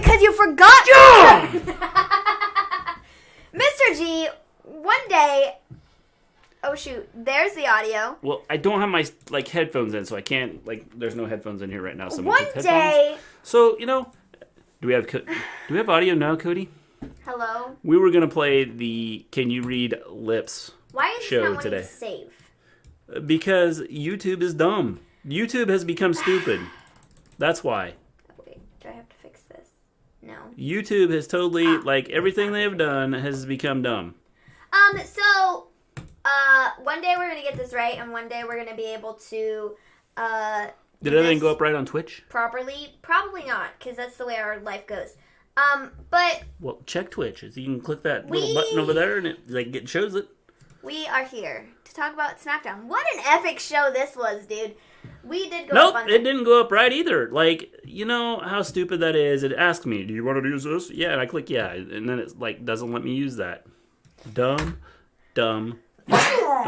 because you forgot. Mr. G, one day... Oh, shoot. There's the audio. Well, I don't have my, headphones in, so I can't, there's no headphones in here right now. So one day... So, do we have audio now, Cody? Hello? We were going to play the Can You Read Lips Why is show not today. To save? Because YouTube is dumb. YouTube has become stupid. That's why. Wait, do I have to fix this? No. YouTube has totally, everything they have done has become dumb. So... one day we're going to get this right, and one day we're going to be able to, Did everything go up right on Twitch? Properly? Probably not, because that's the way our life goes. But... Well, check Twitch. You can click that little button over there, and it shows it. We are here to talk about Smackdown. What an epic show this was, dude. We did go up on... Nope, it didn't go up right either. You know how stupid that is? It asked me, do you want to use this? Yeah, and I click yeah, and then it, doesn't let me use that. Dumb. Don't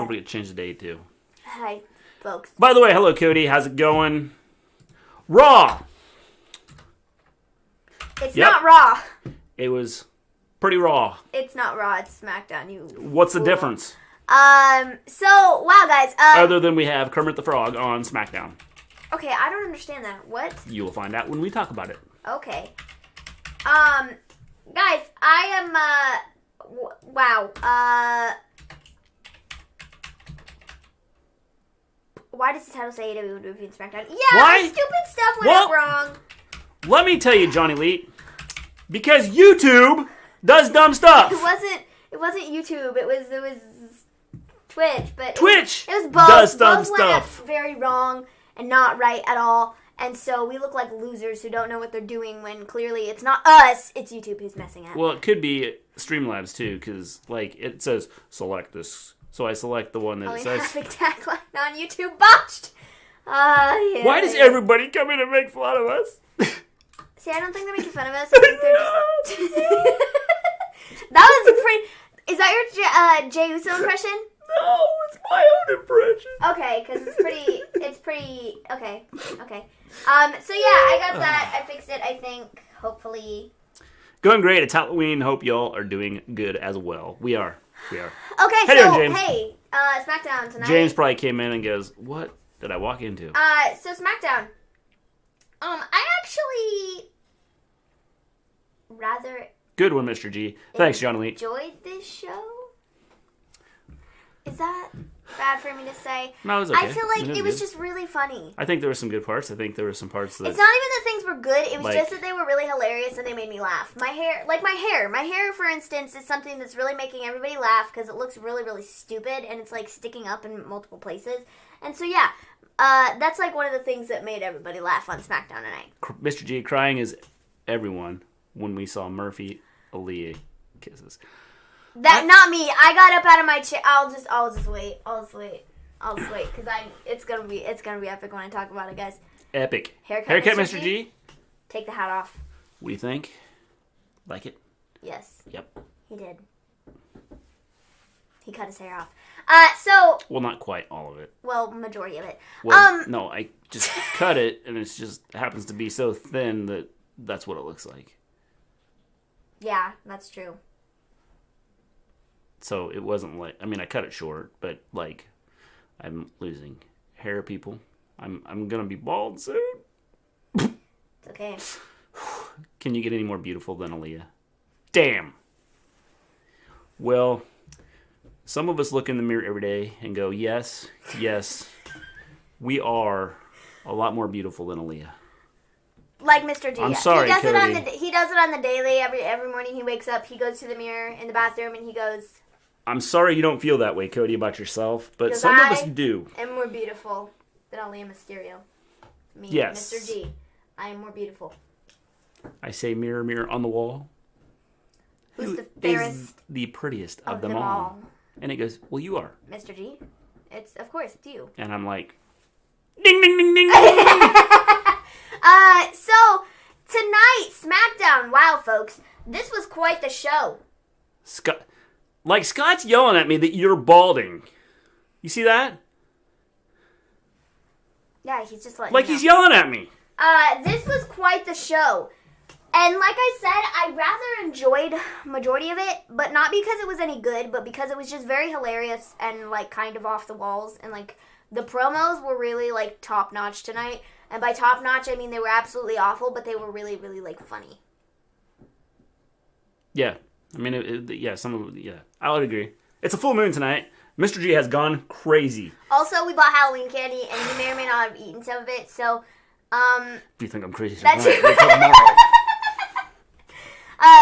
forget to change the date, too. Hi, folks. By the way, hello, Cody. How's it going? Raw! It's not Raw. It was pretty raw. It's not Raw. It's Smackdown. What's the difference? So, wow, guys. Other than we have Kermit the Frog on Smackdown. Okay, I don't understand that. What? You will find out when we talk about it. Okay. Guys, I am, wow. Why does the title say AEW and SmackDown? Yeah, Why? Stupid stuff went up wrong. Let me tell you, Johnny Lee. Because YouTube does dumb stuff. It wasn't YouTube. It was Twitch, but Twitch it was both. Does dumb both went up stuff. very wrong and not right at all. And so we look like losers who don't know what they're doing when clearly it's not us, it's YouTube who's messing up. Well, it could be Streamlabs too, because it says select this. So I select the one that says. Traffic tagline on YouTube botched. Yeah. Why does everybody come in and make fun of us? See, I don't think they're making fun of us. I think they're just... That was pretty... Is that your Jey Uso impression? No, it's my own impression. Okay, because it's pretty... Okay. So yeah, I got that. I fixed it, I think. Hopefully. Going great. It's Halloween. Hope y'all are doing good as well. We are. Okay, James. SmackDown tonight. James probably came in and goes, what did I walk into? So SmackDown. I actually rather... Good one, Mr. G. Thanks, Johnny Lee. Enjoyed this show? Is that bad for me to say? No, it was okay. I feel like it was just really funny. I think there were some good parts. I think there were some parts that... It's not even that things were good. It was just that they were really hilarious and they made me laugh. My hair, for instance, is something that's really making everybody laugh because it looks really, really stupid and it's sticking up in multiple places. And so, yeah, that's one of the things that made everybody laugh on SmackDown tonight. Mr. G, crying is everyone when we saw Murphy Aaliyah kisses. Not me. I got up out of my chair. I'll just wait because it's gonna be epic when I talk about it, guys. Epic. Haircut, Mr. G. Take the hat off. What do you think? Like it? Yes. Yep. He did. He cut his hair off. Well, not quite all of it. Well, majority of it. Well, no, I just cut it, and it just happens to be so thin that that's what it looks like. Yeah, that's true. So it wasn't I cut it short, but I'm losing hair, people. I'm gonna be bald soon. It's okay. Can you get any more beautiful than Aaliyah? Damn. Well, some of us look in the mirror every day and go, yes, we are a lot more beautiful than Aaliyah. Like Mr. G. I'm sorry, Cody. He does it on the daily. Every morning he wakes up, he goes to the mirror in the bathroom, and he goes... I'm sorry you don't feel that way, Cody, about yourself, but some of us do. I am more beautiful than Aaliyah Mysterio. Me, yes. Mr. G. I am more beautiful. I say, mirror, mirror on the wall. Who's the fairest? Is the prettiest of them all? And it goes, well, you are. Mr. G. Of course, it's you. And I'm like, ding, ding, ding, ding. So, tonight, SmackDown. Wow, folks. This was quite the show. Scott's yelling at me that you're balding. You see that? Yeah, he's just letting he's yelling at me. This was quite the show. And like I said, I rather enjoyed majority of it, but not because it was any good, but because it was just very hilarious and like kind of off the walls. And like the promos were really like top notch tonight. And by top notch, I mean they were absolutely awful, but they were really, really like funny. Yeah, I mean, I would agree. It's a full moon tonight. Mr. G has gone crazy. Also, we bought Halloween candy, and he may or may not have eaten some of it. So, do you think I'm crazy? That's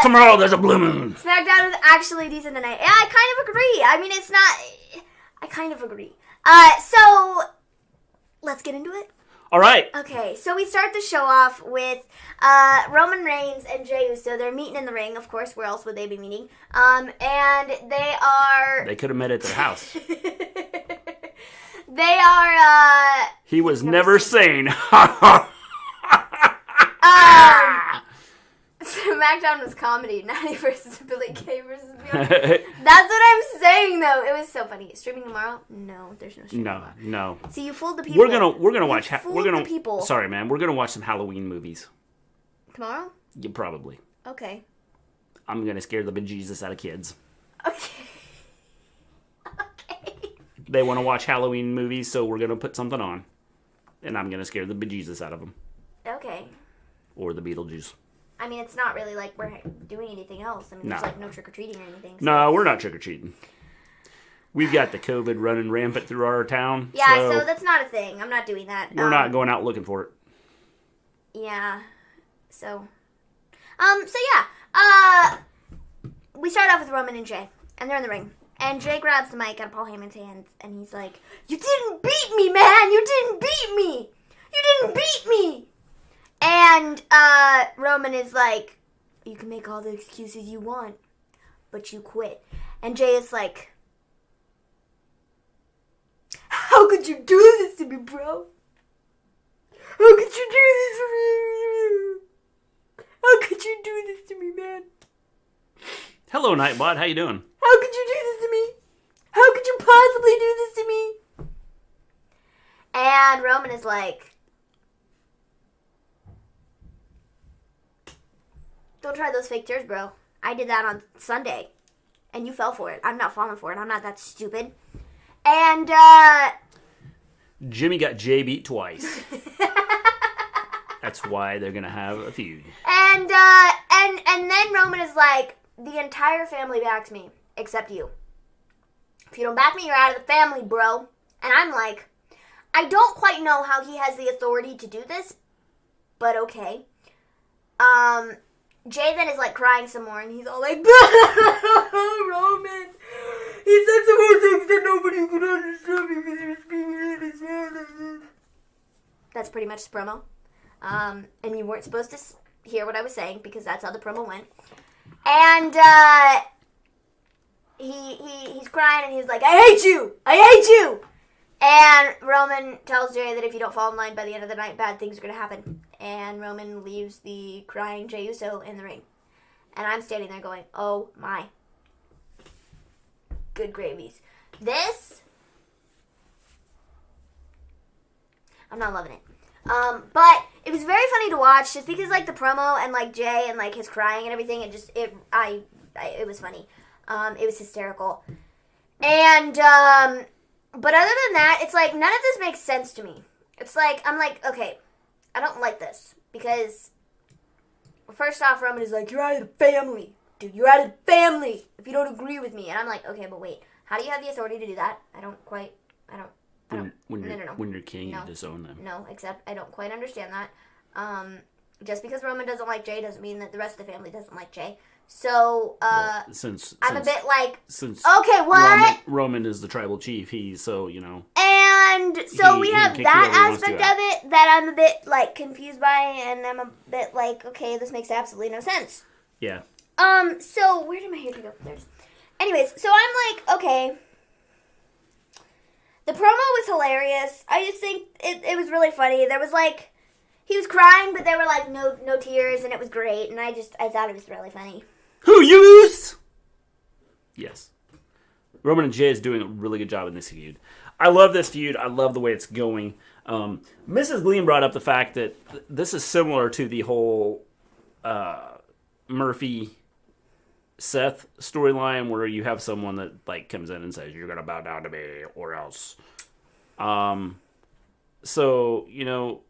tomorrow there's a blue moon. Smackdown is actually decent tonight. Yeah, I kind of agree. I mean, it's not... I kind of agree. So, let's get into it. All right. Okay, so we start the show off with Roman Reigns and Jey Uso. They're meeting in the ring, of course. Where else would they be meeting? And they are... They could have met at their house. They are... He was never sane. SmackDown was comedy, Natty versus Billy Kay versus Beyonce. That's what I'm saying, though. It was so funny. Streaming tomorrow? No, there's no streaming. No. See, you fooled the people. We're gonna watch. The people. Sorry, man. We're gonna watch some Halloween movies tomorrow. Yeah, probably. Okay. I'm gonna scare the bejesus out of kids. Okay. Okay. They want to watch Halloween movies, so we're gonna put something on, and I'm gonna scare the bejesus out of them. Okay. Or the Beetlejuice. I mean, it's not really like we're doing anything else. I mean, there's like no trick-or-treating or anything. So. No, we're not trick-or-treating. We've got the COVID running rampant through our town. Yeah, so that's not a thing. I'm not doing that. We're not going out looking for it. Yeah. So yeah. We start off with Roman and Jey, and they're in the ring. And Jey grabs the mic out of Paul Heyman's hands, and he's like, "You didn't beat me, man! You didn't beat me! You didn't beat me!" And Roman is like, "You can make all the excuses you want, but you quit." And Jey is like, "How could you do this to me, bro? How could you do this to me? How could you do this to me, man? Hello, Nightbot. How you doing? How could you do this to me? How could you possibly do this to me?" And Roman is like, "Don't try those fake tears, bro. I did that on Sunday, and you fell for it. I'm not falling for it. I'm not that stupid." And, Jimmy got Jey beat twice. That's why they're gonna have a feud. And then Roman is like, "The entire family backs me, except you. If you don't back me, you're out of the family, bro." And I'm like, I don't quite know how he has the authority to do this, but okay. Jey then is like crying some more, and he's all like, "Roman, he said some more things that nobody could understand because he was being really sad." That's pretty much the promo. And you weren't supposed to hear what I was saying because that's how the promo went. And he's crying and he's like, "I hate you! I hate you!" And Roman tells Jey that if you don't fall in line by the end of the night, bad things are going to happen. And Roman leaves the crying Jey Uso in the ring. And I'm standing there going, oh my. Good gravies. This, I'm not loving it. But it was very funny to watch just because like the promo and like Jey and like his crying and everything, it was funny. It was hysterical. And, but other than that, it's like none of this makes sense to me. It's like, I'm like, okay, I don't like this because first off, Roman is like, "You're out of the family. Dude, you're out of the family if you don't agree with me." And I'm like, okay, but wait, how do you have the authority to do that? When you're king, you disown them. No, except I don't quite understand that. Just because Roman doesn't like Jey doesn't mean that the rest of the family doesn't like Jey. So, since I'm a bit like, okay, what? Roman is the tribal chief. He's so, you know. And so we have that aspect of it that I'm a bit like confused by, and I'm a bit like, okay, this makes absolutely no sense. Yeah. So where did my hair go? There's. Anyways, so I'm like, okay. The promo was hilarious. I just think it was really funny. There was like, he was crying, but there were like no tears, and it was great. And I thought it was really funny. Who use? Yes. Roman and Jey is doing a really good job in this feud. I love this feud. I love the way it's going. Mrs. Gleen brought up the fact that this is similar to the whole Murphy Seth storyline where you have someone that like comes in and says you're gonna bow down to me or else. So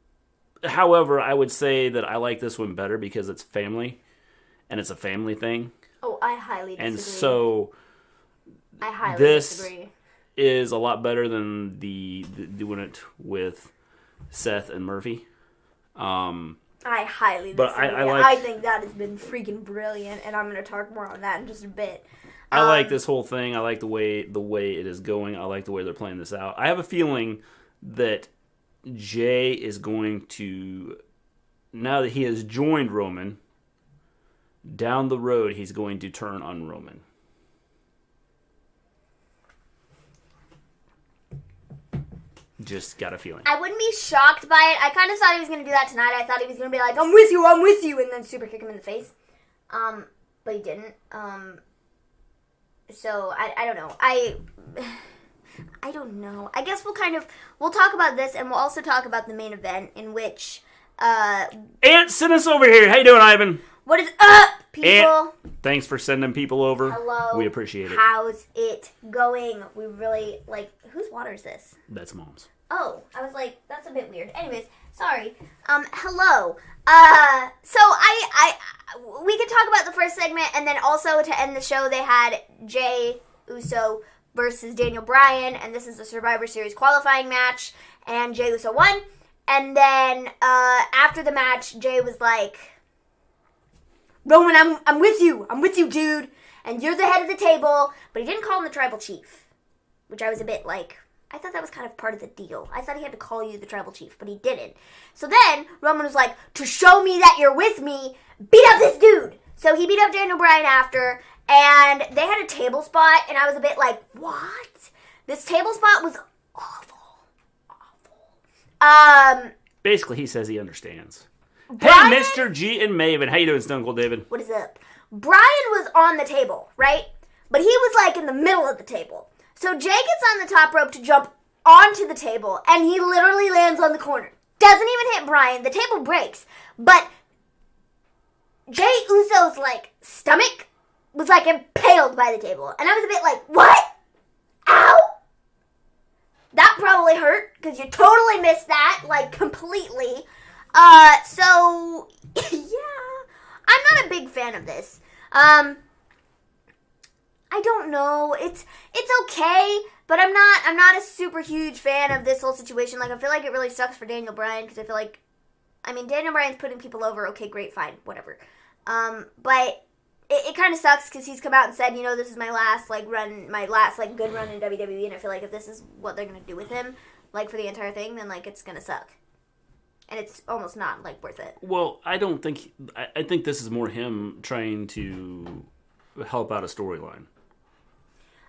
however, I would say that I like this one better because it's family, and it's a family thing. Oh, I highly disagree. And so I highly disagree. Is a lot better than the doing it with Seth and Murphy. I highly disagree. But I think that has been freaking brilliant, and I'm going to talk more on that in just a bit. I like this whole thing. I like the way it is going. I like the way they're playing this out. I have a feeling that Jay is going to, now that he has joined Roman, down the road he's going to turn on Roman. Just got a feeling. I wouldn't be shocked by it. I kind of thought he was going to do that tonight. I thought he was going to be like, I'm with you, and then super kick him in the face. But he didn't. So, I don't know. I don't know. I guess we'll talk about this, and we'll also talk about the main event, in which, Aunt, send us over here. How you doing, Ivan? What is up, people? Aunt, thanks for sending people over. Hello. We appreciate it. How's it going? We really, whose water is this? That's Mom's. Oh, I was like, that's a bit weird. Anyways, sorry. Hello. So we could talk about the first segment, and then also to end the show, they had Jay Uso versus Daniel Bryan, and this is the Survivor Series qualifying match, and Jay Uso won. And then after the match, Jay was like, Roman, I'm with you, dude, and you're the head of the table. But he didn't call him the tribal chief, which I was a bit like, I thought that was kind of part of the deal. I thought he had to call you the tribal chief, but he didn't. So then Roman was like, to show me that you're with me, beat up this dude. So he beat up Daniel Bryan after, and they had a table spot, and I was a bit like, what? This table spot was awful. Basically, he says he understands. Brian, hey, Mr. G and Maven. How you doing, Stone Cold David? What is up? Brian was on the table, right? But he was like in the middle of the table. So Jay gets on the top rope to jump onto the table, and he literally lands on the corner. Doesn't even hit Brian. The table breaks. But Jay Uso's stomach was impaled by the table. And I was a bit like, what? Ow! That probably hurt, because you totally missed that, completely. So, yeah. I'm not a big fan of this. I don't know. It's okay, but I'm not a super huge fan of this whole situation. I feel like it really sucks for Daniel Bryan, because I feel like, Daniel Bryan's putting people over. Okay, great, fine, whatever. But it kind of sucks, because he's come out and said, this is my last, run, my last, good run in WWE, and I feel like if this is what they're going to do with him, for the entire thing, then, it's going to suck. And it's almost not, worth it. Well, I think this is more him trying to help out a storyline.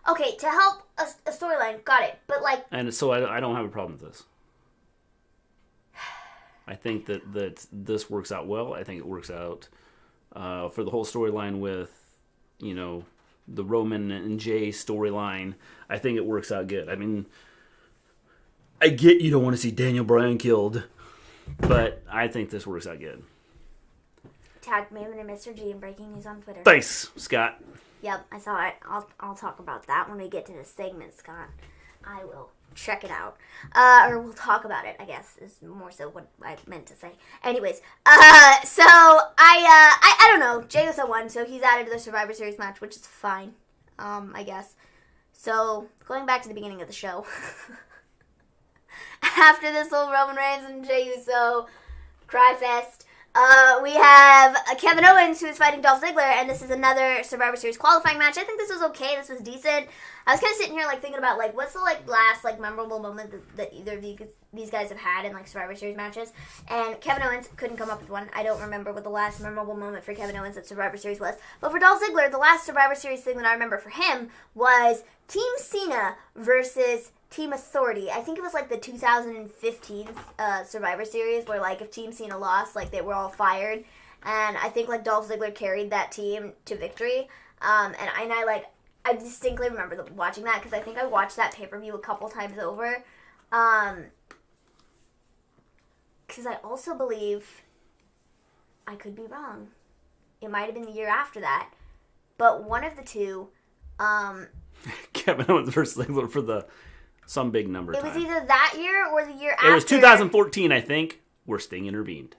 Okay, to help a storyline, got it. But, And so I don't have a problem with this. I think that this works out well. I think it works out for the whole storyline with, the Roman and Jay storyline. I think it works out good. I get you don't want to see Daniel Bryan killed, but I think this works out good. Tag Maven and Mister G in breaking news on Twitter. Thanks, Scott. Yep, I saw it. I'll talk about that when we get to this segment, Scott. I will check it out. Or we'll talk about it, I guess, is more so what I meant to say. Anyways, so I don't know. Jey Uso won, so he's added to the Survivor Series match, which is fine, I guess. So, going back to the beginning of the show. After this whole Roman Reigns and Jey Uso cry fest, we have Kevin Owens, who is fighting Dolph Ziggler, and this is another Survivor Series qualifying match. I think this was okay. This was decent. I was kind of sitting here, thinking about, what's the, last, memorable moment that either of these guys have had in, Survivor Series matches, and Kevin Owens couldn't come up with one. I don't remember what the last memorable moment for Kevin Owens at Survivor Series was, but for Dolph Ziggler, the last Survivor Series thing that I remember for him was Team Cena versus Team Authority. I think it was the 2015 Survivor Series where if Team Cena lost, they were all fired, and I think Dolph Ziggler carried that team to victory. And I distinctly remember watching that because I think I watched that pay-per-view a couple times over. Because I also believe, I could be wrong, It might have been the year after that. But one of the two, Kevin Owens versus Ziggler for some big number it time. was either that year or the year after. It was 2014, I think, where Sting intervened.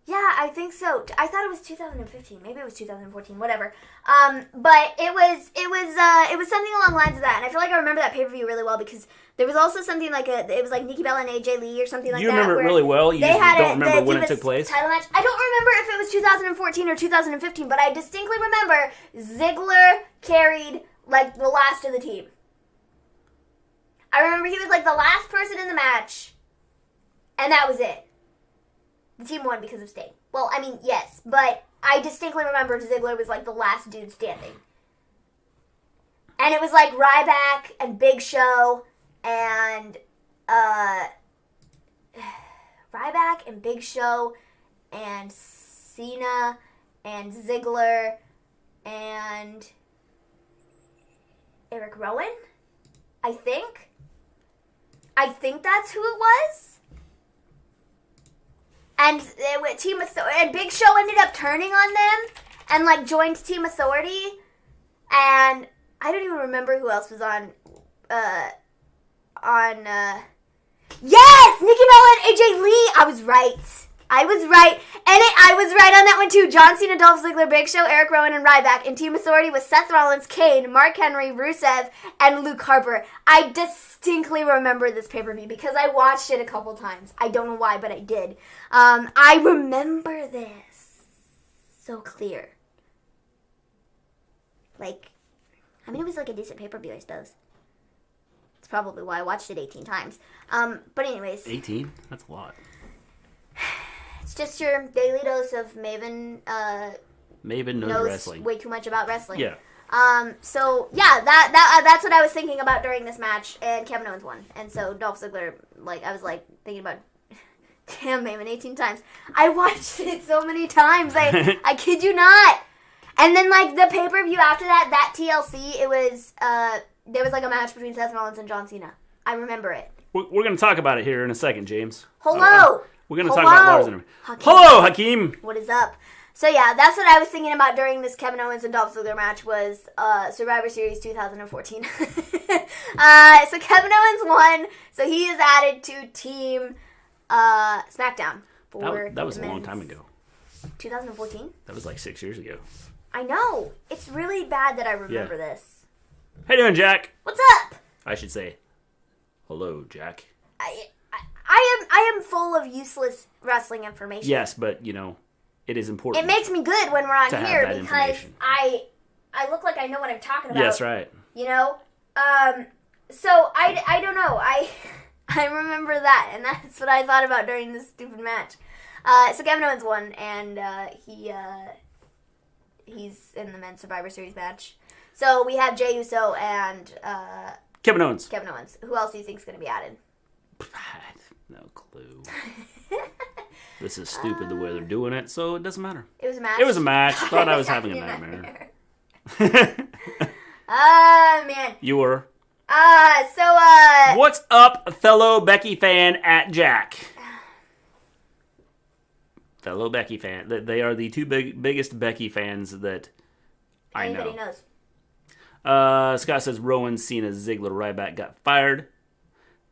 Yeah, I think so. I thought it was 2015. Maybe it was 2014. Whatever. But it was something along the lines of that, and I feel like I remember that pay-per-view really well because there was also something like it was like Nikki Bella and AJ Lee or something like that. You remember it really well. You just don't remember when it took place. Title match. I don't remember if it was 2014 or 2015, but I distinctly remember Ziggler carried like the last of the team. I remember he was like the last person in the match, and that was it. The team won because of Sting. Well, I mean, yes, but I distinctly remember Ziggler was like the last dude standing. And it was like Ryback and Big Show and Cena and Ziggler and Eric Rowan, I think. I think that's who it was. And and Big Show ended up turning on them and like joined Team Authority. And I don't even remember who else was on. Yes, Nikki Bella and AJ Lee. I was right. I was right on that one too. John Cena, Dolph Ziggler, Big Show, Eric Rowan, and Ryback. And Team Authority was Seth Rollins, Kane, Mark Henry, Rusev, and Luke Harper. I distinctly remember this pay-per-view because I watched it a couple times. I don't know why, but I did. I remember this so clear. Like, I mean, it was like a decent pay-per-view, I suppose. It's probably why I watched it 18 times. But anyways. 18? That's a lot. It's just your daily dose of Maven. Maven knows wrestling. Way too much about wrestling. Yeah. So yeah, that's what I was thinking about during this match, and Kevin Owens won, and so Dolph Ziggler, like I was like thinking about, damn, Maven 18 times. I watched it so many times. I kid you not. And then like the pay per view after that TLC, it was there was like a match between Seth Rollins and John Cena. I remember it. We're gonna talk about it here in a second, James. Hello. We're going to talk about Lars and Hakeem. Hello, Hakeem. What is up? So yeah, that's what I was thinking about during this Kevin Owens and Dolph Ziggler match was Survivor Series 2014. So Kevin Owens won, so he is added to Team Smackdown. That was a long time ago. 2014? That was like 6 years ago. I know. It's really bad that I remember this. How you doing, Jack? What's up? I should say, hello, Jack. I am full of useless wrestling information. Yes, but, you know, it is important. It makes me good when we're on here because I look like I know what I'm talking about. Yes, right. You know? So I don't know. I remember that, and that's what I thought about during this stupid match. So Kevin Owens won, and he's in the Men's Survivor Series match. So we have Jey Uso and Kevin Owens. Who else do you think is going to be added? No clue. This is stupid the way they're doing it, so it doesn't matter. It was a match? It was a match. Thought I was having a nightmare. Man. You were? So What's up, fellow Becky fan at Jack? Fellow Becky fan. They are the two biggest Becky fans that I know. Anybody knows. Scott says Rowan, Cena, Ziggler, Ryback got fired.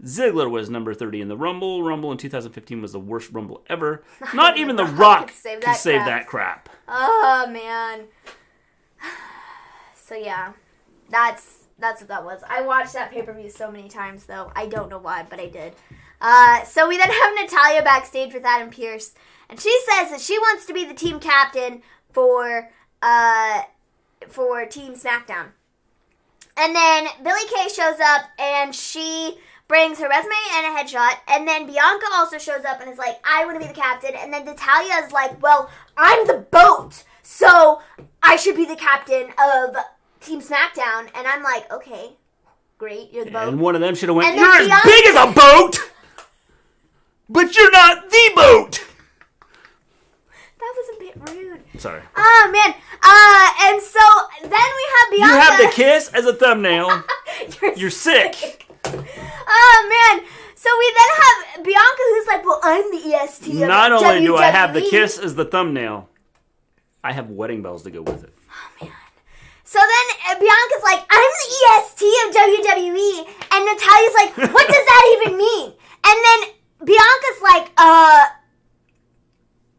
Ziggler was number 30 in the Rumble. Rumble in 2015 was the worst Rumble ever. Not even The Rock could save that crap. Oh, man. So, yeah. That's what that was. I watched that pay-per-view so many times, though. I don't know why, but I did. So we then have Natalya backstage with Adam Pearce. And she says that she wants to be the team captain for Team Smackdown. And then Billie Kay shows up, and she brings her resume and a headshot, and then Bianca also shows up and is like, I want to be the captain, and then Natalya is like, well, I'm the boat, so I should be the captain of Team Smackdown, and I'm like, okay, great, you're the boat. And one of them should have went, you're as big as a boat, but you're not the boat. That was a bit rude. Sorry. Oh, man. And so then we have Bianca. You have the kiss as a thumbnail. You're sick. Oh, man. So we then have Bianca who's like, well, I'm the EST. Not only do I have the kiss as the thumbnail, I have wedding bells to go with it. Oh, man. So then Bianca's like, I'm the EST of WWE. And Natalia's like, what does that even mean? And then Bianca's like,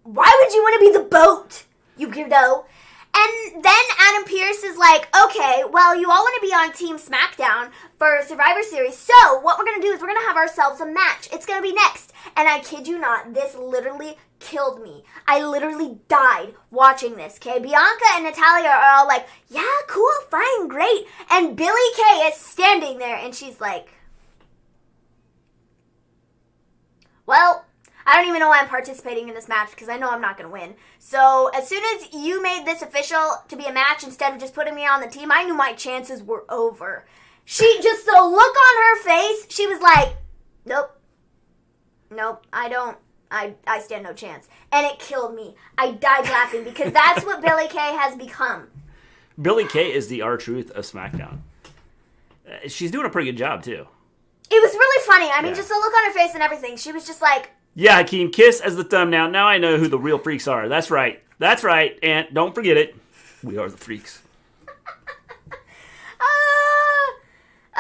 why would you want to be the boat, you weirdo? And then Adam Pearce is like, okay, well, you all want to be on Team Smackdown for Survivor Series, so what we're going to do is we're going to have ourselves a match. It's going to be next. And I kid you not, this literally killed me. I literally died watching this, okay? Bianca and Natalya are all like, yeah, cool, fine, great. And Billie Kay is standing there, and she's like, well, I don't even know why I'm participating in this match because I know I'm not going to win. So as soon as you made this official to be a match instead of just putting me on the team, I knew my chances were over. She just, the look on her face, she was like, nope, I stand no chance. And it killed me. I died laughing because that's what Billie Kay has become. Billie Kay is the R-Truth of SmackDown. She's doing a pretty good job, too. It was really funny. I mean, just the look on her face and everything. She was just like... Yeah, Hakeem, kiss as the thumbnail. Now I know who the real freaks are. That's right. And don't forget it. We are the freaks.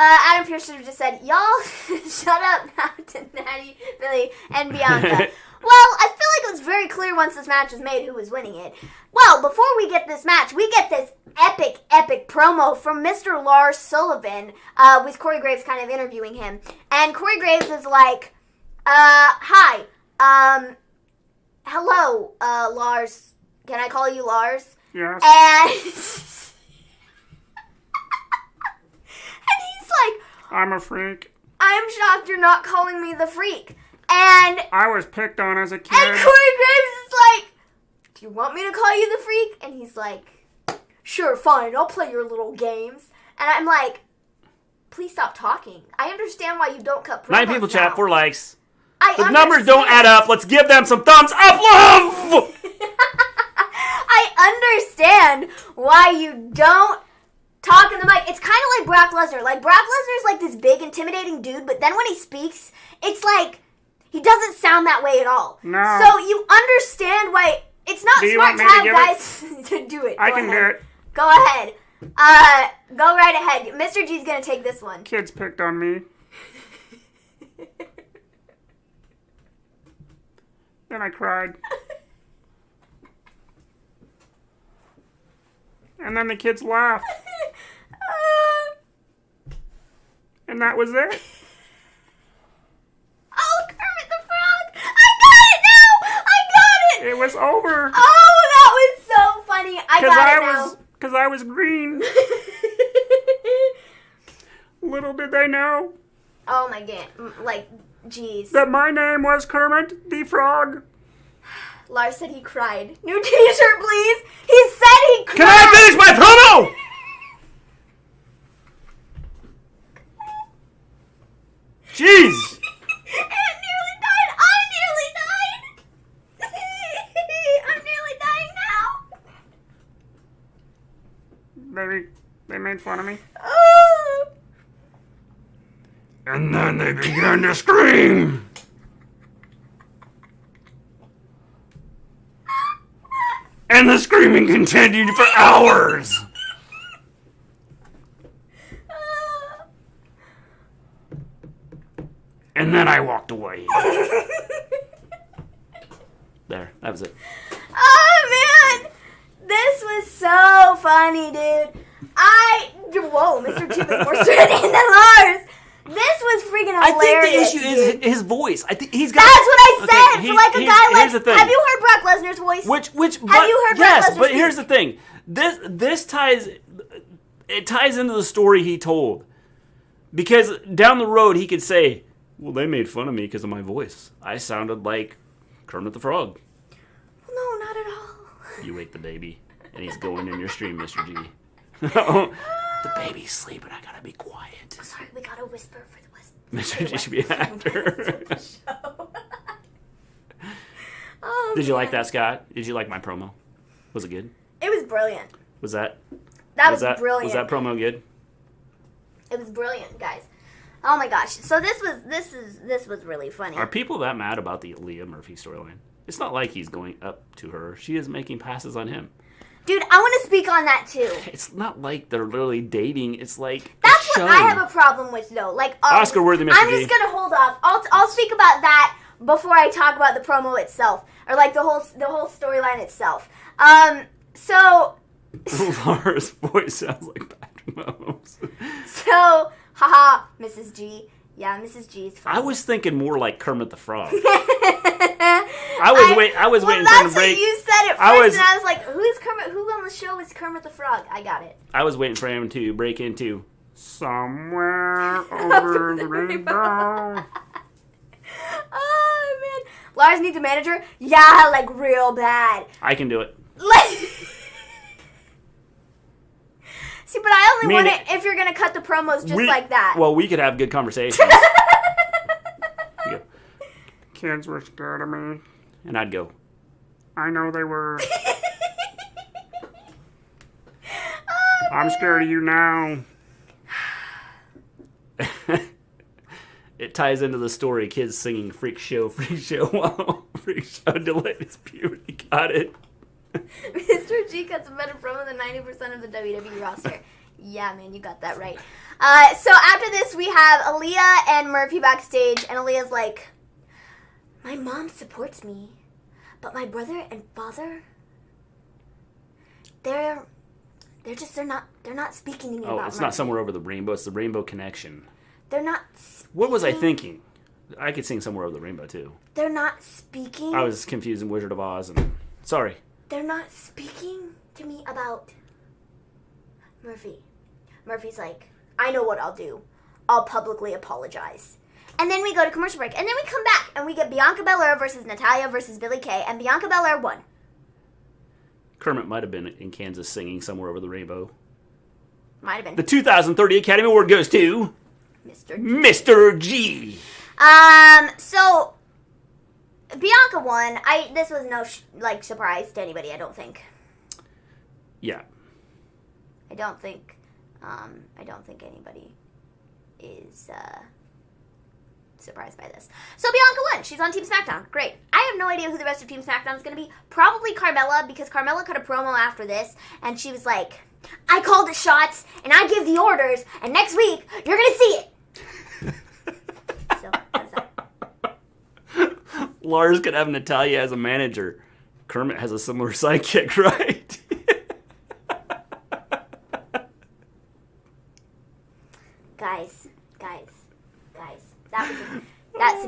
Adam Pearce should have just said, y'all, shut up now to Natty, Billie, and Bianca. Well, I feel like it was very clear once this match was made who was winning it. Well, before we get this match, we get this epic promo from Mr. Lars Sullivan, with Corey Graves kind of interviewing him. And Corey Graves is like, hi, hello, Lars. Can I call you Lars? Yes. And... like, I'm a freak. I'm shocked you're not calling me the freak. And I was picked on as a kid. And Corey Graves is like, do you want me to call you the freak? And he's like, sure, fine, I'll play your little games. And I'm like, please stop talking. I understand why you don't cut promos 9 people now. chat, 4 likes. The numbers don't add up. Let's give them some thumbs up, love! I understand why you don't talk in the mic. It's kind of like Brock Lesnar. Like, Brock Lesnar's like this big, intimidating dude, but then when he speaks, it's like, he doesn't sound that way at all. No. So you understand why it's not smart to have guys to do it. I can do it. Go ahead. Go right ahead. Mr. G's gonna take this one. Kids picked on me. Then I cried. And then the kids laughed. And that was it. Oh, Kermit the Frog! I got it now! I got it! It was over. Oh, that was so funny. I got it now. Because I was green. Little did they know. Oh my god. Like, jeez. That my name was Kermit the Frog. Lars said he cried. New t-shirt, please. He said he cried. Can I finish my promo? Jeez. It nearly died. I nearly died. I'm nearly dying now. They made fun of me. Oh. And then they began to scream. And the screaming continued for hours. And then I walked away. There, that was it. Oh, man. This was so funny, dude. Whoa, Mr. T was more stricken than Lars. This was freaking hilarious. I think the issue is his voice. I think he's got. That's what I said. Okay, For like a guy like. here's the thing. Have you heard Brock Lesnar's voice? Have you heard Brock yes, Lesnar but speak? here's the thing. This ties into the story he told. Because down the road he could say, well, they made fun of me because of my voice. I sounded like Kermit the Frog. No, not at all. You wake the baby, and he's going in your stream, Mr. G. The baby's sleeping. I gotta be quiet. Sorry, we gotta whisper for the whisper. Mr. G should be an actor. Oh, Did you like that, Scott? Did you like my promo? Was it good? It was brilliant. Was that? That was brilliant. Was that promo good? It was brilliant, guys. Oh my gosh! So this was really funny. Are people that mad about the Aaliyah Murphy storyline? It's not like he's going up to her. She is making passes on him. Dude, I want to speak on that too. It's not like they're literally dating. It's like that's what I have a problem with, though. Like Oscar-worthy, Mr. I'm just gonna hold off. I'll speak about that before I talk about the promo itself, or like the whole storyline itself. So Lars' voice sounds like Patrick Mahomes. So, haha, Mrs. G. Yeah, Mrs. G's fine. I was thinking more like Kermit the Frog. I was waiting for him to break. That's what you said at first, and I was like, "Who's Kermit? Who on the show is Kermit the Frog?" I got it. I was waiting for him to break into somewhere over the rainbow. Oh man, Lars needs a manager. Yeah, like real bad. I can do it. See, but I only want it if you're gonna cut the promos just like that. Well, we could have good conversations. Kids were scared of me. And I'd go, I know they were. I'm scared of you now. It ties into the story, kids singing freak show, while freak show delayed its puberty. Got it. Mr. G cuts a better promo than 90% of the WWE roster. Yeah, man, you got that right. So after this, we have Aaliyah and Murphy backstage, and Aaliyah's like, my mom supports me, but my brother and father, they're not speaking to me about Oh, it's Murphy. not Somewhere Over the Rainbow. It's the Rainbow Connection. They're not speaking. What was I thinking? I could sing Somewhere Over the Rainbow, too. They're not speaking. I was confused in Wizard of Oz. And sorry. They're not speaking to me about Murphy. Murphy's like, I know what I'll do. I'll publicly apologize. And then we go to commercial break. And then we come back and we get Bianca Belair versus Natalya versus Billie Kay. And Bianca Belair won. Kermit might have been in Kansas singing Somewhere Over the Rainbow. Might have been. The 2030 Academy Award goes to Mr. G. So Bianca won. This was no surprise to anybody, I don't think. Yeah. I don't think anybody is surprised by this. So Bianca won. She's on Team SmackDown. Great. I have no idea who the rest of Team SmackDown is going to be. Probably Carmella, because Carmella cut a promo after this, and she was like, I call the shots, and I give the orders, and next week, you're going to see it. So, how's that? Lars could have Natalya as a manager. Kermit has a similar sidekick, right? Guys. That's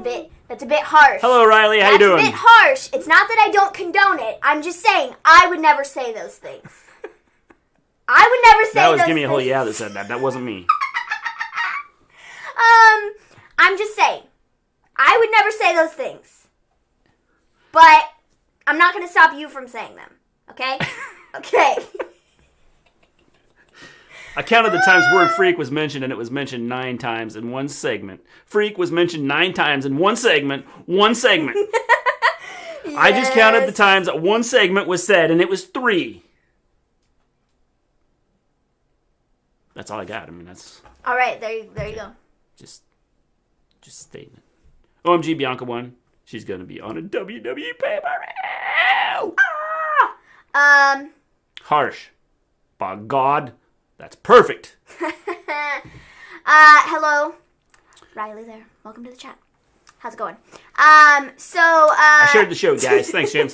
a bit harsh. Hello, Riley. How you doing? That's a bit harsh. It's not that I don't condone it. I'm just saying I would never say those things. I would never say those things. That was Gimme a Whole Yeah that said that. That wasn't me. I'm just saying. I would never say those things. But I'm not going to stop you from saying them. Okay? Okay. I counted the times word freak was mentioned, and it was mentioned 9 times in one segment. Freak was mentioned 9 times in one segment. Yes. I just counted the times that one segment was said, and it was 3. That's all I got. I mean, that's... All right, there you go. Just statement. OMG, Bianca won. She's going to be on a WWE pay-per-view. Harsh. By God... That's perfect. Hello. Riley there. Welcome to the chat. How's it going? I shared the show, guys. Thanks, James.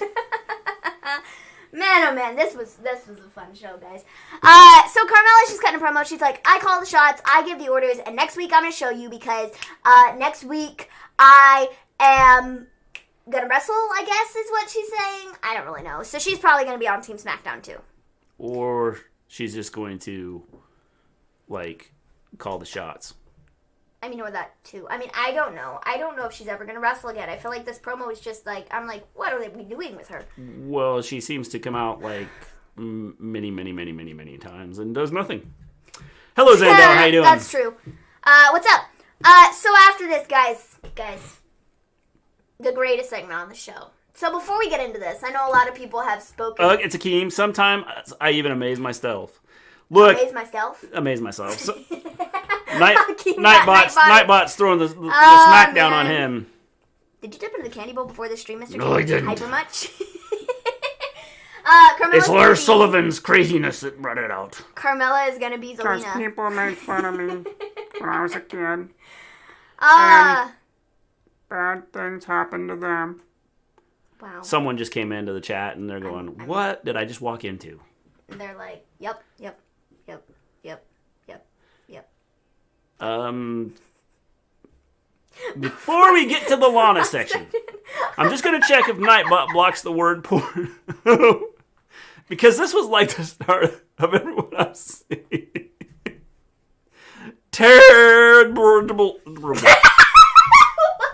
Man, oh man, this was a fun show, guys. So Carmella, she's cutting a promo. She's like, I call the shots, I give the orders, and next week I'm going to show you because next week I am going to wrestle, I guess is what she's saying. I don't really know. So she's probably going to be on Team SmackDown too. Or she's just going to, call the shots. I mean, or that too. I mean, I don't know. I don't know if she's ever going to wrestle again. I feel like this promo is just I'm like, what are they doing with her? Well, she seems to come out many times and does nothing. Hello, Zandel. How you doing? That's true. What's up? So after this, guys, the greatest segment on the show. So before we get into this, I know a lot of people have spoken. It's Akeem. Sometimes I even amaze myself. Look, Amaze myself. So, Nightbot's throwing the Smackdown on him. Did you dip into the candy bowl before the stream, Mr. No, I didn't. Hyper much? It's Lars Sullivan's craziness that brought it out. Carmella is gonna be Because Zelina. people made fun of me when I was a kid. Ah. Bad things happened to them. Wow. Someone just came into the chat and they're going, what did I just walk into? And they're like, yep. Before we get to the Lana section, I'm just going to check if Nightbot blocks the word porn. Because this was like the start of everyone else seeing. Terrible. What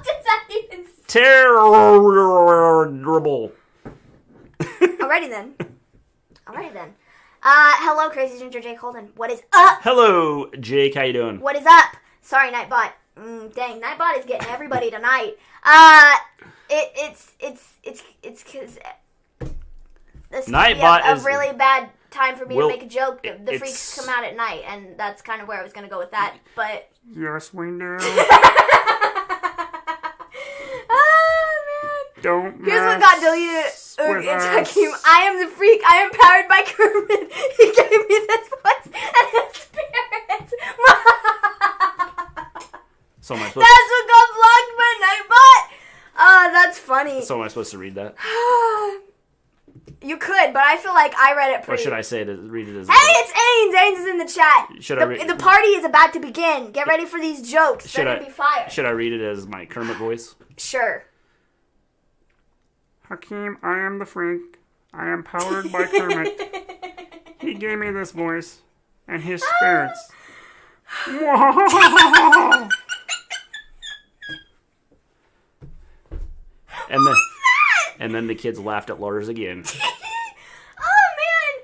does that even say? Terrible. Alrighty then. Hello, Crazy Ginger Jake Holden. What is up? Hello, Jake. How you doing? What is up? Sorry, Nightbot. Dang, Nightbot is getting everybody tonight. It's because this might be a really bad time for me to make a joke. The freaks come out at night, and that's kind of where I was going to go with that. But Yes, we do. oh man! Don't Here's what got deleted. It's Hakeem. I am the freak. I am powered by Kermit. He gave me this voice and his spirits. So am I supposed That's what got blocked by Nightbot. That's funny. So am I supposed to read that? You could, but I feel like I read it Or pretty. should I say it? Read it as? Hey, it's Ains. Ains is in the chat. The party is about to begin. Get ready for these jokes. They're gonna be fire. Should I read it as my Kermit voice? Sure. Hakeem, I am the freak. I am powered by Kermit. He gave me this voice and his spirits. And then the kids laughed at Lars again. Oh man!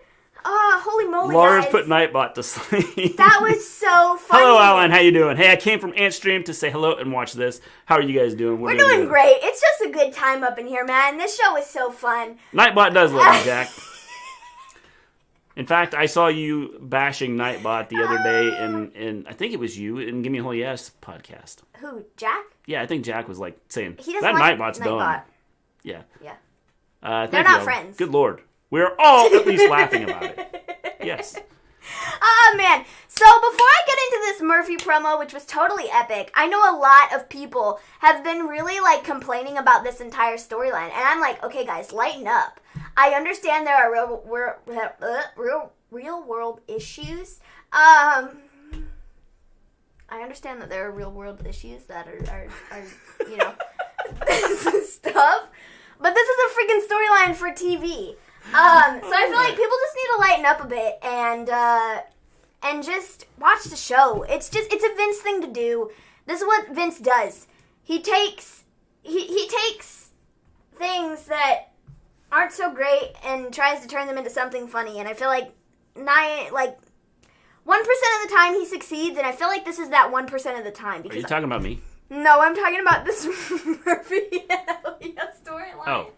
Holy moly, Lars guys. put Nightbot to sleep. That was so funny. Hello, Alan. How you doing? Hey, I came from Antstream to say hello and watch this. How are you guys doing? We're doing great. It's just a good time up in here, man. This show is so fun. Nightbot does love me, Jack. In fact, I saw you bashing Nightbot the other day in I think it was you in Gimme a Whole Yes podcast. Who, Jack? Yeah, I think Jack was like saying He that doesn't like Nightbot's Nightbot. dumb. Yeah. Yeah. They're not friends. Good Lord. We're all at least laughing about it. Yes. Man. So before I get into this Murphy promo, which was totally epic, I know a lot of people have been really like complaining about this entire storyline, and I'm like, okay, guys, lighten up. I understand there are real world issues. I understand that there are real world issues that are you know stuff, but this is a freaking storyline for TV. So I feel like people just need to lighten up a bit and just watch the show. It's a Vince thing to do. This is what Vince does. He takes things that aren't so great and tries to turn them into something funny. And I feel like 1% of the time he succeeds, and I feel like this is that 1% of the time. Are you talking about me? No, I'm talking about this Murphy and Aaliyah storyline. Oh.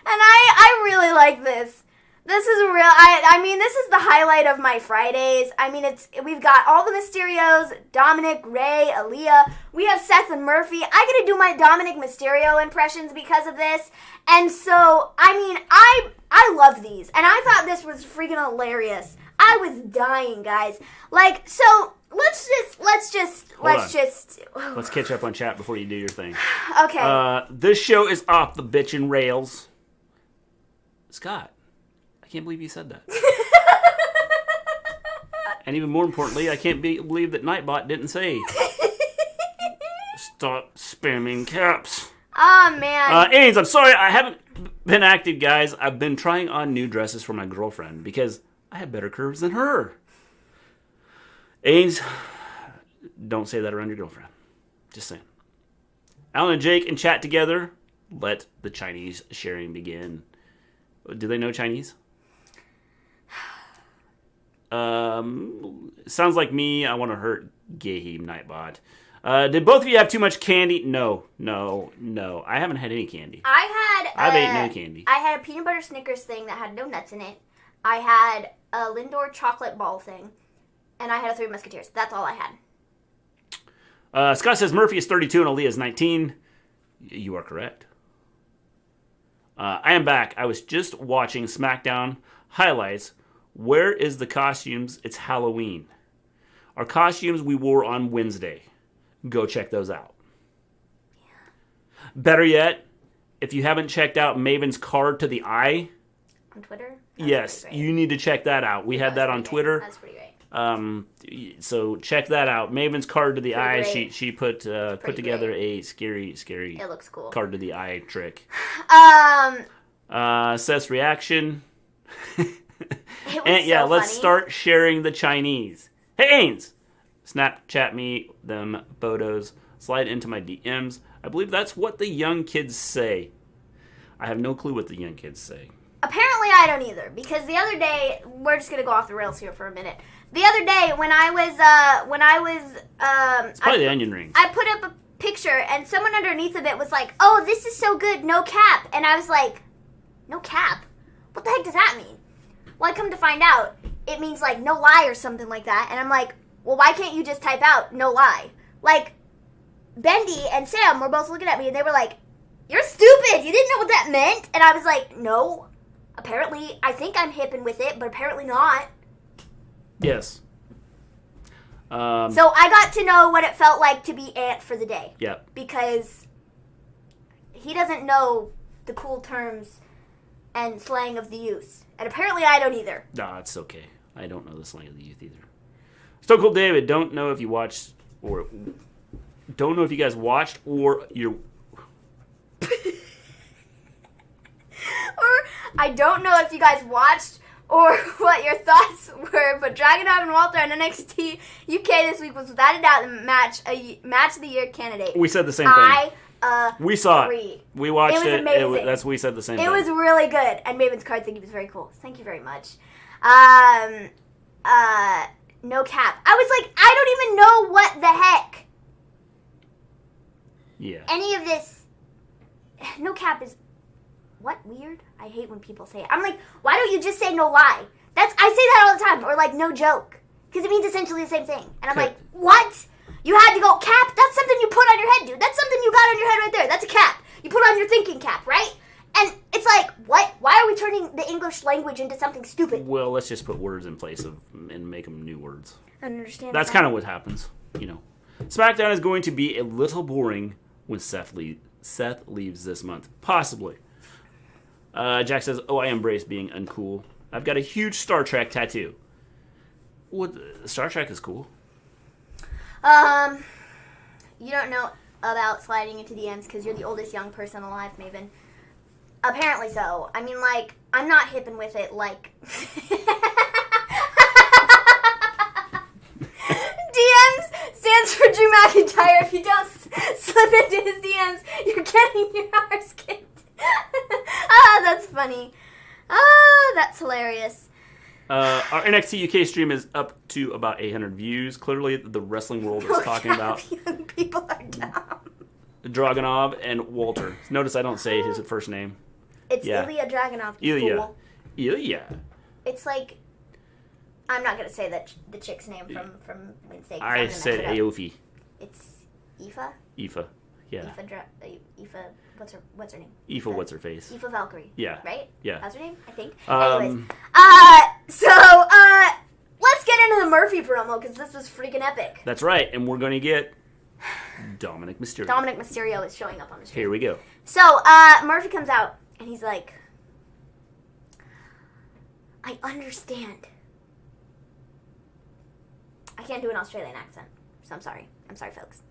And I really like this. This is real. I mean, this is the highlight of my Fridays. I mean, we've got all the Mysterios, Dominic, Ray, Aaliyah. We have Seth and Murphy. I get to do my Dominic Mysterio impressions because of this. And so, I mean, I love these. And I thought this was freaking hilarious. I was dying, guys. Like, so let's catch up on chat before you do your thing. Okay. This show is off the bitchin' rails. Scott, I can't believe you said that. And even more importantly, I can't believe that Nightbot didn't say stop spamming caps. Oh, man. Ains, I'm sorry I haven't been active, guys. I've been trying on new dresses for my girlfriend because I have better curves than her. Ains, don't say that around your girlfriend. Just saying. Alan and Jake in chat together. Let the Chinese sharing begin. Do they know Chinese? Sounds like me. I want to hurt Gahim Nightbot. Did both of you have too much candy? No. I haven't had any candy. I've ate no candy. I had a peanut butter Snickers thing that had no nuts in it. I had a Lindor chocolate ball thing. And I had a Three Musketeers. That's all I had. Scott says Murphy is 32 and Aaliyah is 19. You are correct. I am back. I was just watching Smackdown highlights. Where is the costumes? It's Halloween. Our costumes we wore on Wednesday. Go check those out. Yeah. Better yet, if you haven't checked out Maven's card to the eye. On Twitter? Yes, you need to check that out. We had that on Twitter. That's pretty great. So check that out. Maven's card to the eye. Great. She put together a scary It looks cool. card to the eye trick. Seth's reaction. And yeah, so let's funny. start sharing the Chinese. Hey, Ains! Snapchat me them photos. Slide into my DMs. I believe that's what the young kids say. I have no clue what the young kids say. Apparently I don't either, because the other day, we're just going to go off the rails here for a minute. The other day, when I was, It's probably the onion ring. I put up a picture, and someone underneath of it was like, oh, this is so good, no cap. And I was like, no cap? What the heck does that mean? Well, I come to find out, it means like no lie or something like that. And I'm like, well, why can't you just type out no lie? Like, Bendy and Sam were both looking at me, and they were like, you're stupid, you didn't know what that meant? And I was like, no. Apparently, I think I'm hipping with it, but apparently not. Yes. So I got to know what it felt like to be Ant for the day. Yeah. Because he doesn't know the cool terms and slang of the youth. And apparently I don't either. Nah, it's okay. I don't know the slang of the youth either. Stone Cold David, don't know if you watched or don't know if you guys watched or you're. Or I don't know if you guys watched or what your thoughts were, but Dragunov and Walter on NXT UK this week was without a doubt the match of the year candidate. We said the same thing. We saw agree. it. We watched it. It was amazing. We said the same thing. It was really good. And Maven's card, I think it was very cool. Thank you very much. No cap. I was like, I don't even know what the heck. Yeah. Any of this. No cap is. What? Weird? I hate when people say it. I'm like, why don't you just say no lie? I say that all the time. Or like, no joke. Because it means essentially the same thing. And I'm like, what? You had to go, cap? That's something you put on your head, dude. That's something you got on your head right there. That's a cap. You put on your thinking cap, right? And it's like, what? Why are we turning the English language into something stupid? Well, let's just put words in place of and make them new words. I don't understand. That's kind of what happens, you know. SmackDown is going to be a little boring when Seth leaves this month. Possibly. Jack says, oh, I embrace being uncool. I've got a huge Star Trek tattoo. What? Star Trek is cool. You don't know about sliding into DMs because you're the oldest young person alive, Maven. Apparently so. I mean, like, I'm not hipping with it, like... DMs stands for Drew McIntyre. If you don't slip into his DMs, you're getting your arse kicked. That's funny. That's hilarious. Our NXT UK stream is up to about 800 views. Clearly, the wrestling world is talking about young people are dumb. Dragunov and Walter. Notice I don't say his first name. It's Aaliyah Dragunov. Aaliyah. Fool. Aaliyah. It's like, I'm not gonna say the chick's name from Wednesday. I said Aofi. It's Aoife. Aoife. Yeah. Aoife. What's her name? Aoife. What's her face? Aoife Valkyrie. Yeah. Right? Yeah. That's her name, I think. Um, Anyways, let's get into the Murphy promo because this was freaking epic. That's right, and we're going to get Dominic Mysterio. Dominic Mysterio is showing up on the stream. Here we go. So, Murphy comes out, and he's like, I understand. I can't do an Australian accent, so I'm sorry. I'm sorry, folks.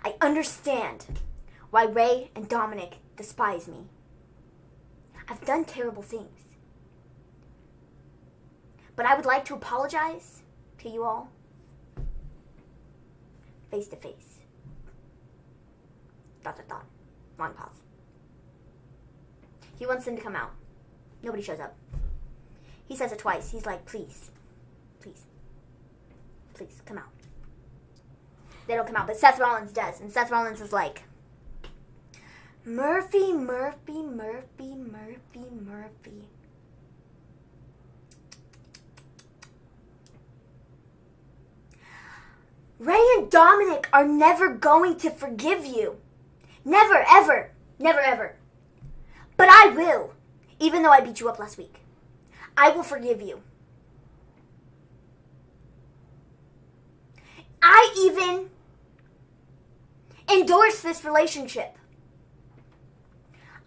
I understand why Ray and Dominic despise me. I've done terrible things. But I would like to apologize to you all. Face to face. ... Long pause. He wants them to come out. Nobody shows up. He says it twice. He's like, please. Please. Please, come out. They don't come out, but Seth Rollins does. And Seth Rollins is like, Murphy, Murphy, Murphy, Murphy, Murphy. Ray and Dominic are never going to forgive you. Never, ever. Never, ever. But I will, even though I beat you up last week. I will forgive you. I even endorse this relationship.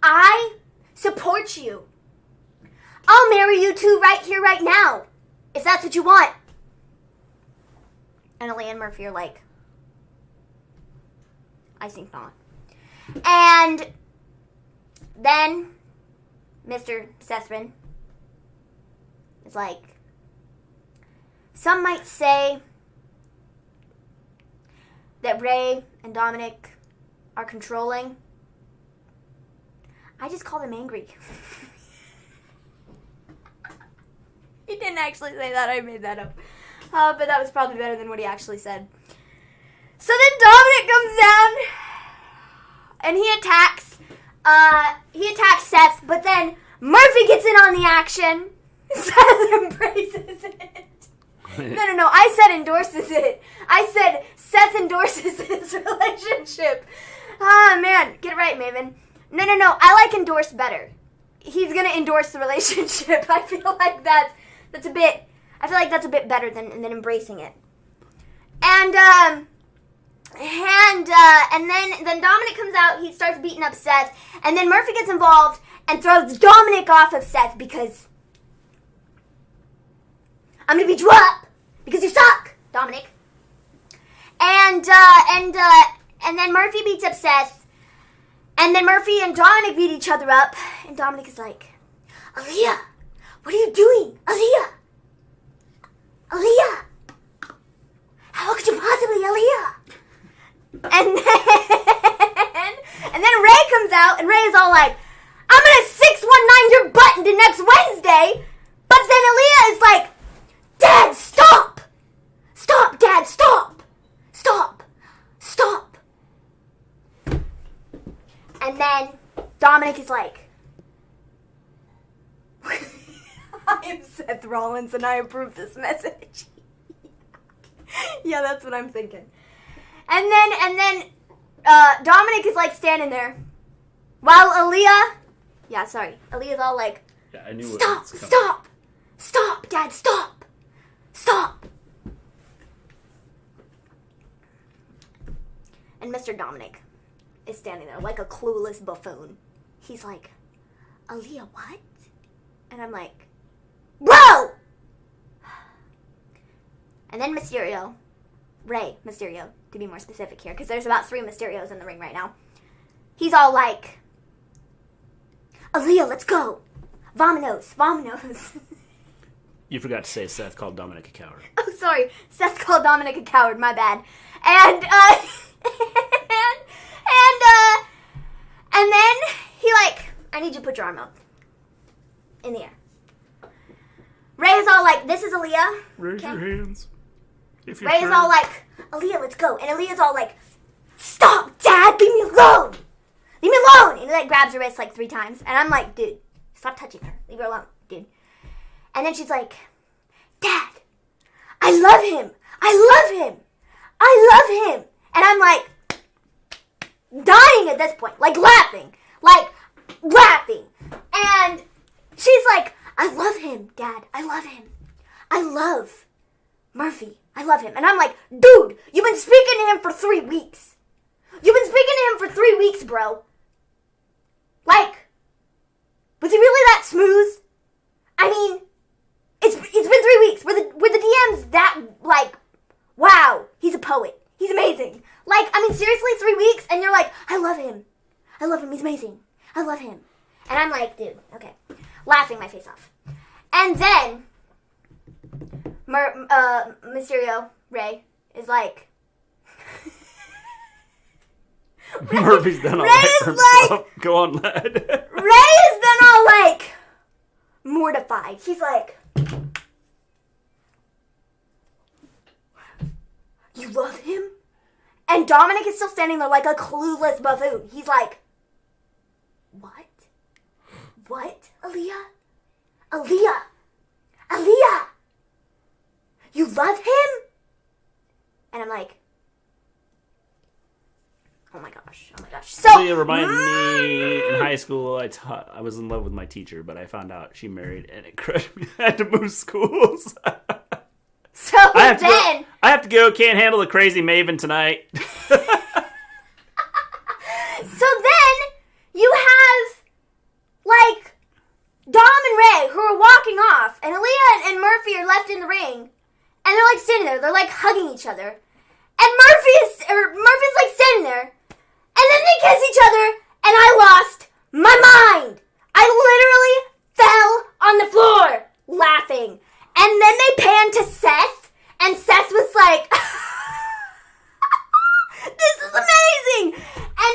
I support you. I'll marry you two right here, right now, if that's what you want. And Aaliyah and Murphy are like, I think not. And then Mr. Sethrin is like, some might say that Ray and Dominic are controlling. I just call them angry. He didn't actually say that. I made that up. But that was probably better than what he actually said. So then Dominic comes down and he attacks Seth, but then Murphy gets in on the action. Seth embraces it. No. I said endorses it. I said Seth endorses this relationship. Ah, man. Get it right, Maven. No. I like endorse better. He's going to endorse the relationship. I feel like that's a bit better than embracing it. And then Dominic comes out. He starts beating up Seth. And then Murphy gets involved and throws Dominic off of Seth because I'm going to beat you up because you suck, Dominic. And then Murphy beats up Seth. And then Murphy and Dominic beat each other up. And Dominic is like, Aaliyah, what are you doing? Aaliyah! How could you possibly, Aaliyah? And then Ray comes out, and Ray is all like, I'm gonna 619 your butt into next Wednesday. But then Aaliyah is like, Dad, stop! Stop, Dad, stop! Stop! Stop! And then Dominic is like, I am Seth Rollins and I approve this message. Yeah, that's what I'm thinking. And then Dominic is like standing there while Aaliyah's all like, Yeah, I knew Stop, Dad, stop! And Mr. Dominic is standing there like a clueless buffoon. He's like, Aaliyah, what? And I'm like, bro! And then Ray Mysterio, to be more specific here, because there's about 3 Mysterios in the ring right now. He's all like, Aaliyah, let's go. Vamonos. You forgot to say Seth called Dominic a coward. Oh, sorry. Seth called Dominic a coward, my bad. And then he like, I need you to put your arm up in the air. Ray is all like, this is Aaliyah. Raise your hands. Ray is all like, Aaliyah, let's go. And Aaliyah's all like, stop, Dad, leave me alone. Leave me alone. And he like grabs her wrist like 3 times. And I'm like, dude, stop touching her. Leave her alone, dude. And then she's like, Dad, I love him. And I'm like, dying at this point, like laughing. And she's like, I love him, Dad. I love him. I love Murphy. I love him. And I'm like, dude, you've been speaking to him for 3 weeks. Bro. Like, was he really that smooth? I mean, it's been 3 weeks. Were the DMs that, like, wow, he's a poet. He's amazing. Like, I mean, seriously, 3 weeks, and you're like, I love him. He's amazing. I love him. And I'm like, dude, okay. Laughing my face off. And then, Mysterio, Ray, is like, Murphy's done all Ray that for is himself. like, Go on, lad. Ray is then all like, mortified. He's like, you love him? And Dominic is still standing there like a clueless buffoon. He's like, what? What, Aaliyah? You love him? And I'm like, Oh my gosh. So It reminded me in high school. I was in love with my teacher, but I found out she married, and it crushed me. I had to move schools. So I have to go. Can't handle the crazy Maven tonight. So then you have like Dom and Ray who are walking off, and Aaliyah and Murphy are left in the ring, and they're like standing there. They're like hugging each other, and Murphy's like standing there. And then they kiss each other, and I lost my mind. I literally fell on the floor laughing. And then they panned to Seth, and Seth was like, this is amazing. And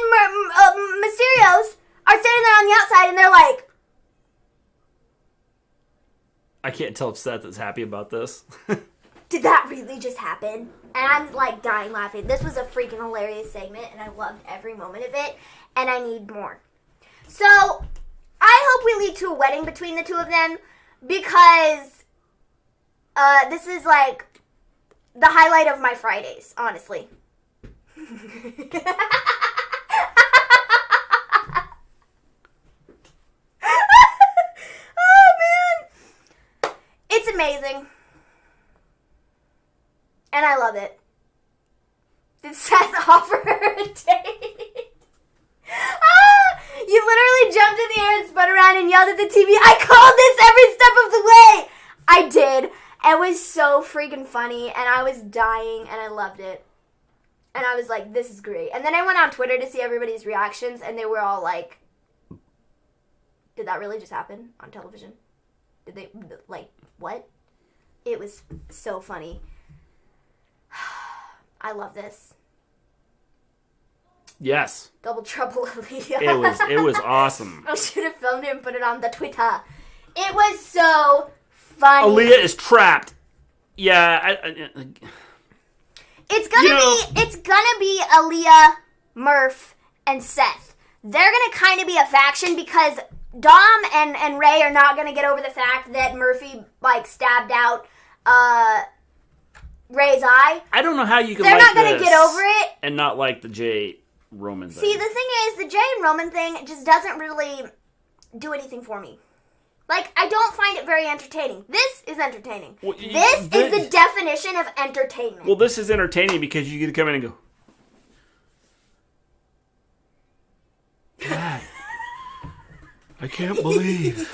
Mysterios are standing there on the outside, and they're like, I can't tell if Seth is happy about this. did that really just happen? And I'm like dying laughing. This was a freaking hilarious segment, and I loved every moment of it, and I need more. So, I hope we lead to a wedding between the two of them, because this is like the highlight of my Fridays, honestly. Oh, man. It's amazing. And I love it. Did Seth offer her a date? You literally jumped in the air and spun around and yelled at the TV. I called this every step of the way. I did. It was so freaking funny, and I was dying, and I loved it. And I was like, this is great. And then I went on Twitter to see everybody's reactions, and they were all like, did that really just happen on television? Did they, like, what? It was so funny. I love this. Yes. Double trouble, Aaliyah. It was awesome. I should have filmed it and put it on the Twitter. It was so funny. Aaliyah is trapped. Yeah. It's gonna be Aaliyah, Murph, and Seth. They're gonna kind of be a faction because Dom and Ray are not gonna get over the fact that Murphy like stabbed out Ray's eye. I don't know how you can. They're like not gonna this get over it and not like the Jay Roman thing. See, the thing is, the Jay and Roman thing just doesn't really do anything for me. Like, I don't find it very entertaining. This is entertaining. Well, this is the definition of entertainment. Well, this is entertaining because you get to come in and go, Dad, I can't believe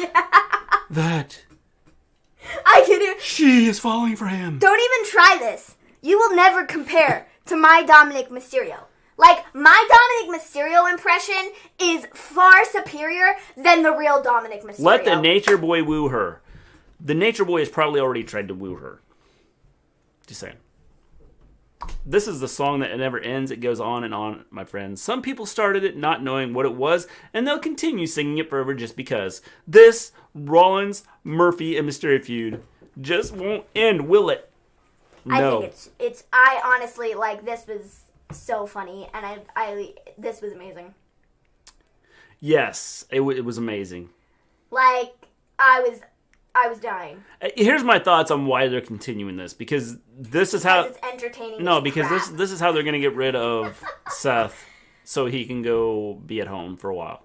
that she is falling for him. Don't even try this. You will never compare to my Dominic Mysterio. Like, my Dominic Mysterio impression is far superior than the real Dominic Mysterio. Let the Nature Boy woo her. The Nature Boy has probably already tried to woo her. Just saying. This is the song that never ends. It goes on and on, my friends. Some people started it not knowing what it was, and they'll continue singing it forever just because. This Rollins, Murphy, and Mysterio feud just won't end, will it? No. I think I honestly, like, this was so funny, and this was amazing. Yes, it was amazing. Like, I was dying. Here's my thoughts on why they're continuing this, because this is how it's entertaining. No, because this is how they're going to get rid of Seth, so he can go be at home for a while.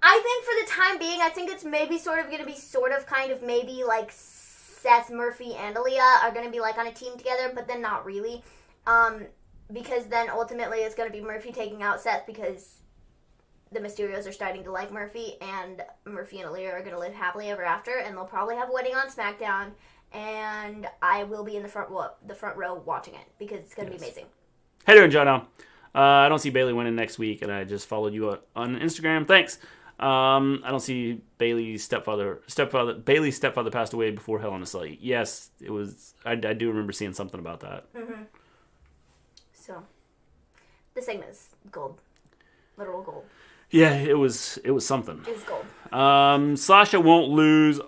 I think for the time being, I think it's maybe sort of going to be kind of maybe like Seth, Murphy, and Aaliyah are going to be like on a team together, but then not really. Because then ultimately it's going to be Murphy taking out Seth because the Mysterios are starting to like Murphy, and Murphy and Aaliyah are going to live happily ever after, and they'll probably have a wedding on Smackdown, and I will be in the front row watching it because it's going to be amazing. How you doing, John? I don't see Bailey winning next week, and I just followed you on Instagram. Thanks. I don't see Bailey's stepfather. Bailey's stepfather passed away before Hell in a Cell. Yes, it was. I do remember seeing something about that. Mm-hmm. So, this segment is gold. Literal gold. Yeah, it was something. It was gold. Sasha won't lose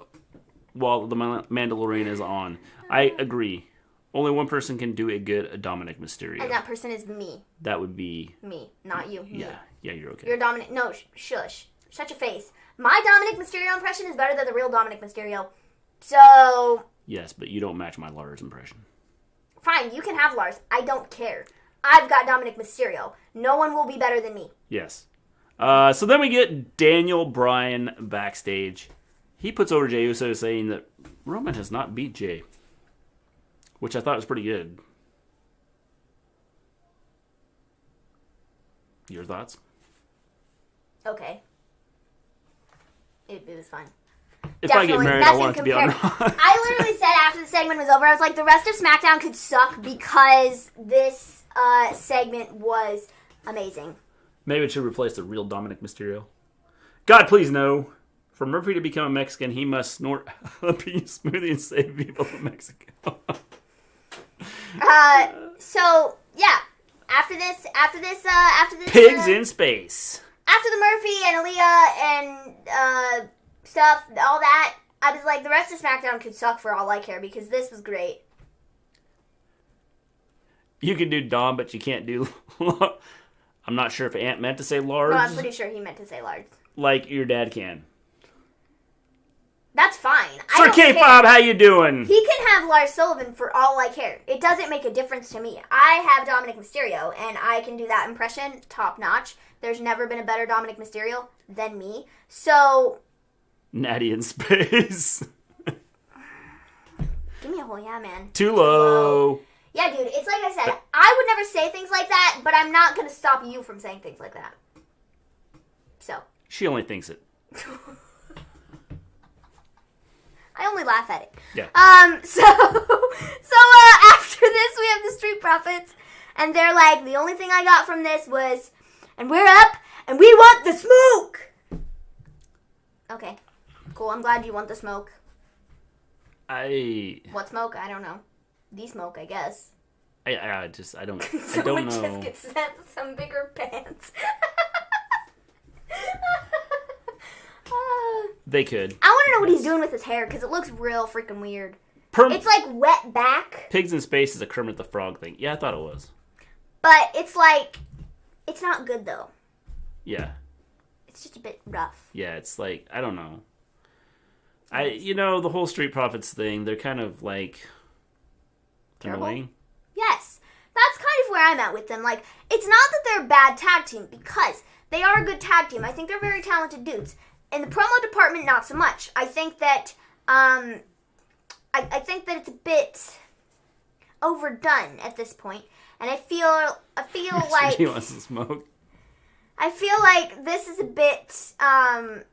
while the Mandalorian is on. I agree. Only one person can do a good Dominic Mysterio. And that person is me. That would be... Me, not you. Me. Yeah, you're okay. You're Dominic... No, shush. Shut your face. My Dominic Mysterio impression is better than the real Dominic Mysterio. So... Yes, but you don't match my Lars impression. Fine, you can have Lars. I don't care. I've got Dominic Mysterio. No one will be better than me. Yes. So then we get Daniel Bryan backstage. He puts over Jey Uso saying that Roman has not beat Jey, which I thought was pretty good. Your thoughts? Okay. It was fine. If I get married, I want it to be on Raw. I literally said after the segment was over, I was like, the rest of SmackDown could suck because this segment was amazing. Maybe it should replace the real Dominic Mysterio. God, please no. For Murphy to become a Mexican, he must snort a jalapeno smoothie and save people from Mexico. So yeah, after this, Pigs in space. After the Murphy and Aaliyah and stuff, all that, I was like, the rest of SmackDown could suck for all I care because this was great. You can do Dom, but you can't do. I'm not sure if Ant meant to say Lars. No, I'm pretty sure he meant to say Lars. Like your dad can. That's fine. Sir K-Fob, how you doing? He can have Lars Sullivan for all I care. It doesn't make a difference to me. I have Dominic Mysterio, and I can do that impression top notch. There's never been a better Dominic Mysterio than me. So... Natty in space. Give me a whole yeah, man. Too low. Yeah, dude, it's like I said, I would never say things like that, but I'm not going to stop you from saying things like that. So. She only thinks it. I only laugh at it. Yeah. So after this, we have the Street Profits, and they're like, the only thing I got from this was, and we're up, and we want the smoke! Okay. Cool, I'm glad you want the smoke. What smoke? I don't know. The smoke, I guess. I don't know. Someone just gets sent some bigger pants. They could. I want to know what he's doing with his hair, because it looks real freaking weird. It's like wet back. Pigs in Space is a Kermit the Frog thing. Yeah, I thought it was. But it's like, it's not good, though. Yeah. It's just a bit rough. Yeah, it's like, I don't know. The whole Street Profits thing, they're kind of like... annoying. Yes. That's kind of where I'm at with them. Like, it's not that they're a bad tag team, because they are a good tag team. I think they're very talented dudes. In the promo department, not so much. I think that, I think that it's a bit overdone at this point. And I feel like... He wants to smoke. I feel like this is a bit, I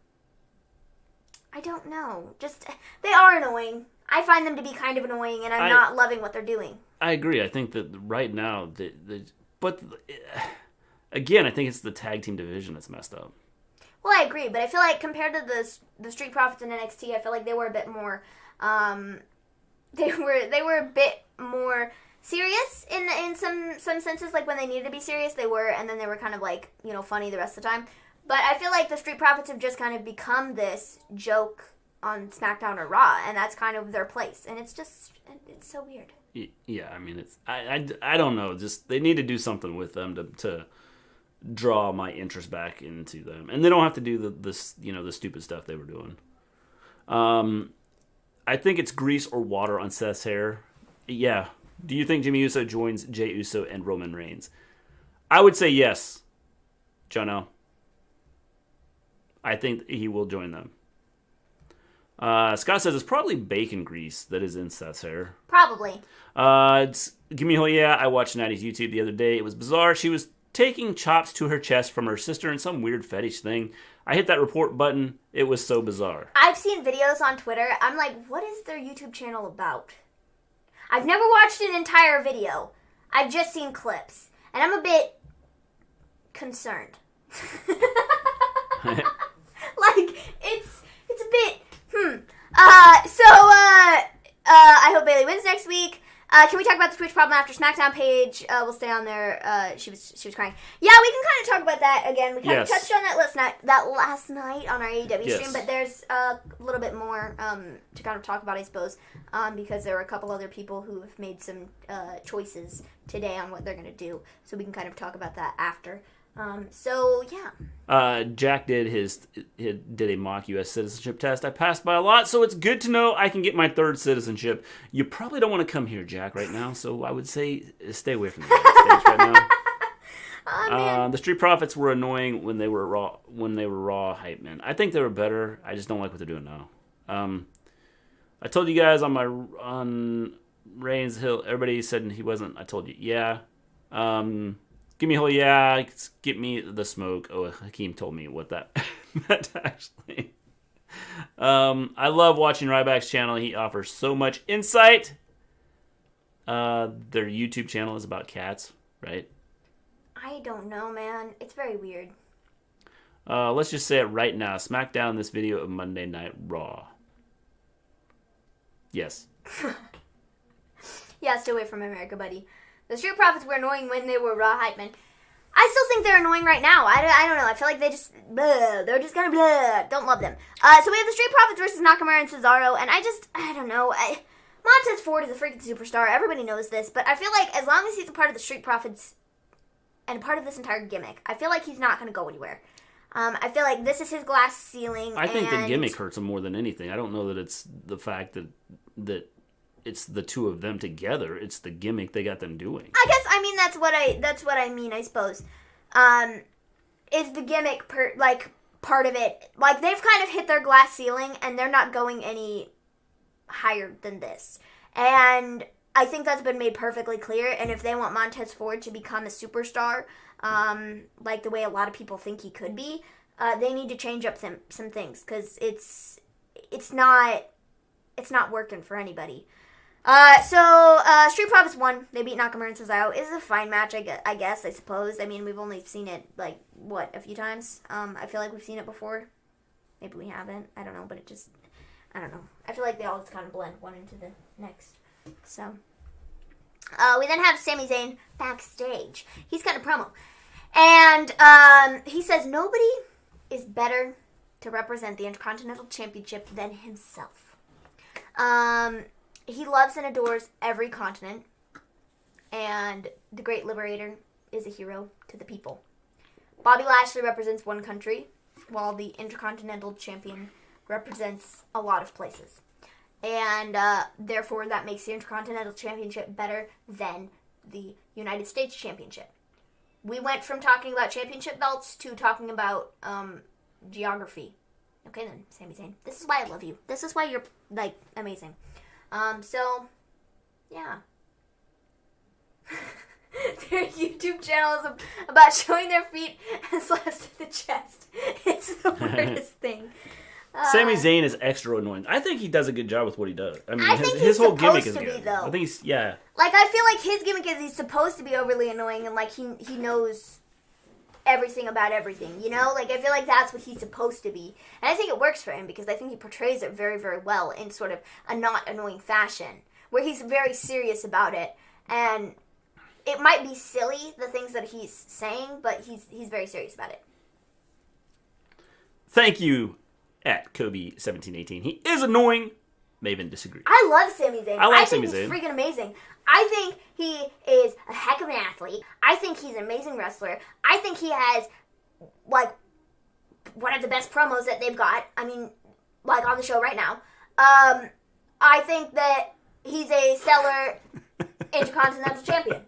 don't know. Just, they are annoying. I find them to be kind of annoying, and I'm not loving what they're doing. I agree. I think that right now, but again, I think it's the tag team division that's messed up. Well, I agree, but I feel like compared to the Street Profits in NXT, I feel like they were a bit more, they were a bit more serious in some senses. Like when they needed to be serious, they were, and then they were kind of like, funny the rest of the time. But I feel like the Street Profits have just kind of become this joke on SmackDown or Raw, and that's kind of their place. And it's so weird. Yeah, I mean, I don't know. Just they need to do something with them to draw my interest back into them, and they don't have to do the stupid stuff they were doing. I think it's grease or water on Seth's hair. Yeah. Do you think Jimmy Uso joins Jey Uso and Roman Reigns? I would say yes, Jono. I think he will join them. Scott says it's probably bacon grease that is in Seth's hair. Probably. Give me a yeah. I watched Natty's YouTube the other day. It was bizarre. She was taking chops to her chest from her sister in some weird fetish thing. I hit that report button. It was so bizarre. I've seen videos on Twitter. I'm like, what is their YouTube channel about? I've never watched an entire video. I've just seen clips. And I'm a bit concerned. Like, it's a bit, I hope Bayley wins next week. Can we talk about the Twitch problem after SmackDown page? We'll stay on there. She was crying. Yeah, we can kind of talk about that again. We kind of touched on that last night on our AEW stream, but there's a little bit more to kind of talk about, I suppose, because there were a couple other people who have made some choices today on what they're going to do. So we can kind of talk about that after. So yeah. Jack did a mock U.S. citizenship test. I passed by a lot, so it's good to know I can get my third citizenship. You probably don't want to come here, Jack, right now. So I would say stay away from the United States right now. The Street Profits were annoying when they were raw hype men. I think they were better. I just don't like what they're doing now. I told you guys on Reigns Hill. Everybody said he wasn't. I told you, yeah. Give me a whole yeah. Get me the smoke. Oh, Hakeem told me what that meant actually. I love watching Ryback's channel. He offers so much insight. Their YouTube channel is about cats, right? I don't know, man. It's very weird. Let's just say it right now. Smackdown this video of Monday Night Raw. Yes. Yeah, stay away from America, buddy. The Street Profits were annoying when they were raw hype men. I still think they're annoying right now. I don't know. I feel like they're just kind of blah. Don't love them. So we have the Street Profits versus Nakamura and Cesaro, and I don't know. Montez Ford is a freaking superstar. Everybody knows this, but I feel like as long as he's a part of the Street Profits and a part of this entire gimmick, I feel like he's not going to go anywhere. I feel like this is his glass ceiling. I think the gimmick hurts him more than anything. I don't know that it's the fact that it's the two of them together. It's the gimmick they got them doing. I guess that's what I mean. I suppose is the gimmick part of it. Like they've kind of hit their glass ceiling and they're not going any higher than this. And I think that's been made perfectly clear. And if they want Montez Ford to become a superstar, like the way a lot of people think he could be, they need to change up some things because it's not working for anybody. So Street Profits won. They beat Nakamura and Cesaro. It's a fine match, I guess, I suppose. I mean, we've only seen it, a few times? I feel like we've seen it before. Maybe we haven't. I don't know, but I don't know. I feel like they all just kind of blend one into the next. So, we then have Sami Zayn backstage. He's got a promo. And he says nobody is better to represent the Intercontinental Championship than himself. He loves and adores every continent, and the Great Liberator is a hero to the people. Bobby Lashley represents one country, while the Intercontinental Champion represents a lot of places. And therefore, that makes the Intercontinental Championship better than the United States Championship. We went from talking about championship belts to talking about geography. Okay then, Sami Zayn. This is why I love you. This is why you're, amazing. So, yeah. Their YouTube channel is about showing their feet and slaps to the chest. It's the weirdest thing. Sami Zayn is extra annoying. I think he does a good job with what he does. I mean, I think his whole gimmick is supposed to good. be, though. I think he's, yeah. I feel like his gimmick is he's supposed to be overly annoying and, he knows everything about everything, you know? I feel like that's what he's supposed to be. And I think it works for him because I think he portrays it very, very well in sort of a not annoying fashion, where he's very serious about it. And it might be silly, the things that he's saying, but he's very serious about it. Thank you, at Kobe1718. He is annoying. Maven disagrees. I love Sami Zayn. I think he's freaking amazing. I think he is a heck of an athlete. I think he's an amazing wrestler. I think he has, one of the best promos that they've got. I mean, on the show right now. I think that he's a stellar Intercontinental Champion.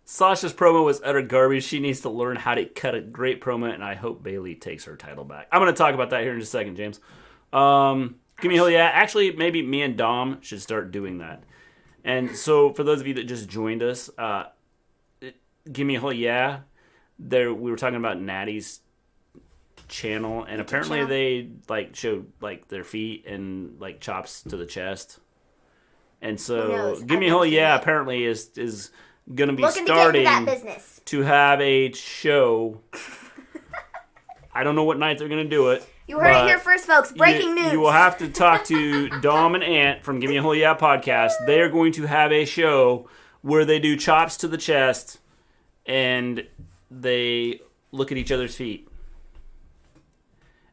Sasha's promo was utter garbage. She needs to learn how to cut a great promo, and I hope Bayley takes her title back. I'm going to talk about that here in just a second, James. Give me a hell yeah. Actually, maybe me and Dom should start doing that. And so, for those of you that just joined us, give me a hell yeah. We were talking about Natty's channel, and apparently they showed their feet and chops to the chest. And so, give me a hell yeah. Apparently is going to be starting to have a show. I don't know what night they're going to do it. You heard it here first, folks. Breaking news. You will have to talk to Dom and Ant from Give Me a Whole Yeah podcast. They are going to have a show where they do chops to the chest and they look at each other's feet.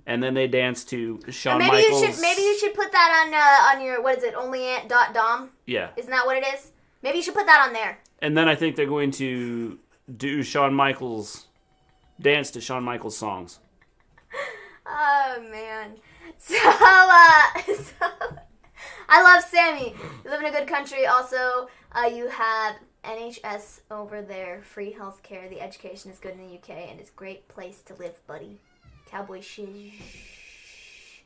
And then they dance to Shawn Michaels. Maybe you should put that on your, what is it, onlyant.dom? Yeah. Isn't that what it is? Maybe you should put that on there. And then I think they're going to do dance to Shawn Michaels songs. Oh, man. So, I love Sammy. You live in a good country. Also, you have NHS over there, free healthcare. The education is good in the UK, and it's a great place to live, buddy. Cowboy shish.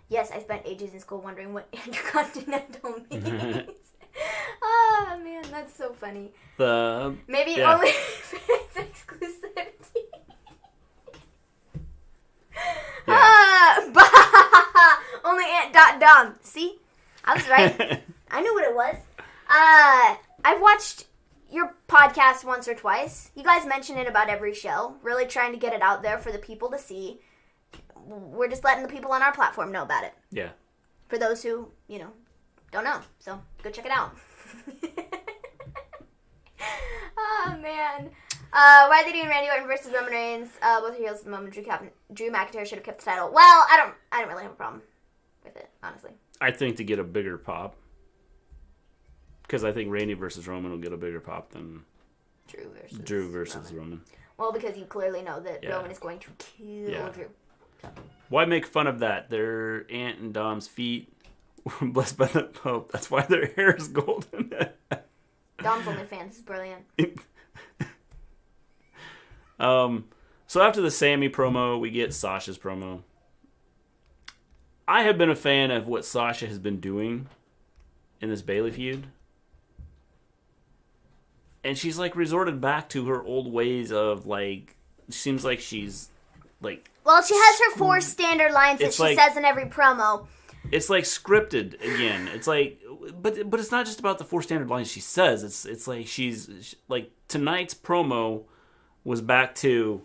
Yes, I spent ages in school wondering what intercontinental means. Oh, man, that's so funny. Maybe only fans exclusivity. Only Ant.Dom. See? I was right. I knew what it was. I've watched your podcast once or twice. You guys mention it about every show. Really trying to get it out there for the people to see. We're just letting the people on our platform know about it. Yeah. For those who, don't know. So, go check it out. Oh, man. Why are they doing Randy Orton versus Roman Reigns? Both are heels at the moment. Drew McIntyre should have kept the title. Well, I don't really have a problem with it, honestly. I think to get a bigger pop. Because I think Randy versus Roman will get a bigger pop than Drew versus Roman. Well, because you clearly know that Roman is going to kill Drew. So. Why make fun of that? They're Ant and Dom's feet were blessed by the Pope. That's why their hair is golden. Dom's OnlyFans is brilliant. So after the Sammy promo, we get Sasha's promo. I have been a fan of what Sasha has been doing in this Bayley feud. And she's resorted back to her old ways of seems like she's well, she has her 4 standard lines that she says in every promo. It's scripted again. It's but it's not just about the 4 standard lines she says. It's she's tonight's promo was back to,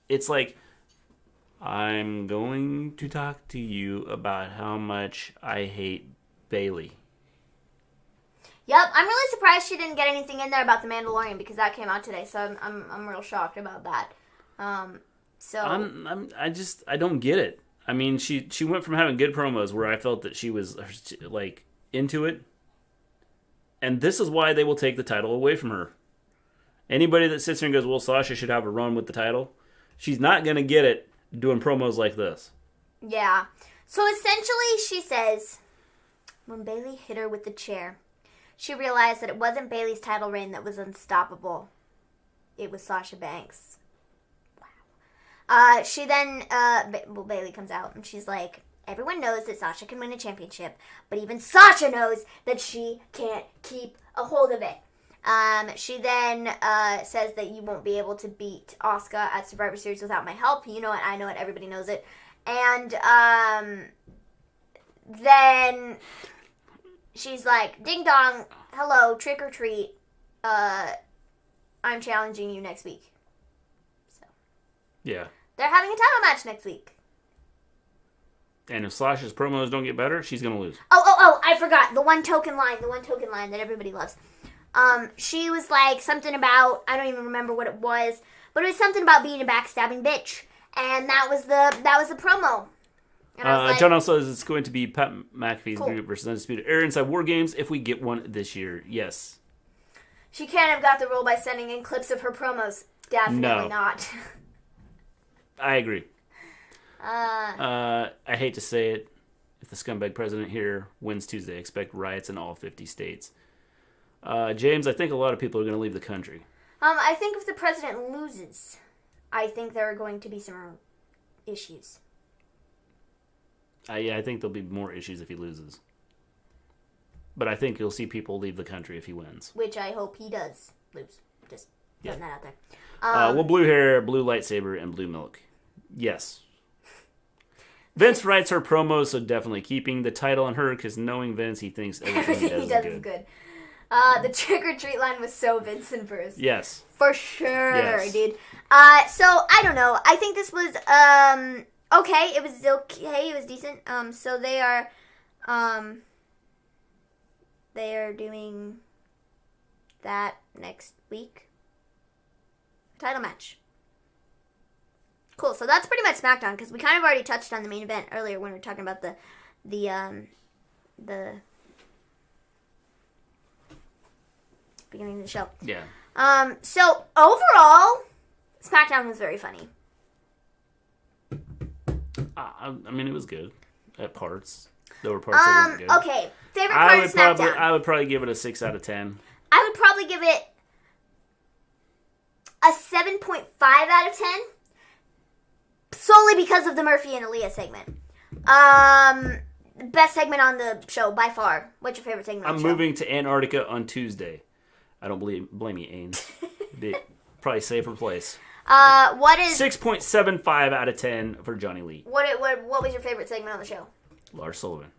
it's I'm going to talk to you about how much I hate Bayley. Yep, I'm really surprised she didn't get anything in there about the Mandalorian because that came out today. So I'm real shocked about that. I don't get it. I mean, she went from having good promos where I felt that she was into it, and this is why they will take the title away from her. Anybody that sits here and goes, "Well, Sasha should have a run with the title," she's not gonna get it doing promos like this. Yeah. So essentially, she says, when Bayley hit her with the chair, she realized that it wasn't Bayley's title reign that was unstoppable. It was Sasha Banks. Wow. She then, Bayley comes out and she's like, everyone knows that Sasha can win a championship, but even Sasha knows that she can't keep a hold of it. She then says that you won't be able to beat Asuka at Survivor Series without my help. You know it, I know it, everybody knows it. And then she's like, ding dong, hello, trick or treat. I'm challenging you next week. So yeah, they're having a title match next week. And if Sasha's promos don't get better, she's gonna lose. Oh, I forgot. The one token line that everybody loves. She was like something about, I don't even remember what it was, but it was something about being a backstabbing bitch. And that was the promo. And I was like, John also says it's going to be Pat McAfee's cool. group versus Undisputed Era inside War Games if we get one this year. Yes. She can't have got the role by sending in clips of her promos. Definitely not. I agree. I hate to say it. If the scumbag president here wins Tuesday, expect riots in all 50 states. James, I think a lot of people are going to leave the country. I think if the president loses, I think there are going to be some issues. I think there'll be more issues if he loses. But I think you'll see people leave the country if he wins. Which I hope he does lose. Just putting that out there. Well, blue hair, blue lightsaber, and blue milk. Yes. Vince writes her promos, so definitely keeping the title on her, because knowing Vince, he thinks everything he does is good. The trick-or-treat line was so Vince and Bruce. Yes. For sure, yes. Dude. So, I don't know. I think this was, okay. It was okay. It was decent. So they are doing that next week. Title match. Cool. So that's pretty much SmackDown, because we kind of already touched on the main event earlier when we were talking about the the beginning of the show. Yeah. So overall, SmackDown was very funny. I mean, it was good at parts. There were parts that weren't good. Okay, favorite part of SmackDown. I would probably give it a 6 out of 10. I would probably give it a 7.5 out of 10. Solely because of the Murphy and Aaliyah segment. Best segment on the show by far. What's your favorite segment on the show? I'm moving to Antarctica on Tuesday. I don't blame you, Ains. Probably safer place. What is 6.75 out of 10 for Johnny Lee. What was your favorite segment on the show? Lars Sullivan.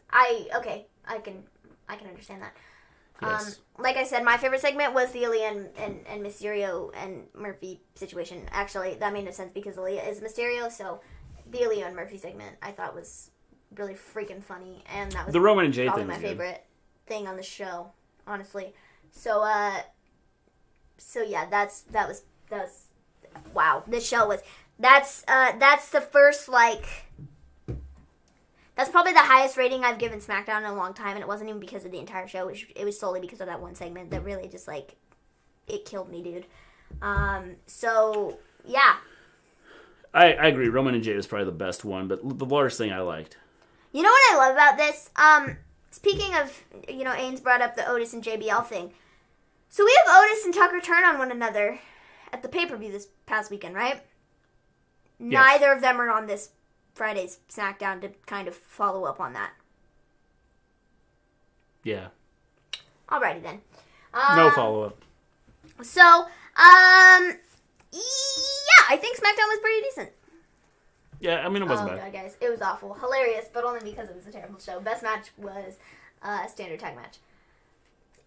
I can understand that. Yes. Like I said, my favorite segment was the Aaliyah and Mysterio and Murphy situation. Actually, that made no sense because Aaliyah is Mysterio, so the Aaliyah and Murphy segment I thought was really freaking funny, and that was the Roman and Jay probably thing my was good. favorite thing on the show, honestly. So yeah, that was wow. This show was that's the first that's probably the highest rating I've given SmackDown in a long time, and it wasn't even because of the entire show. It was solely because of that one segment that really just it killed me, dude. So yeah. I agree. Roman and Jay was probably the best one, but the Lars thing I liked. You know what I love about this? Speaking of, Ains brought up the Otis and JBL thing. So we have Otis and Tucker turn on one another at the pay-per-view this past weekend, right? Yes. Neither of them are on this Friday's SmackDown to kind of follow up on that. Yeah. Alrighty then. No follow-up. So, yeah, I think SmackDown was pretty decent. Yeah, I mean, it wasn't bad. Oh, God, guys. It was awful. Hilarious, but only because it was a terrible show. Best match was a standard tag match.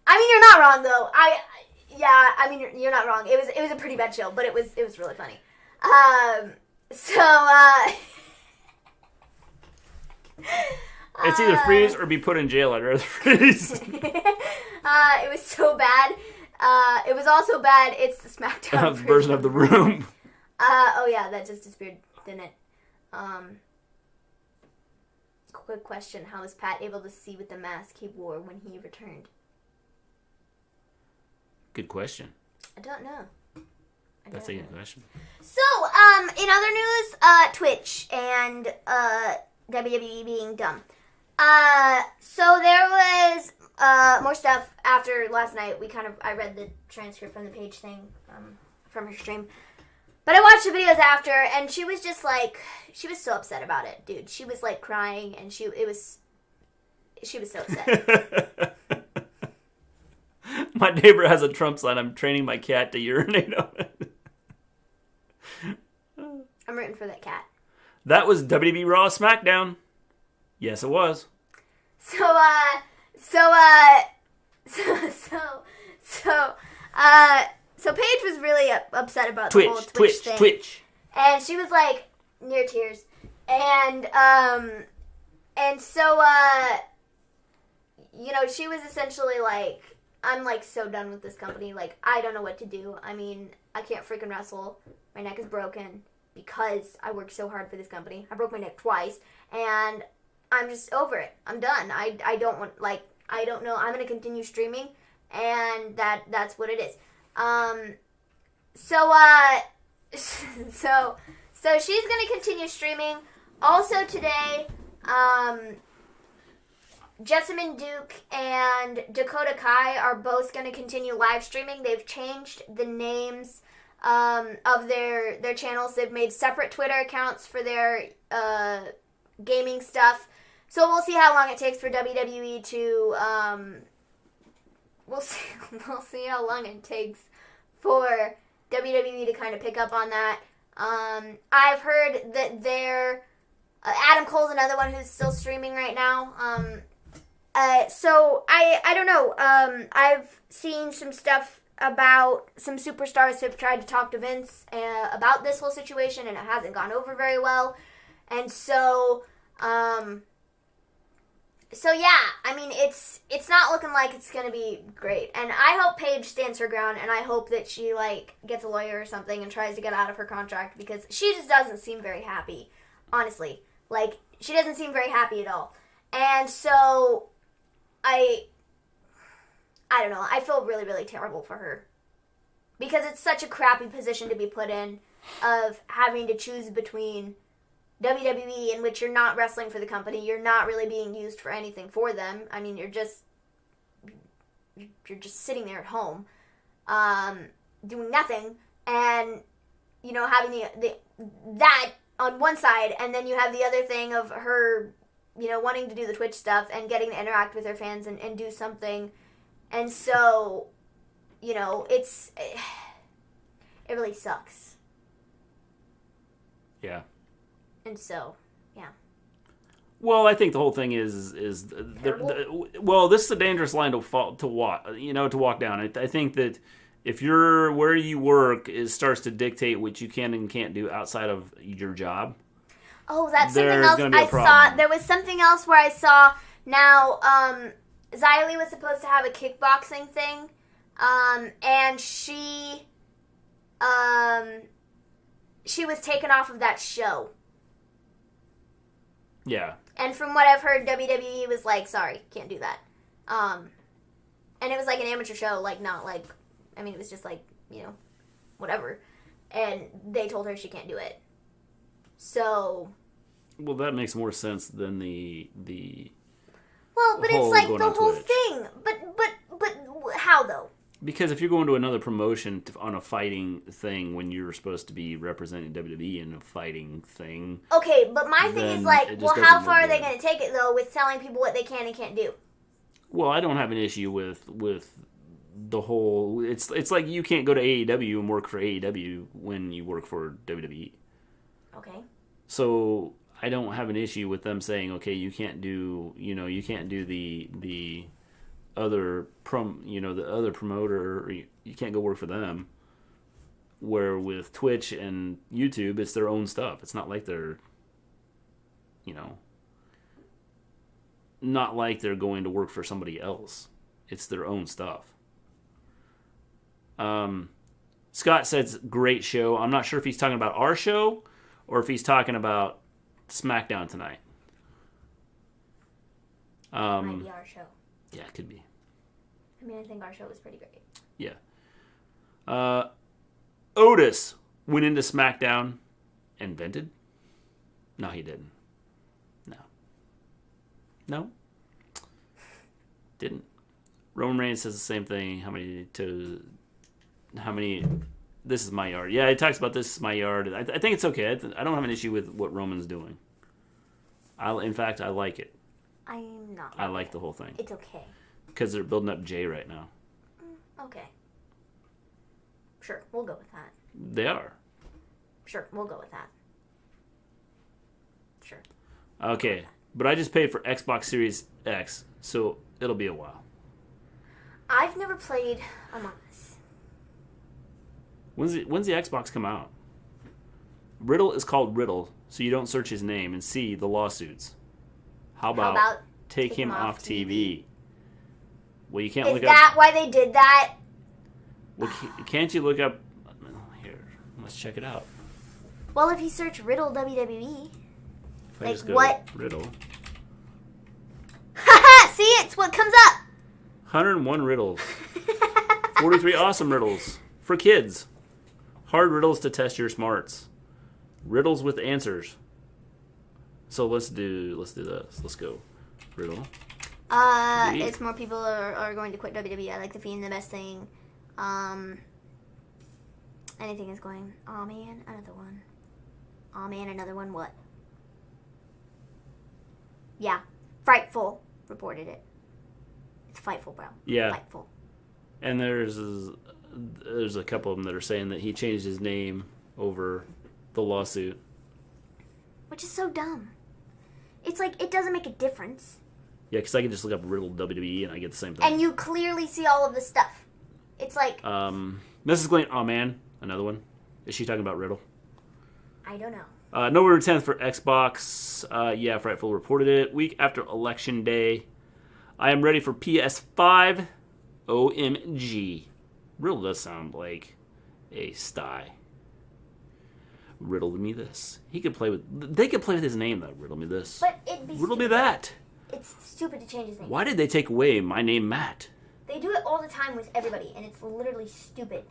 I mean, you're not wrong, though. You're not wrong. It was a pretty bad show, but it was really funny. It's either freeze or be put in jail. I'd rather freeze. It was so bad. It was also bad. It's the SmackDown version of The Room. Oh, yeah, that just disappeared, didn't it? Quick question. How was Pat able to see with the mask he wore when he returned? Good question. I don't know. That's a good question. So, in other news, Twitch and WWE being dumb. So there was more stuff after last night. I read the transcript from the Paige thing from her stream. But I watched the videos after, and she was just she was so upset about it, dude. She was crying, and she was so upset. My neighbor has a Trump sign. I'm training my cat to urinate on it. I'm rooting for that cat. That was WWE Raw SmackDown. Yes, it was. So Paige was really upset about the whole Twitch thing. Twitch. And she was near tears. And so she was essentially I'm so done with this company. I don't know what to do. I mean, I can't freaking wrestle. My neck is broken because I worked so hard for this company. I broke my neck twice, and I'm just over it. I'm done. I don't want, I don't know. I'm going to continue streaming, and that's what it is. So she's going to continue streaming. Also today, Jessamine Duke and Dakota Kai are both going to continue live streaming. They've changed the names of their channels. They've made separate Twitter accounts for their gaming stuff. So we'll see how long it takes for WWE to we'll see how long it takes for WWE to kind of pick up on that. I've heard that Adam Cole's another one who's still streaming right now. So I don't know. I've seen some stuff about some superstars who have tried to talk to Vince about this whole situation, and it hasn't gone over very well. And so yeah, I mean, it's not looking like it's gonna be great. And I hope Paige stands her ground, and I hope that she gets a lawyer or something and tries to get out of her contract, because she just doesn't seem very happy, honestly. She doesn't seem very happy at all. And so I don't know. I feel really, really terrible for her. Because it's such a crappy position to be put in of having to choose between WWE, in which you're not wrestling for the company, you're not really being used for anything for them. I mean, you're just sitting there at home, doing nothing, and having that on one side, and then you have the other thing of her, wanting to do the Twitch stuff and getting to interact with her fans and do something, and so, it really sucks. Yeah. And so, yeah. Well, I think the whole thing is well, this is a dangerous line to walk down. I think that if where you work starts to dictate what you can and can't do outside of your job. Oh, that's something else I saw. There was something else where I saw now. Xylee was supposed to have a kickboxing thing, and she was taken off of that show. Yeah. And from what I've heard, WWE was like, sorry, can't do that. And it was like an amateur show, like not like, I mean, it was just like, whatever. And they told her she can't do it. So. Well, that makes more sense than the. Well, but it's like the whole thing. But how though? Because if you're going to another promotion on a fighting thing when you're supposed to be representing WWE in a fighting thing. Okay, but my thing is like, well, how far are they going to take it though with telling people what they can and can't do? Well, I don't have an issue with the whole. It's like you can't go to AEW and work for AEW when you work for WWE. Okay. So I don't have an issue with them saying, okay, you can't do the other the other promoter, or you can't go work for them. Where with Twitch and YouTube, it's their own stuff. It's not like they're, not like they're going to work for somebody else. It's their own stuff. Scott says, great show. I'm not sure if he's talking about our show or if he's talking about Smackdown tonight. Might be our show. Yeah, it could be. I mean, I think our show was pretty great. Yeah. Otis went into Smackdown and vented? No, he didn't. No. Didn't. Roman Reigns says the same thing. How many? This is my yard. Yeah, he talks about this is my yard. I think it's okay. I don't have an issue with what Roman's doing. In fact, I like it. I'm not. I like the whole thing. It's okay. Because they're building up Jay right now. Okay. Sure, we'll go with that. They are. Sure, we'll go with that. Sure. Okay, but I just paid for Xbox Series X, so it'll be a while. I've never played Among Us. When's the Xbox come out? Riddle is called Riddle, so you don't search his name and see the lawsuits. How about take him off TV? Well, you can't look up. Is that why they did that? Well, can't you look up? Here, let's check it out. Well, if you search Riddle WWE. If I just go what? Riddle. Haha! See, it's what comes up. 101 riddles. 43 awesome riddles for kids. Hard riddles to test your smarts. Riddles with answers. So let's do this. Let's go. Riddle. It's more people are going to quit WWE. I like the Fiend, the best thing. Anything is going. Aw, man, another one. Aw, man, another one. What? Yeah, Frightful reported it. It's Fightful, bro. Yeah. Fightful. And there's a couple of them that are saying that he changed his name over the lawsuit. Which is so dumb. It's like, it doesn't make a difference. Yeah, because I can just look up Riddle WWE and I get the same thing. And you clearly see all of the stuff. It's like... Mrs. Gleen, oh man, another one. Is she talking about Riddle? I don't know. November 10th for Xbox. Yeah, Frightful reported it. Week after Election Day. I am ready for PS5. OMG. Riddle does sound like a sty. Riddle me this. They could play with his name though. Riddle me this. But it'd be Riddle me that. It's stupid to change his name. Why did they take away my name, Matt? They do it all the time with everybody, and it's literally stupid.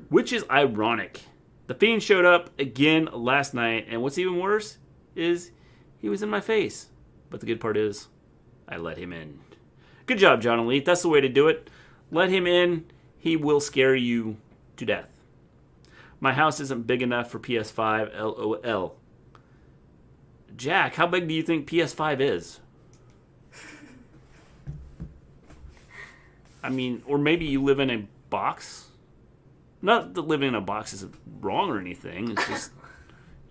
Which is ironic. The Fiend showed up again last night, and what's even worse is he was in my face. But the good part is, I let him in. Good job, John Elite. That's the way to do it. Let him in. He will scare you to death. My house isn't big enough for PS5, LOL. Jack, how big do you think PS5 is? I mean, or maybe you live in a box. Not that living in a box is wrong or anything. It's just,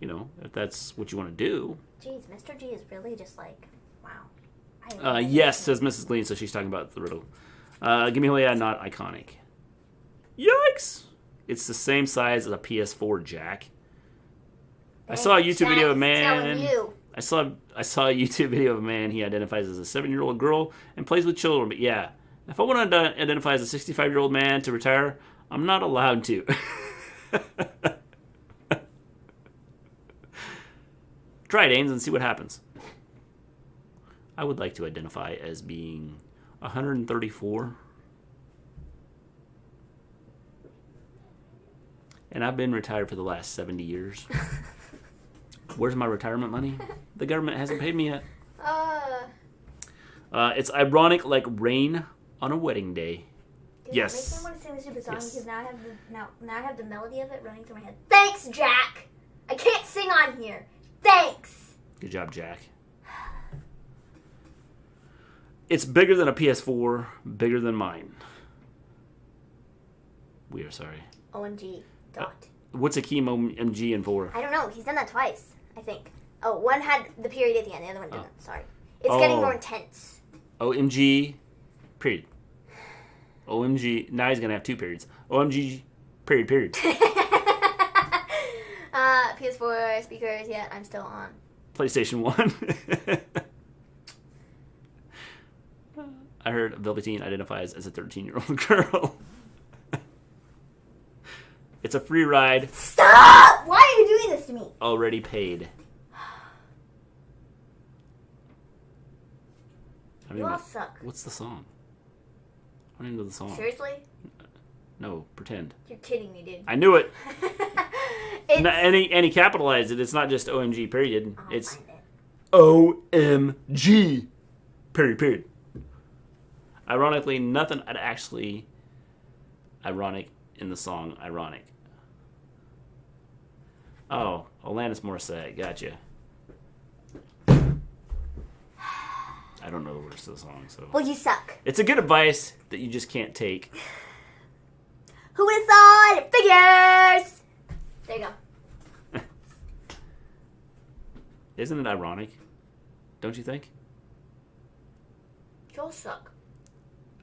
if that's what you want to do. Jeez, Mr. G is really just like, wow. Yes, says Mrs. Gleen, so she's talking about the riddle. Give me Aaliyah, not iconic. Yikes! It's the same size as a PS4, Jack. I saw a YouTube video of a man. I saw a YouTube video of a man he identifies as a 7-year-old girl and plays with children. But yeah, if I want to identify as a 65-year-old man to retire, I'm not allowed to. Try it, Ains, and see what happens. I would like to identify as being 134. And I've been retired for the last 70 years. Where's my retirement money? The government hasn't paid me yet. It's ironic like rain on a wedding day. Yes. It makes me want to sing the stupid song because now I have the melody of it running through my head. Thanks, Jack! I can't sing on here. Thanks! Good job, Jack. It's bigger than a PS4, bigger than mine. We are sorry. OMG. Dot. What's a key MG in 4? I don't know. He's done that twice, I think. Oh, one had the period at the end. The other one didn't. Sorry. It's getting more intense. OMG, period. OMG. Now he's going to have 2 periods. OMG, period. PS4 speakers, yeah, I'm still on. PlayStation 1. I heard Velveteen identifies as a 13-year-old girl. It's a free ride. Stop! Why are you doing this to me? Already paid. You all suck. What's the song? I don't even know the song. Seriously? No, pretend. You're kidding me, dude. I knew it. And he capitalized it. It's not just OMG, period. It's OMG, period. Ironically, nothing actually ironic in the song Ironic. Oh, Alanis Morissette. Gotcha. I don't know the words to the song, so... Well, you suck. It's a good advice that you just can't take. Who would have thought? It figures! There you go. Isn't it ironic? Don't you think? You all suck.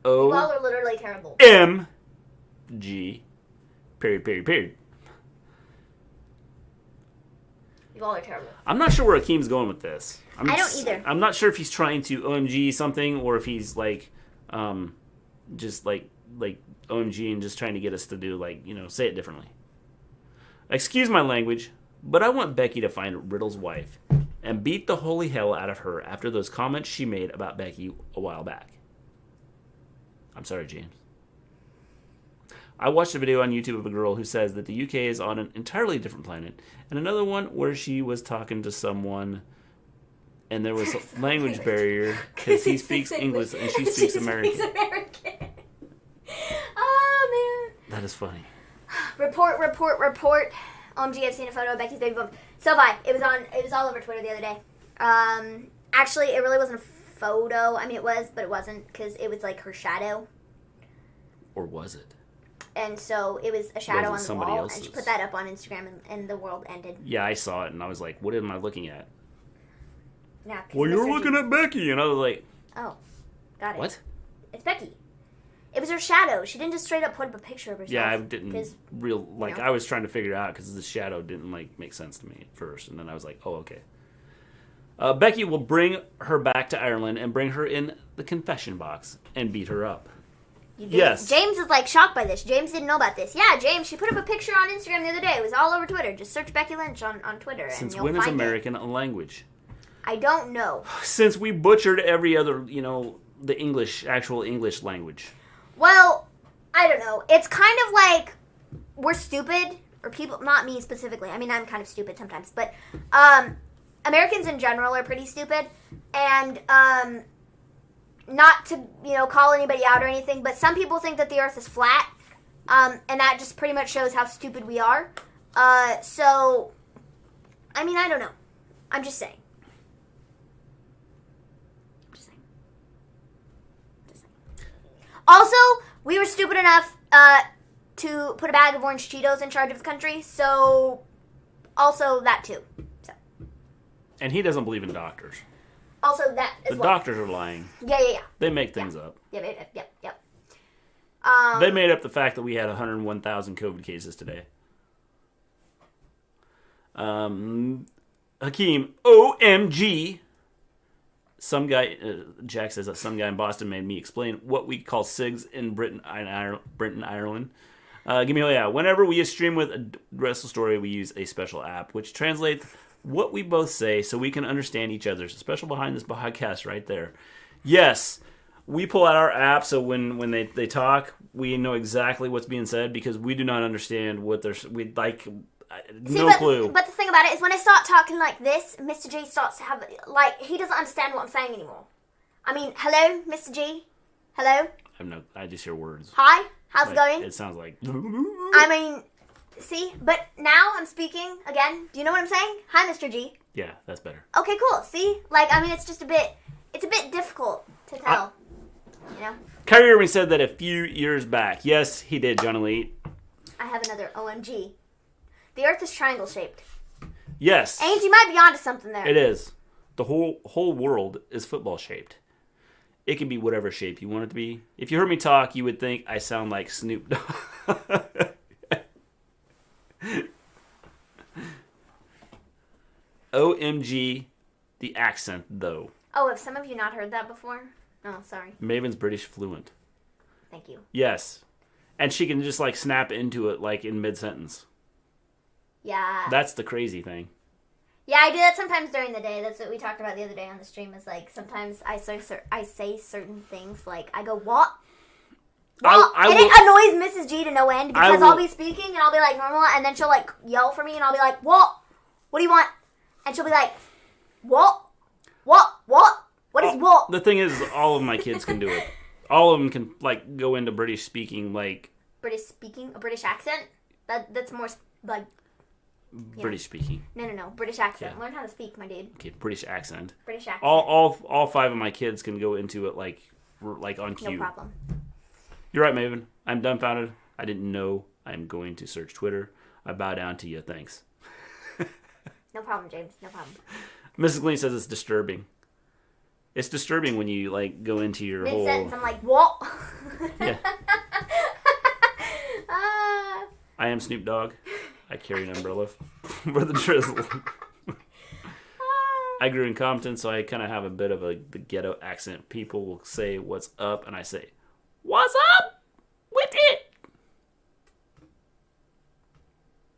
You all are literally terrible. OMG, period. You all are terrible. I'm not sure where Akeem's going with this. I don't either. I'm not sure if he's trying to OMG something or if he's like, just like OMG and just trying to get us to do say it differently. Excuse my language, but I want Becky to find Riddle's wife and beat the holy hell out of her after those comments she made about Becky a while back. I'm sorry, James. I watched a video on YouTube of a girl who says that the UK is on an entirely different planet, and another one where she was talking to someone and there was a language barrier because he speaks English and she speaks American. Oh, man. That is funny. Report. OMG, I've seen a photo of Becky's baby bump. So have I. It was all over Twitter the other day. Actually, it really wasn't a photo. I mean, it was, but it wasn't because it was like her shadow. Or was it? And so it was a shadow on the wall, else's? and she put that up on Instagram, and the world ended. Yeah, I saw it, and I was like, what am I looking at? Yeah, well, you're looking at Becky, and I was like... Oh, got it. What? It's Becky. It was her shadow. She didn't just straight up put up a picture of herself. Yeah, I didn't I was trying to figure it out, because the shadow didn't, make sense to me at first, and then I was like, oh, okay. Becky will bring her back to Ireland and bring her in the confession box and beat her up. Yes. James is shocked by this. James didn't know about this. Yeah, James, she put up a picture on Instagram the other day. It was all over Twitter. Just search Becky Lynch on Twitter and you'll find it. Since when is American a language? I don't know. Since we butchered every other, the actual English language. Well, I don't know. It's kind of like we're stupid, or people, not me specifically. I mean, I'm kind of stupid sometimes, but Americans in general are pretty stupid, and not to, call anybody out or anything, but some people think that the earth is flat, and that just pretty much shows how stupid we are. So, I mean, I don't know. I'm just saying. Also, we were stupid enough to put a bag of orange Cheetos in charge of the country, so also that too. So. And he doesn't believe in doctors. Also that as the well. Doctors are lying. Yeah. They make things up. Yep. They made up the fact that we had 101,000 COVID cases today. Hakeem, OMG. Some guy, Jack says that some guy in Boston made me explain what we call SIGs in Britain, Ireland. Whenever we stream with a Wrestle Story, we use a special app which translates what we both say so we can understand each other. It's a special behind this podcast right there. Yes, we pull out our app so when they talk, we know exactly what's being said because we do not understand what they're... clue. But the thing about it is when I start talking like this, Mr. G starts to have, he doesn't understand what I'm saying anymore. I mean, hello, Mr. G? Hello? I just hear words. Hi? How's it going? It sounds like... I mean, see? But now I'm speaking again. Do you know what I'm saying? Hi, Mr. G. Yeah, that's better. Okay, cool. See? It's just a bit difficult to tell. Kyrie Irving said that a few years back. Yes, he did, John Elite. I have another OMG. The Earth is triangle-shaped. Yes. Ames, you might be onto something there. It is. The whole world is football-shaped. It can be whatever shape you want it to be. If you heard me talk, you would think I sound like Snoop Dogg. OMG, the accent, though. Oh, have some of you not heard that before? Oh, sorry. Maven's British fluent. Thank you. Yes. And she can just, snap into it, in mid-sentence. Yeah. That's the crazy thing. Yeah, I do that sometimes during the day. That's what we talked about the other day on the stream. Is sometimes I say certain things I go what, and it annoys Mrs. G to no end because I'll be speaking and I'll be normal, and then she'll yell for me and I'll be like what do you want, and she'll be like what is what? The thing is, all of my kids can do it. All of them can go into British speaking British speaking, a British accent. That's more British speaking. No. British accent. Yeah. Learn how to speak, my dude. Okay, British accent. British accent. All five of my kids can go into it on cue. No problem. You're right, Maven. I'm dumbfounded. I didn't know. I'm going to search Twitter. I bow down to you. Thanks. No problem, James. No problem. Mrs. Gleen says it's disturbing. It's disturbing when you go into your mid-sentence, I'm like, what? Yeah. I am Snoop Dogg. I carry an umbrella for the drizzle. I grew in Compton, so I kind of have a bit of the ghetto accent. People will say, what's up? And I say, what's up with it?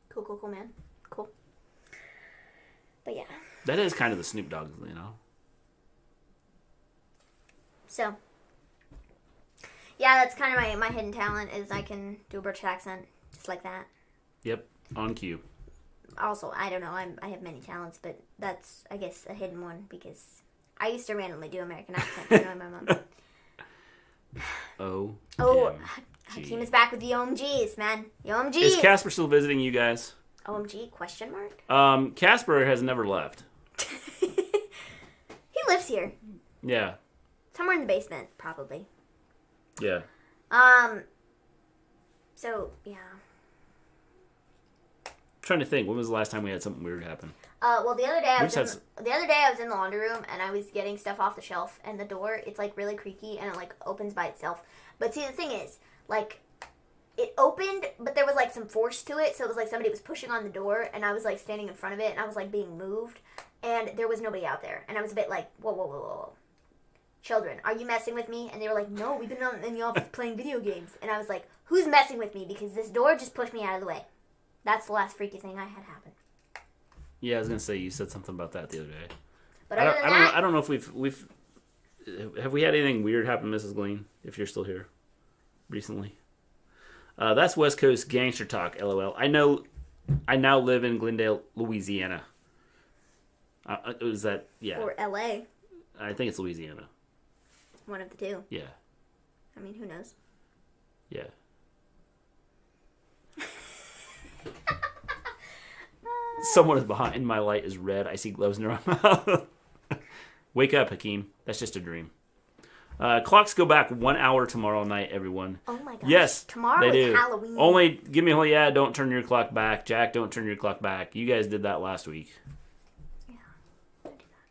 Cool, man. Cool. But yeah. That is kind of the Snoop Dogg, So. Yeah, that's kind of my hidden talent is I can do a British accent just like that. Yep. On cue. Also, I don't know. I have many talents, but that's, I guess, a hidden one because I used to randomly do American accent. My mom. Hakeem is back with the OMGs, man. The OMGs. Is Casper still visiting you guys? OMG? Question mark? Casper has never left. He lives here. Yeah. Somewhere in the basement, probably. Yeah. So yeah. Trying to think, when was the last time we had something weird happen? Well, the other day I was in the laundry room and I was getting stuff off the shelf, and the door, it's really creaky and it opens by itself. But see, the thing is, it opened, but there was some force to it, so it was somebody was pushing on the door, and I was standing in front of it, and I was being moved, and there was nobody out there, and I was a bit whoa. Children, are you messing with me? And they were like, no, we've been in the office playing video games. And I was like, who's messing with me? Because this door just pushed me out of the way. That's the last freaky thing I had happen. Yeah, I was going to say, you said something about that the other day. But other than that, I don't know if we've have we had anything weird happen to Mrs. Gleen, if you're still here, recently. That's West Coast gangster talk, LOL. I now live in Glendale, Louisiana. Was that, yeah. Or LA. I think it's Louisiana. One of the two. Yeah. I mean, who knows? Yeah. Someone is behind. My light is red. I see glows in her mouth. Wake up, Hakeem. That's just a dream. Clocks go back 1 hour tomorrow night, everyone. Oh my gosh. Yes, tomorrow they is do. Halloween. Only give me a whole don't turn your clock back. Jack, don't turn your clock back. You guys did that last week. Yeah. Don't do that.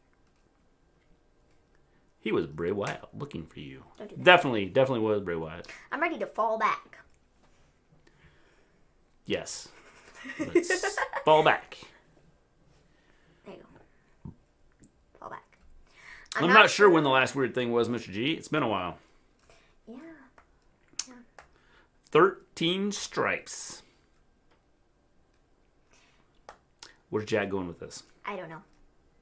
He was Bray Wyatt looking for you. Don't do that. Definitely was Bray Wyatt. I'm ready to fall back. Yes. Let's fall back. There you go. Fall back. I'm not sure when the last weird thing was, Mr. G. It's been a while. Yeah. 13 stripes. Where's Jack going with this? I don't know.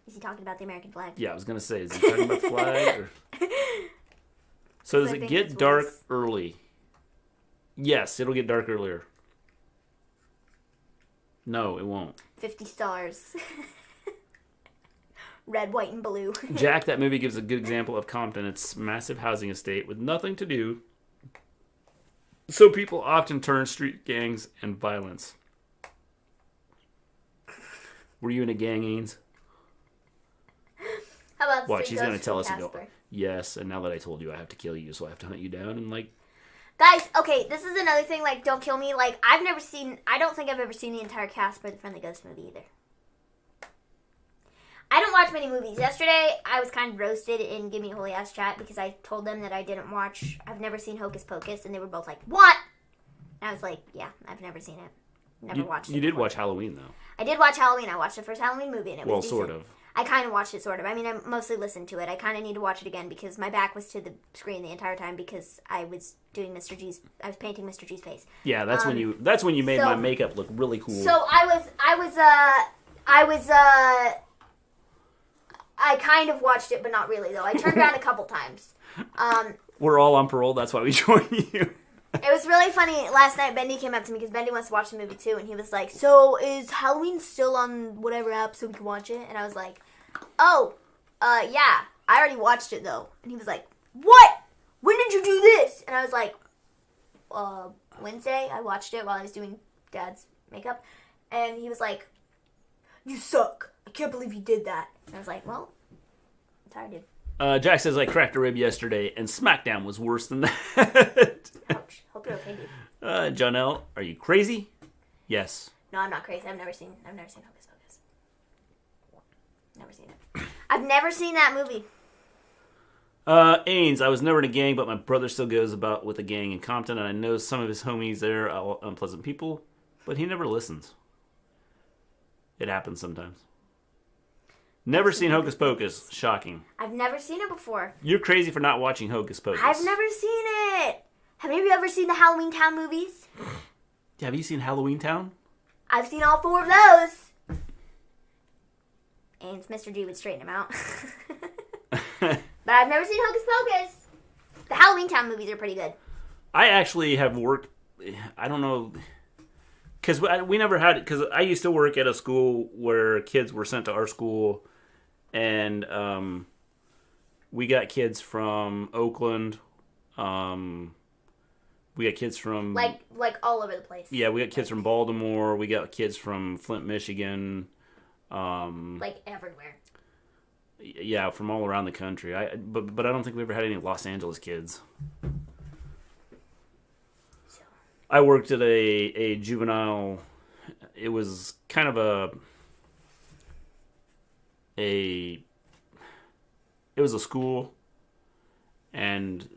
Is he talking about the American flag? Yeah, I was going to say, is he talking about the flag? Or... So does it get dark early? Yes, it'll get dark earlier. No, it won't. 50 stars. Red, white, and blue. Jack, that movie gives a good example of Compton. It's a massive housing estate with nothing to do. So people often turn street gangs and violence. Were you in a gang, Ains? How about Watch, he's going to Ghost tell from us to go. Casper? Yes, and now that I told you, I have to kill you, so I have to hunt you down and, like... Guys, okay, this is another thing, like, don't kill me. Like, I don't think I've ever seen the entire Casper the Friendly Ghost movie either. I don't watch many movies. Yesterday, I was kind of roasted in Give Me a Holy Ass Chat because I told them that I've never seen Hocus Pocus, and they were both like, what? And I was like, yeah, I've never seen it. Never watched it. You did watch Halloween, though. I did watch Halloween. I watched the first Halloween movie, and it was decent. Sort of. I kind of watched it, sort of. I mean, I mostly listened to it. I kind of need to watch it again because my back was to the screen the entire time because I was doing I was painting Mr. G's face. Yeah, that's when you made my makeup look really cool. So I kind of watched it, but not really, though. I turned around a couple times. We're all on parole. That's why we joined you. It was really funny. Last night, Bendy came up to me because Bendy wants to watch the movie, too. And he was like, so is Halloween still on whatever app so we can watch it? And I was like, oh, yeah. I already watched it, though. And he was like, what? When did you do this? And I was like, Wednesday. I watched it while I was doing Dad's makeup. And he was like, you suck. I can't believe you did that. And I was like, well, I'm tired, dude. Jack says I cracked a rib yesterday, and Smackdown was worse than that. Ouch. Hope you're okay, dude. Janelle, are you crazy? Yes. No, I'm not crazy. I've never seen Hocus Pocus. Never seen it. I've never seen that movie. Ains, I was never in a gang, but my brother still goes about with a gang in Compton, and I know some of his homies there are unpleasant people, but he never listens. It happens sometimes. Never seen Hocus Pocus. Shocking. I've never seen it before. You're crazy for not watching Hocus Pocus. I've never seen it. Have you ever seen the Halloween Town movies? Have you seen Halloween Town? I've seen all 4 of those. And Mr. G would straighten him out. But I've never seen Hocus Pocus. The Halloween Town movies are pretty good. I actually have worked... I don't know... Because we never had... Because I used to work at a school where kids were sent to our school... And we got kids from Oakland. We got kids from... Like all over the place. Yeah, we got kids from Baltimore. We got kids from Flint, Michigan. Like everywhere. Yeah, from all around the country. But I don't think we ever had any Los Angeles kids. So. I worked at a juvenile... It was kind of it was a school, and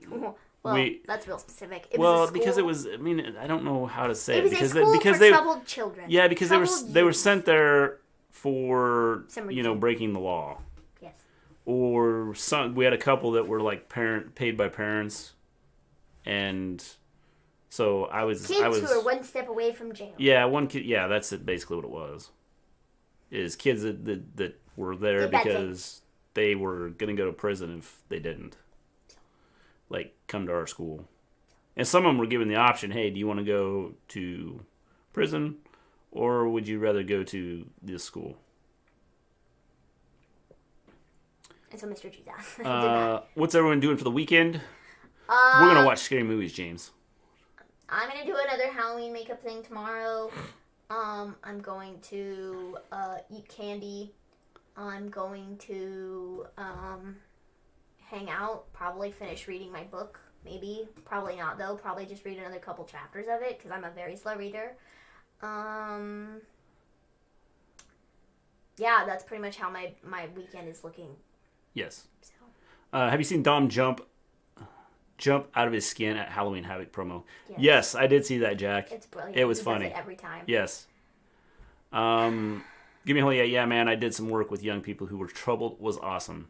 that's real specific. Because it was. I mean, I don't know how to say it. Was because a school because for they troubled children. Yeah, because they were sent there for breaking the law. Yes. Or we had a couple that were like paid by parents, and so I was kids who are one step away from jail. Yeah, one kid. Yeah, that's basically what it was. Is kids that were there because they were going to go to prison if they didn't. Like, come to our school. And some of them were given the option, hey, do you want to go to prison or would you rather go to this school? And so Mr. G did that. What's everyone doing for the weekend? We're going to watch scary movies, James. I'm going to do another Halloween makeup thing tomorrow. I'm going to eat candy. I'm going to hang out, probably finish reading my book. Maybe. Probably not, though. Probably just read another couple chapters of it, because I'm a very slow reader. Yeah, that's pretty much how my weekend is looking. Yes. So. Have you seen Dom jump out of his skin at Halloween Havoc promo? Yes, I did see that, Jack. It's brilliant. It was he funny. does it every time. Yes. Give me a whole yeah, man. I did some work with young people who were troubled. Was awesome.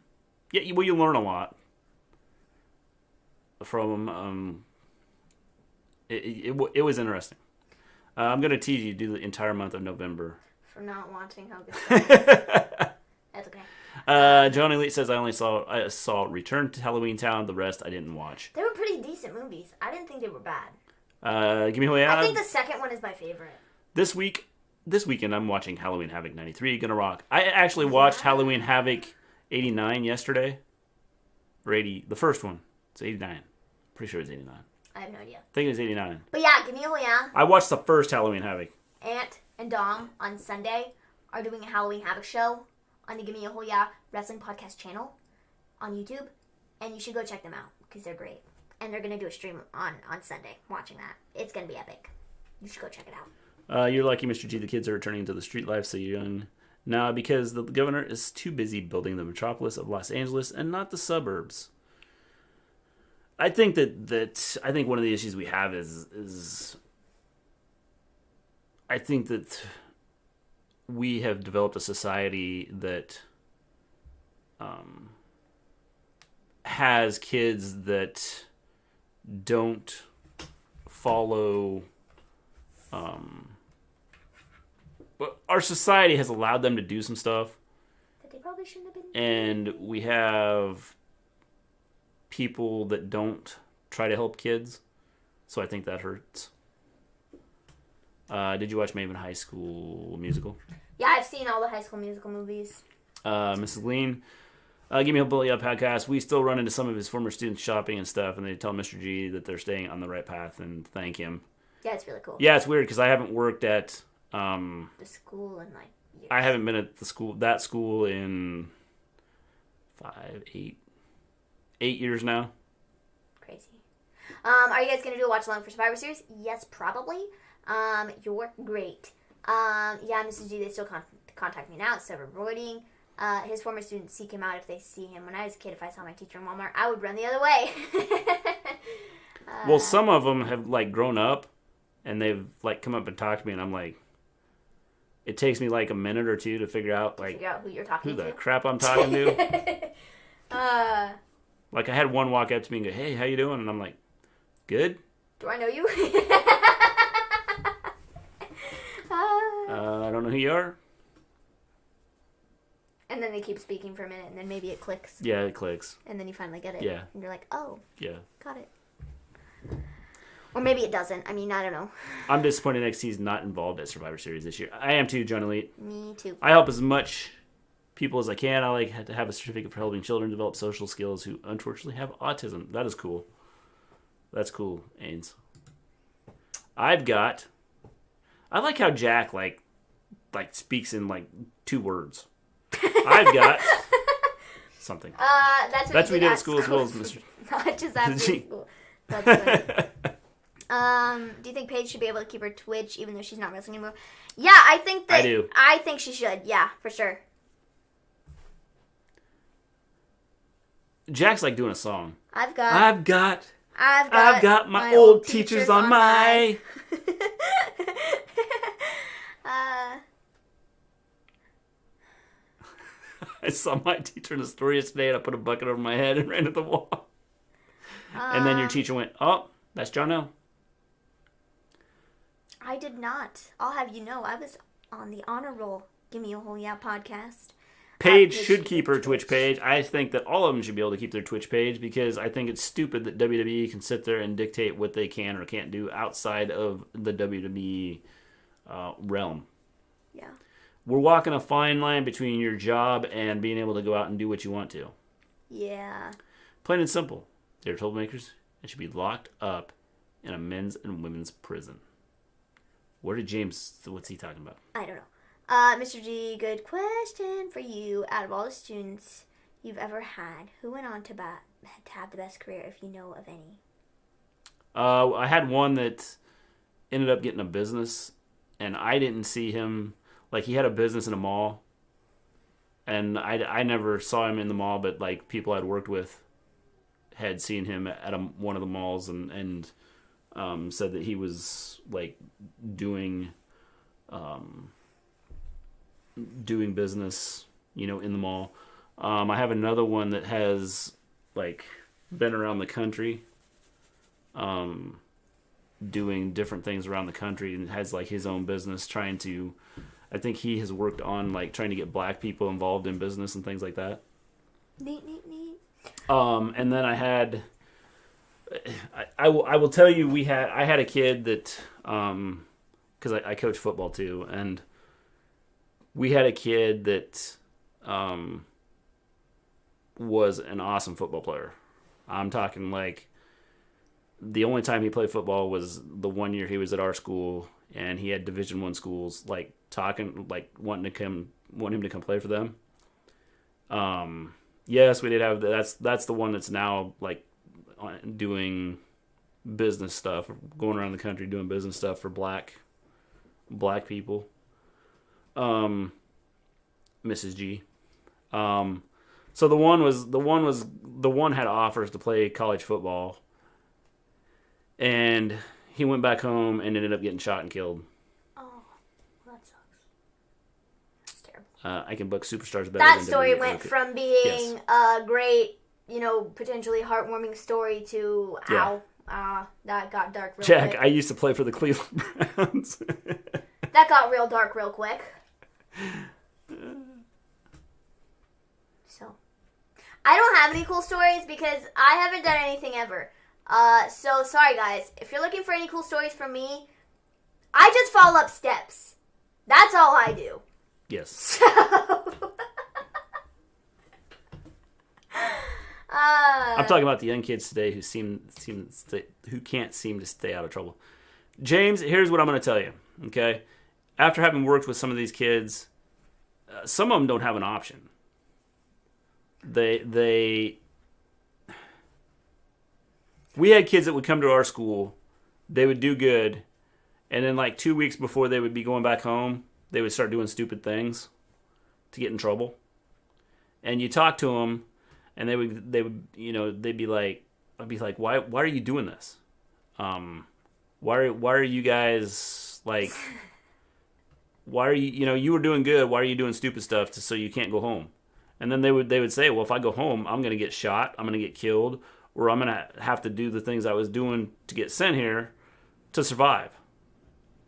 Yeah, you learn a lot from them. It was interesting. I'm going to tease you to do the entire month of November. For not watching Hocus Pocus. That's okay. John Elite says I saw Return to Halloween Town. The rest I didn't watch. They were pretty decent movies. I didn't think they were bad. Give me a whole yeah. I think the second one is my favorite. This weekend I'm watching Halloween Havoc 93. Gonna rock. I actually watched Halloween Havoc 89 yesterday. Or 80. The first one. It's 89. Pretty sure it's 89. I have no idea. I think it was 89. But yeah, give me a yeah. I watched the first Halloween Havoc. Ant and Dom on Sunday are doing a Halloween Havoc show on the Give Me a Whole Yeah Wrestling Podcast channel on YouTube. And you should go check them out because they're great. And they're going to do a stream on Sunday watching that. It's going to be epic. You should go check it out. You're lucky, Mr. G. The kids are returning to the street life so young now because the governor is too busy building the metropolis of Los Angeles and not the suburbs. I think I think one of the issues we have is I think that we have developed a society that has kids that don't follow. But our society has allowed them to do some stuff That they probably shouldn't have been. and we have people that don't try to help kids, so I think that hurts. Did you watch Maven High School Musical? Yeah, I've seen all the High School Musical movies. Mrs. Gleen, give me a bully up podcast. We still run into some of his former students shopping and stuff, and they tell Mr. G that they're staying on the right path and thank him. Yeah, it's really cool. Yeah, it's weird because I haven't worked at the school in like years. I haven't been at that school in 8 years now. Crazy. Are you guys gonna do a watch along for Survivor Series? Yes, probably. You're great. Yeah, Mrs. G, they still contact me now instead of avoiding. His former students seek him out if they see him. When I was a kid, if I saw my teacher in Walmart, I would run the other way. Well, some of them have like grown up, and they've like come up and talked to me, and I'm like, it takes me like a minute or two to figure out who you're talking to. Who the crap I'm talking to. Like I had one walk up to me and go, "Hey, how you doing?" And I'm like, "Good." Do I know you? I don't know who you are. And then they keep speaking for a minute, and then maybe it clicks. Yeah, it clicks. And then you finally get it. Yeah. And you're like, oh. Yeah. Got it. Or maybe it doesn't. I mean, I don't know. I'm disappointed NXT's not involved at Survivor Series this year. I am too, John Elite. Me too. I help as much people as I can. I like to have a certificate for helping children develop social skills who unfortunately have autism. That is cool. That's cool, Ains. I like how Jack like speaks in 2 words. I've got something. That's what we did at school as well as Mr. Not just after school. That's good. Do you think Paige should be able to keep her Twitch even though she's not wrestling anymore? Yeah, I think that. I do. I think she should. Yeah, for sure. Jack's like doing a song. I've got my old teachers on my. I saw my teacher in the store yesterday, and I put a bucket over my head and ran to the wall. And then your teacher went, "Oh, that's John L." I did not. I'll have you know, I was on the honor roll. Give Me a Whole Yeah podcast. Paige should keep her Twitch page. I think that all of them should be able to keep their Twitch page because I think it's stupid that WWE can sit there and dictate what they can or can't do outside of the WWE realm. Yeah. We're walking a fine line between your job and being able to go out and do what you want to. Yeah. Plain and simple. They're troublemakers and should be locked up in a men's and women's prison. Where did James, what's he talking about? I don't know. Mr. G, good question for you. Out of all the students you've ever had, who went on to have the best career, if you know of any? I had one that ended up getting a business, and I didn't see him. Like, he had a business in a mall, and I never saw him in the mall, but, like, people I'd worked with had seen him at one of the malls and said that he was, like, doing business, in the mall. I have another one that has, like, been around the country, doing different things around the country and has, like, his own business I think he has worked on, like, trying to get black people involved in business and things like that. Neat. And then I had, I will tell you, I had a kid that, because I coach football too, and we had a kid that was an awesome football player. I'm talking, like, the only time he played football was the 1 year he was at our school, and he had Division I schools, like, talking, like, wanting him to come play for them. Yes, we did have that's the one that's now, like, doing business stuff, going around the country doing business stuff for black people. Mrs. G. So the one had offers to play college football, and he went back home and ended up getting shot and killed. Oh, well, that sucks. That's terrible. I can book superstars better. That than story WWE. went from being a great, potentially heartwarming story to that got dark real Jack, quick. I used to play for the Cleveland Browns. That got real dark real quick. So, I don't have any cool stories because I haven't done anything ever. So sorry guys. If you're looking for any cool stories from me, I just fall up steps. That's all I do. Yes. So, I'm talking about the young kids today who who can't seem to stay out of trouble. James, here's what I'm going to tell you. Okay, after having worked with some of these kids, some of them don't have an option. We had kids that would come to our school, they would do good, and then, like, 2 weeks before they would be going back home, they would start doing stupid things to get in trouble. And you talk to them, and they would they'd be like, I'd be like, why are you doing this? Why are you guys, like, why are you, you were doing good, why are you doing stupid stuff so you can't go home? And then they would say, well, if I go home, I'm going to get shot, I'm going to get killed, or I'm going to have to do the things I was doing to get sent here to survive.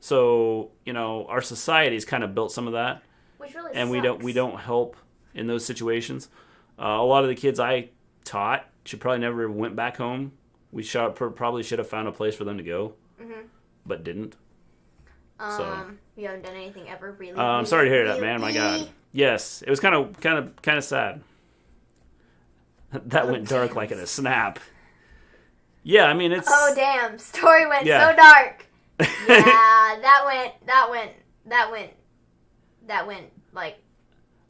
So, our society's kind of built some of that. which really and sucks. we don't help in those situations. A lot of the kids I taught should probably never went back home. We probably should have found a place for them to go, but didn't. You haven't done anything ever really. I'm sorry to hear that, man. My God. Yes, it was kind of sad. That went dark like in a snap. Yeah, I mean it's. Oh damn! Story went Yeah. so dark. Yeah, that went like.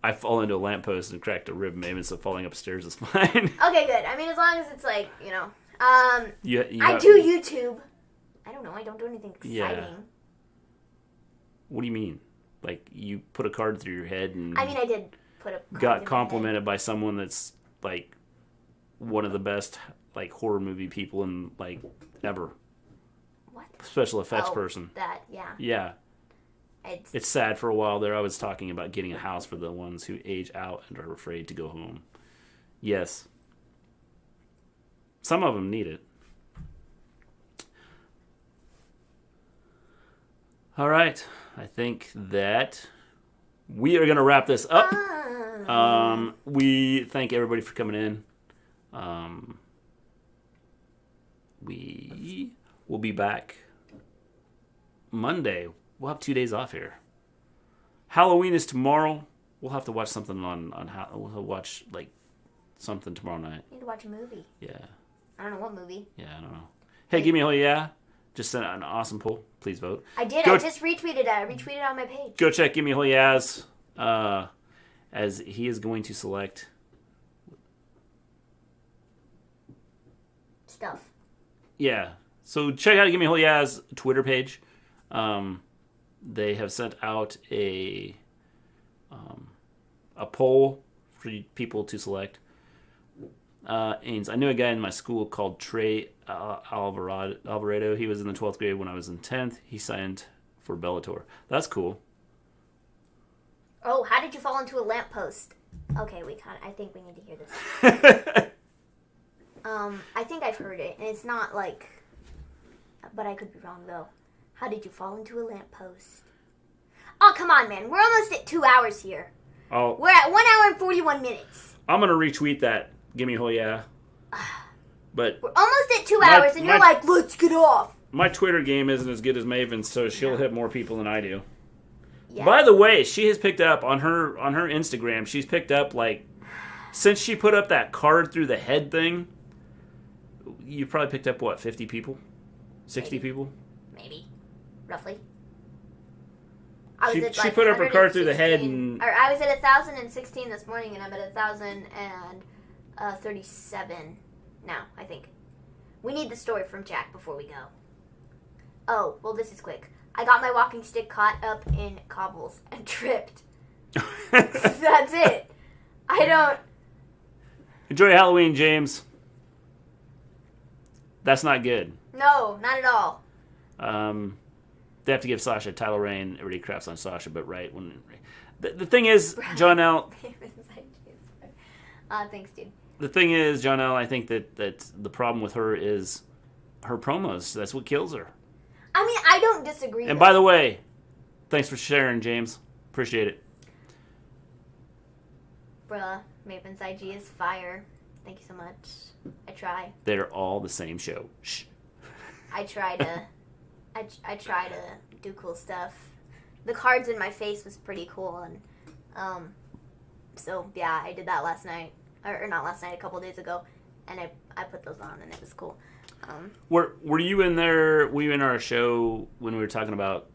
I fall into a lamppost and cracked a rib, maybe, so falling upstairs is fine. Okay, good. I mean, as long as it's like I I do YouTube. I don't know. I don't do anything exciting. Yeah. What do you mean? Like you put a card through your head and I mean, I did put a card in got my complimented by someone that's like one of the best like horror movie people in like ever. head. What? Special effects Oh, person. That yeah. Yeah. It's It's sad. For a while there, I was talking about getting a house for the ones who age out and are afraid to go home. Yes. Some of them need it. All right. I think that we are going to wrap this up. We thank everybody for coming in. We will be back Monday. We'll have 2 days off here. Halloween is tomorrow. We'll have to watch something we'll watch like something tomorrow night. I need to watch a movie. Yeah. I don't know what movie. Yeah, I don't know. Hey, give me a yeah. Just sent out an awesome poll. Please vote. I did. I just retweeted it. I retweeted on my page. Go check Give Me a Whole Yaz, as he is going to select stuff. Yeah. So check out Give Me a Whole Yaz Twitter page. They have sent out a poll for people to select. Ains. I knew a guy in my school called Trey Alvarado. He was in the 12th grade when I was in 10th. He signed for Bellator. That's cool. Oh, how did you fall into a lamppost? Okay, I think we need to hear this. I think I've heard it, and it's not like, but I could be wrong though. How did you fall into a lamppost? Oh, come on, man. We're almost at 2 hours here. Oh, we're at 1 hour and 41 minutes. I'm gonna retweet that. Give me a whole yeah. But we're almost at 2 hours, and you're like, let's get off. My Twitter game isn't as good as Maven's, so she'll hit more people than I do. Yeah. By the way, she has picked up on her Instagram. She's picked up like since she put up that card through the head thing. You probably picked up what 50 people, 60 people, maybe, roughly. She put up her card through the head, and I was at 1,016 this morning, and I'm at 1,037 now. I think we need the story from Jack before we go. Oh, well, this is quick. I got my walking stick caught up in cobbles and tripped. That's it. I don't. Enjoy Halloween, James. That's not good. No, not at all. They have to give Sasha title reign. Everybody craps on Sasha, but right when the thing is, John L. Thanks, dude. The thing is, John L. I think that the problem with her is her promos. That's what kills her. I mean, I don't disagree. And by the way, thanks for sharing, James. Appreciate it. Bruh, Maven's IG is fire. Thank you so much. I try. They're all the same show. Shh. I try to do cool stuff. The cards in my face was pretty cool, and so yeah, I did that last night, or not last night, a couple days ago, and I put those on, and it was cool. Were you in there? Were you in our show when we were talking about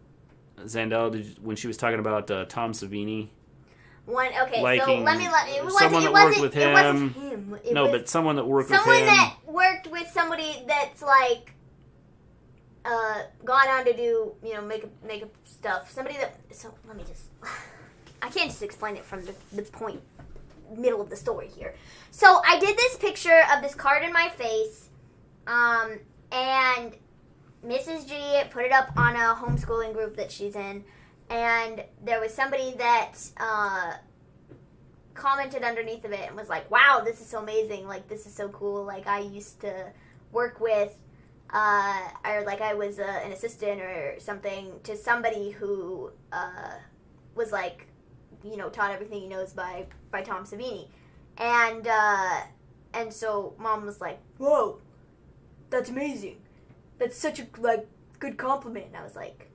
Zandel? When she was talking about Tom Savini? So let me someone that worked with him. It wasn't him. But someone that worked with him. Someone that worked with somebody that's like gone on to do makeup stuff. Somebody that. So let me just. I can't just explain it from the point middle of the story here. So I did this picture of this card in my face, and Mrs. G put it up on a homeschooling group that she's in. And there was somebody that commented underneath of it and was like, wow, this is so amazing. Like, this is so cool. Like, I used to work with, or like I was an assistant or something to somebody who was like, taught everything he knows by Tom Savini. And so Mom was like, whoa, that's amazing. That's such a, good compliment. And I was like,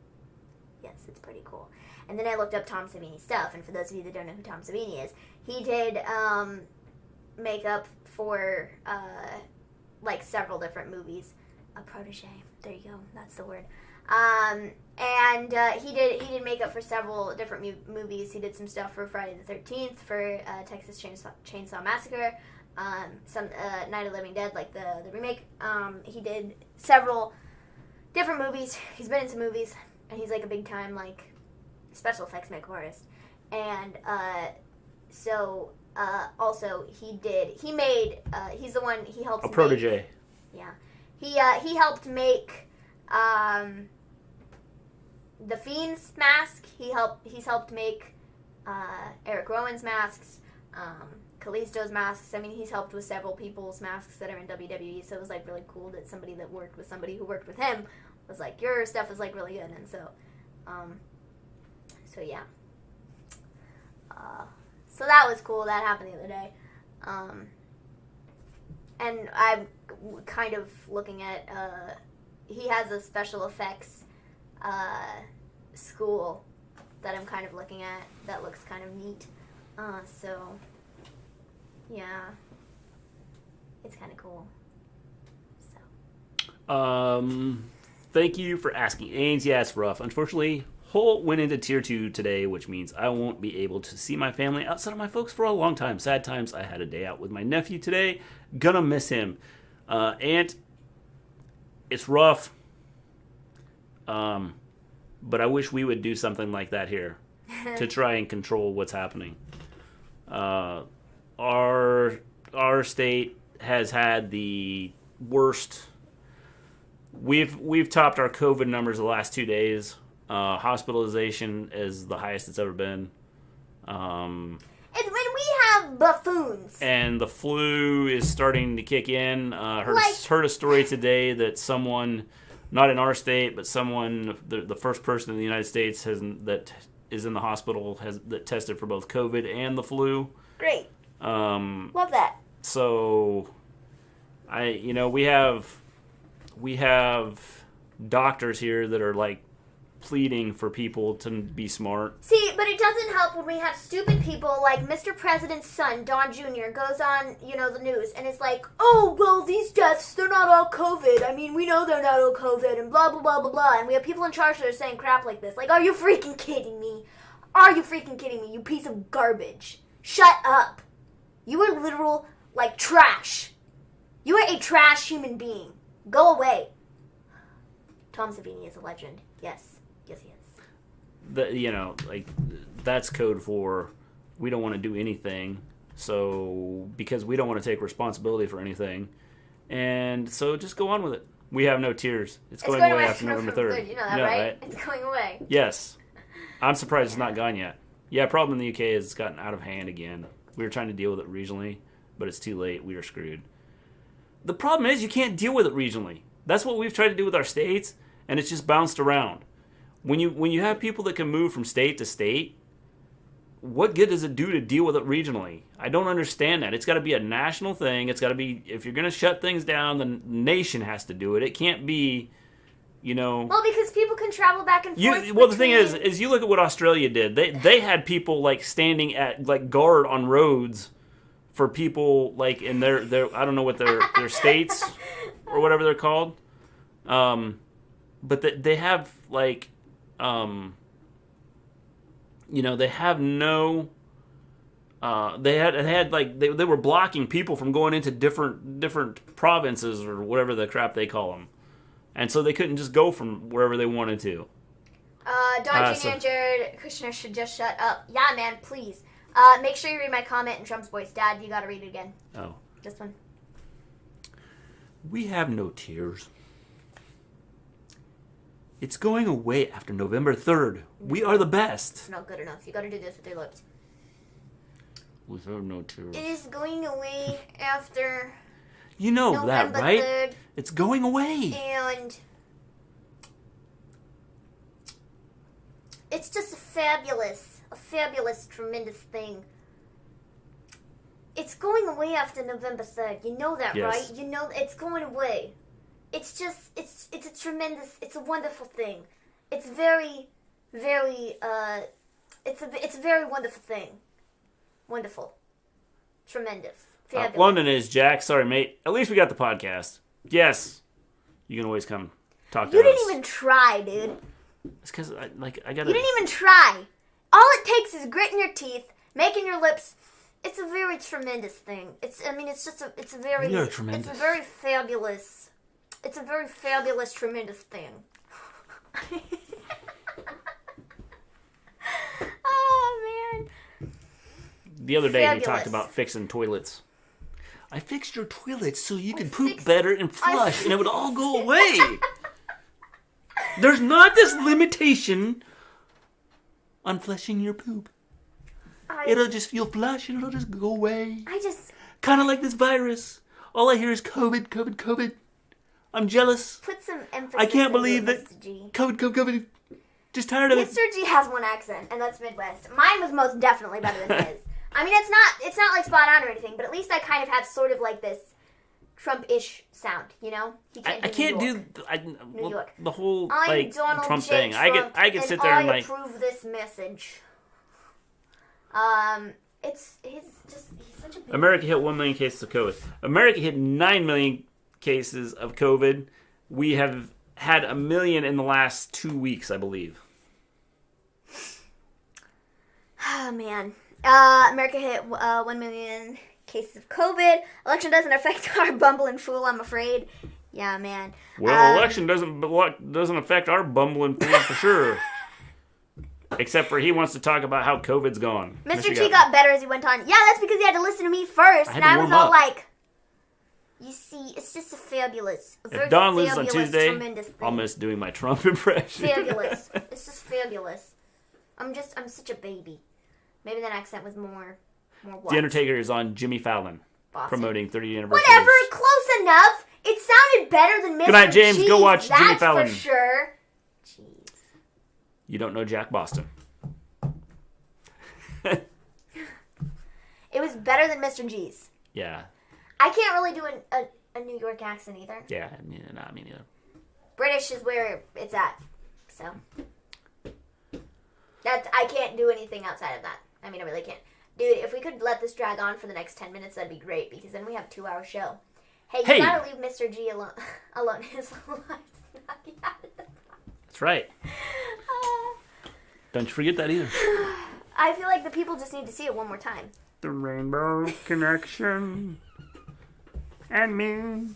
yes, it's pretty cool. And then I looked up Tom Savini stuff, and for those of you that don't know who Tom Savini is, he did makeup for several different movies. A protege. There you go. That's the word. And he did makeup for several different movies. He did some stuff for Friday the 13th, for Texas Chainsaw Massacre, some Night of the Living Dead, like the remake. He did several different movies. He's been in some movies. And he's like a big time special effects makeup artist, and also he's the one he helped. A protege. Yeah, he helped make the Fiend's mask. He's helped make Eric Rowan's masks, Kalisto's masks. I mean, he's helped with several people's masks that are in WWE. So it was really cool that somebody that worked with somebody who worked with him was like, your stuff is really good. And so yeah. So that was cool. That happened the other day. And I'm kind of looking at, he has a special effects school that I'm kind of looking at that looks kind of neat. So, yeah. It's kind of cool. So. Thank you for asking, Ains. Yeah, it's rough. Unfortunately, Holt went into Tier 2 today, which means I won't be able to see my family outside of my folks for a long time. Sad times. I had a day out with my nephew today. Gonna miss him. Aunt, it's rough. But I wish we would do something like that here to try and control what's happening. Our state has had the worst. We've topped our COVID numbers the last 2 days. Hospitalization is the highest it's ever been. And when we have buffoons. And the flu is starting to kick in. Heard a story today that someone, not in our state, but someone, the first person in the United States that is in the hospital that tested for both COVID and the flu. Great. Love that. So, we have doctors here that are like pleading for people to be smart. See, but it doesn't help when we have stupid people like Mr. President's son, Don Jr., goes on, the news and is like, oh, well, these deaths, they're not all COVID. I mean, we know they're not all COVID and blah, blah, blah, blah, blah. And we have people in charge that are saying crap like this. Like, are you freaking kidding me? Are you freaking kidding me, you piece of garbage? Shut up. You are literal, trash. You are a trash human being. Go away. Tom Savini is a legend. Yes. Yes, he is. That's code for we don't want to do anything. So, because we don't want to take responsibility for anything. And so just go on with it. We have no tears. It's going away after November 3rd. Good. You know that, right? It's going away. Yes. I'm surprised it's not gone yet. Yeah, problem in the UK is it's gotten out of hand again. We were trying to deal with it regionally, but it's too late. We are screwed. The problem is you can't deal with it regionally. That's what we've tried to do with our states, and it's just bounced around. When you have people that can move from state to state, what good does it do to deal with it regionally? I don't understand that. It's got to be a national thing. It's got to be, if you're going to shut things down, the nation has to do it. It can't be, Well, because people can travel back and forth. The thing is you look at what Australia did. They had people standing at guard on roads for people in their I don't know what their states or whatever they're called. But they have they have no. They were blocking people from going into different provinces or whatever the crap they call them, and so they couldn't just go from wherever they wanted to. Don Jr. and Jared Kushner should just shut up. Yeah, man, please. Make sure you read my comment in Trump's voice. Dad, you gotta read it again. Oh. This one. We have no tears. It's going away after November 3rd. We are the best. It's not good enough. You gotta do this with your lips. We have no tears. It is going away after November that, right? 3rd. It's going away. And it's just a fabulous, tremendous thing. It's going away after November 3rd. You know that, yes. right? You know it's going away. It's just, it's a tremendous, it's a wonderful thing. It's very, very, it's a very wonderful thing. Wonderful. Tremendous. Fabulous. London is, Jack. Sorry, mate. At least we got the podcast. Yes. You can always come talk to us. You didn't even try, dude. It's because, I gotta... You didn't even try. All it takes is gritting your teeth, making your lips... It's a very tremendous thing. It's a very... You're tremendous. It's a very fabulous... It's a very fabulous, tremendous thing. Oh, man. The other day Fabulous. we talked about fixing toilets. I fixed your toilets so you can poop better and flush, and it would all go away. There's not this limitation on flushing your poop. You'll flush and it'll just go away. Kind of like this virus. All I hear is COVID, COVID, COVID. I'm jealous. Put some emphasis. I can't believe that. that. COVID, COVID, COVID. Just tired of it. Mr. G has one accent, and that's Midwest. Mine was most definitely better than his. I mean, it's not like spot on or anything, but at least I kind of have sort of like this Trump-ish sound, you know? He I can't New do York. the whole I'm like Donald Trump J. thing. Trump, I could sit there and like approve this message. He's such a big America hit 1 million cases of COVID. America hit 9 million cases of COVID. We have had 1 million in the last 2 weeks, I believe. Oh, man. America hit 1 million cases of COVID. Election doesn't affect our bumbling fool, I'm afraid. Yeah, man. Well, election doesn't affect our bumbling fool for sure. Except for he wants to talk about how COVID's gone. Mr. G got better as he went on. Yeah, that's because he had to listen to me first. And I was all like, you see, it's just a fabulous, if Don loses on tremendous Tuesday, thing. I'll miss doing my Trump impression. Fabulous. It's just fabulous. I'm such a baby. Maybe that accent was more what? The Undertaker is on Jimmy Fallon. Boston. Promoting 30th anniversary. Whatever, close enough. It sounded better than Mr. Good night, James. G's, Go watch Jimmy Fallon. That's for sure. Jeez. You don't know Jack Boston. It was better than Mr. G's. Yeah. I can't really do a New York accent either. Yeah, me neither. British is where it's at. So. I can't do anything outside of that. I mean, I really can't. Dude, if we could let this drag on for the next 10 minutes, that'd be great, because then we have a 2-hour show. Hey, you gotta leave Mr. G alone. His life. That's right. Don't you forget that either. I feel like the people just need to see it one more time. The Rainbow Connection. And me.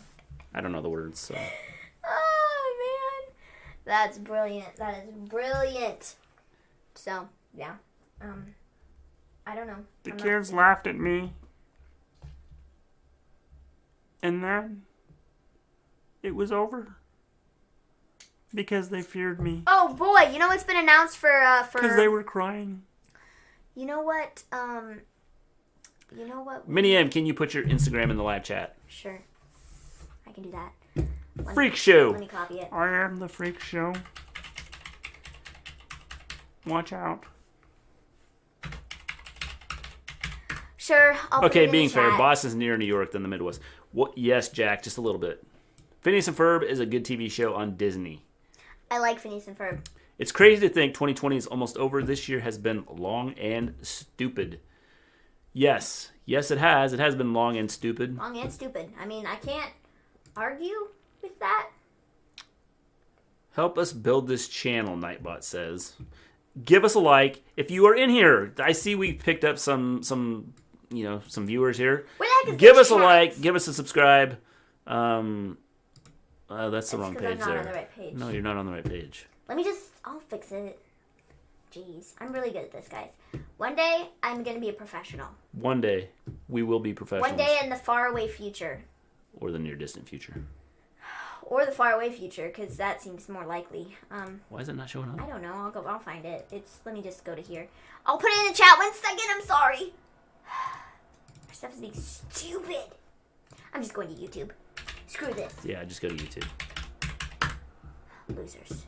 I don't know the words, so. Oh, man. That's brilliant. That is brilliant. So, yeah. I don't know. The kids laughed at me. And then it was over. Because they feared me. Oh, boy. You know what's been announced for... Because they were crying. You know what? Minnie M, can you put your Instagram in the live chat? Sure. I can do that. Freak Show. Let me copy it. I am the Freak Show. Watch out. Sure, I'll put it Okay, in being the fair, chat. Boston's nearer New York than the Midwest. What? Yes, Jack, just a little bit. Phineas and Ferb is a good TV show on Disney. I like Phineas and Ferb. It's crazy to think 2020 is almost over. This year has been long and stupid. Yes, it has. It has been long and stupid. Long and stupid. I mean, I can't argue with that. Help us build this channel, Nightbot says. Give us a like. If you are in here, I see we picked up some viewers here. Give us a like. Give us a subscribe. That's the wrong page I'm not there. on the right page. No, you're not on the right page. I'll fix it. Jeez, I'm really good at this, guys. One day, I'm going to be a professional. One day, we will be professionals. One day in the faraway future. Or the near distant future. Or the faraway future, because that seems more likely. Why is it not showing up? I don't know. I'll find it. Let me just go to here. I'll put it in the chat 1 second. I'm sorry. Our stuff is being stupid. I'm just going to YouTube. Screw this. Yeah, just go to YouTube. Losers.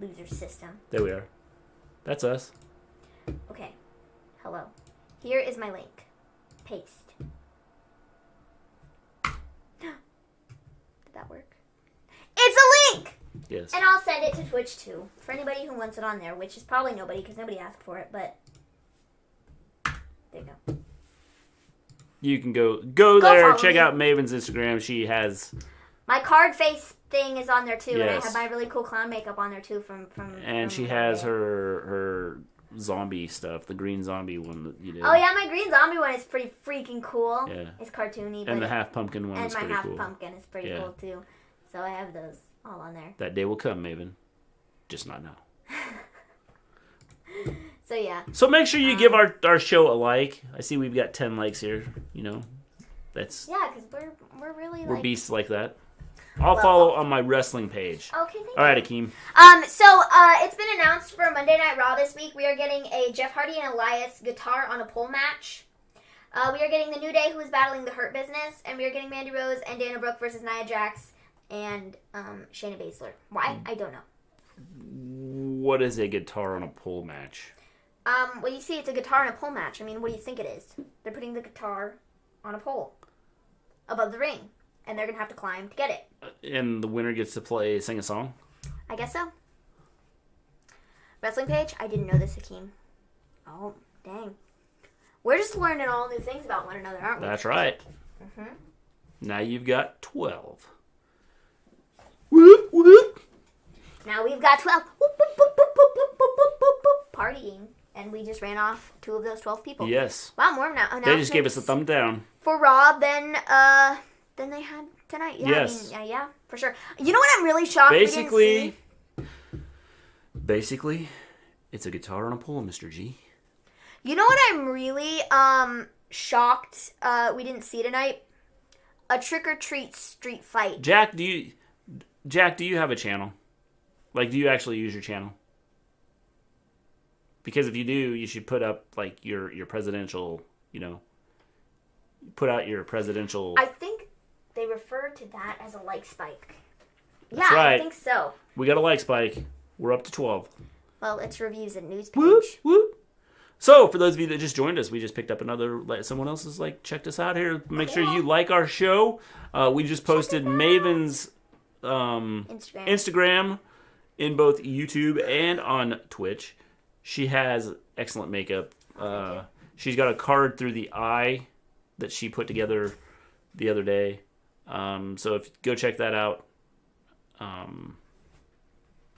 Loser system. There we are. That's us. Okay. Hello. Here is my link. Paste. Did that work? It's a link! Yes. And I'll send it to Twitch too. For anybody who wants it on there, which is probably nobody because nobody asked for it, but there you go. You can go there, check me. out Maven's Instagram. She has... My card face thing is on there too, Yes. and I have my really cool clown makeup on there too And she has her zombie stuff, the green zombie one that you did. Oh yeah, my green zombie one is pretty freaking cool. Yeah. It's cartoony. And the half pumpkin one is and pretty my cool. half pumpkin is pretty cool too. So I have those all on there. That day will come, Maven. Just not now. So yeah. So make sure you give our show a like. I see we've got 10 likes here. You know, that's because we're really we're like beasts like that. I'll follow on my wrestling page. Okay, thank you. All right, Akeem. So it's been announced for Monday Night Raw this week. We are getting a Jeff Hardy and Elias guitar on a pole match. We are getting the New Day, who is battling the Hurt Business, and we are getting Mandy Rose and Dana Brooke versus Nia Jax and Shayna Baszler. Why? I don't know. What is a guitar on a pole match? Well, you see, it's a guitar and a pole match. I mean, what do you think it is? They're putting the guitar on a pole above the ring, and they're gonna have to climb to get it. And the winner gets to sing a song? I guess so. Wrestling page? I didn't know this, Hakeem. Oh, dang. We're just learning all new things about one another, aren't we? That's right. Mm-hmm. Now you've got 12. Whoop, whoop. Now we've got 12. Whoop, whoop, whoop, whoop, whoop, whoop, whoop, whoop, whoop, whoop, partying. And we just ran off 2 of those 12 people. Yes. Wow, more now. They just gave us a thumb down. For Raw than they had tonight. Yeah, yes. I mean, yeah, for sure. You know what I'm really shocked Basically, it's a guitar on a pole, Mr. G. You know what I'm really shocked we didn't see tonight? A trick-or-treat street fight. Jack, do you have a channel? Like, do you actually use your channel? Because if you do, you should put up, like, your presidential, put out your presidential... I think they refer to that as a like spike. That's right. I think so. We got a like spike. We're up to 12. Well, it's reviews and news page. Whoop, whoop. So, for those of you that just joined us, we just picked up someone else has, checked us out here. Make sure you like our show. We just posted MAVEN'S Instagram in both YouTube and on Twitch. She has excellent makeup. She's got a card through the eye that she put together the other day. So go check that out.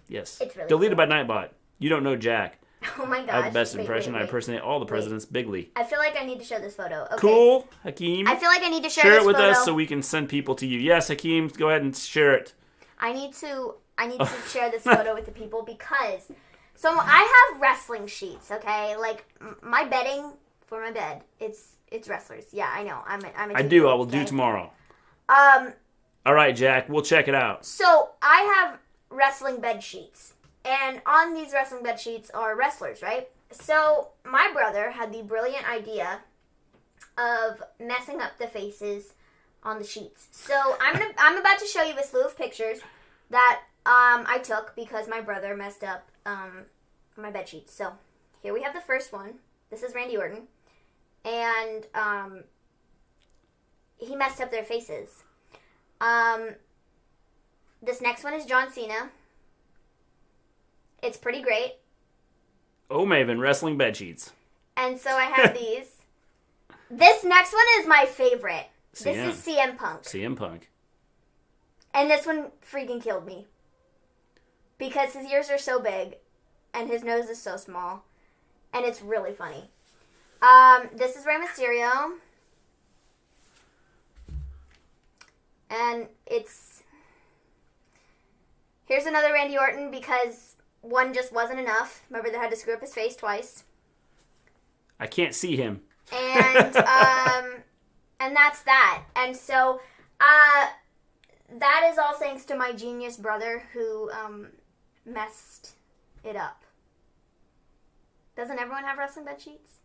Yes. It's really Deleted cool. by Nightbot. You don't know Jack. Oh my gosh. I have the best Wait, impression. wait. I impersonate all the presidents bigly. I feel like I need to show this photo. Okay. Cool, Hakeem. I feel like I need to share Share this it with photo. us so we can send people to you. Yes, Hakeem, go ahead and share it. I need to share this photo with the people because so I have wrestling sheets, okay? Like my bedding for my bed, it's wrestlers. Yeah, I know. I'm a I do. I will do tomorrow. All right, Jack. We'll check it out. So I have wrestling bed sheets, and on these wrestling bed sheets are wrestlers, right? So my brother had the brilliant idea of messing up the faces on the sheets. So I'm about to show you a slew of pictures that I took because my brother messed up my bed sheets. So here we have the first one. This is Randy Orton, and he messed up their faces. This next one is John Cena. It's pretty great. Oh, Maven, wrestling bed sheets. And so I have these. This next one is my favorite. This is CM Punk. CM Punk. And this one freaking killed me. Because his ears are so big, and his nose is so small. And it's really funny. This is Rey Mysterio. And here's another Randy Orton because one just wasn't enough. Remember they had to screw up his face twice. I can't see him. And and that's that. And so that is all thanks to my genius brother who messed it up. Doesn't everyone have wrestling bed sheets?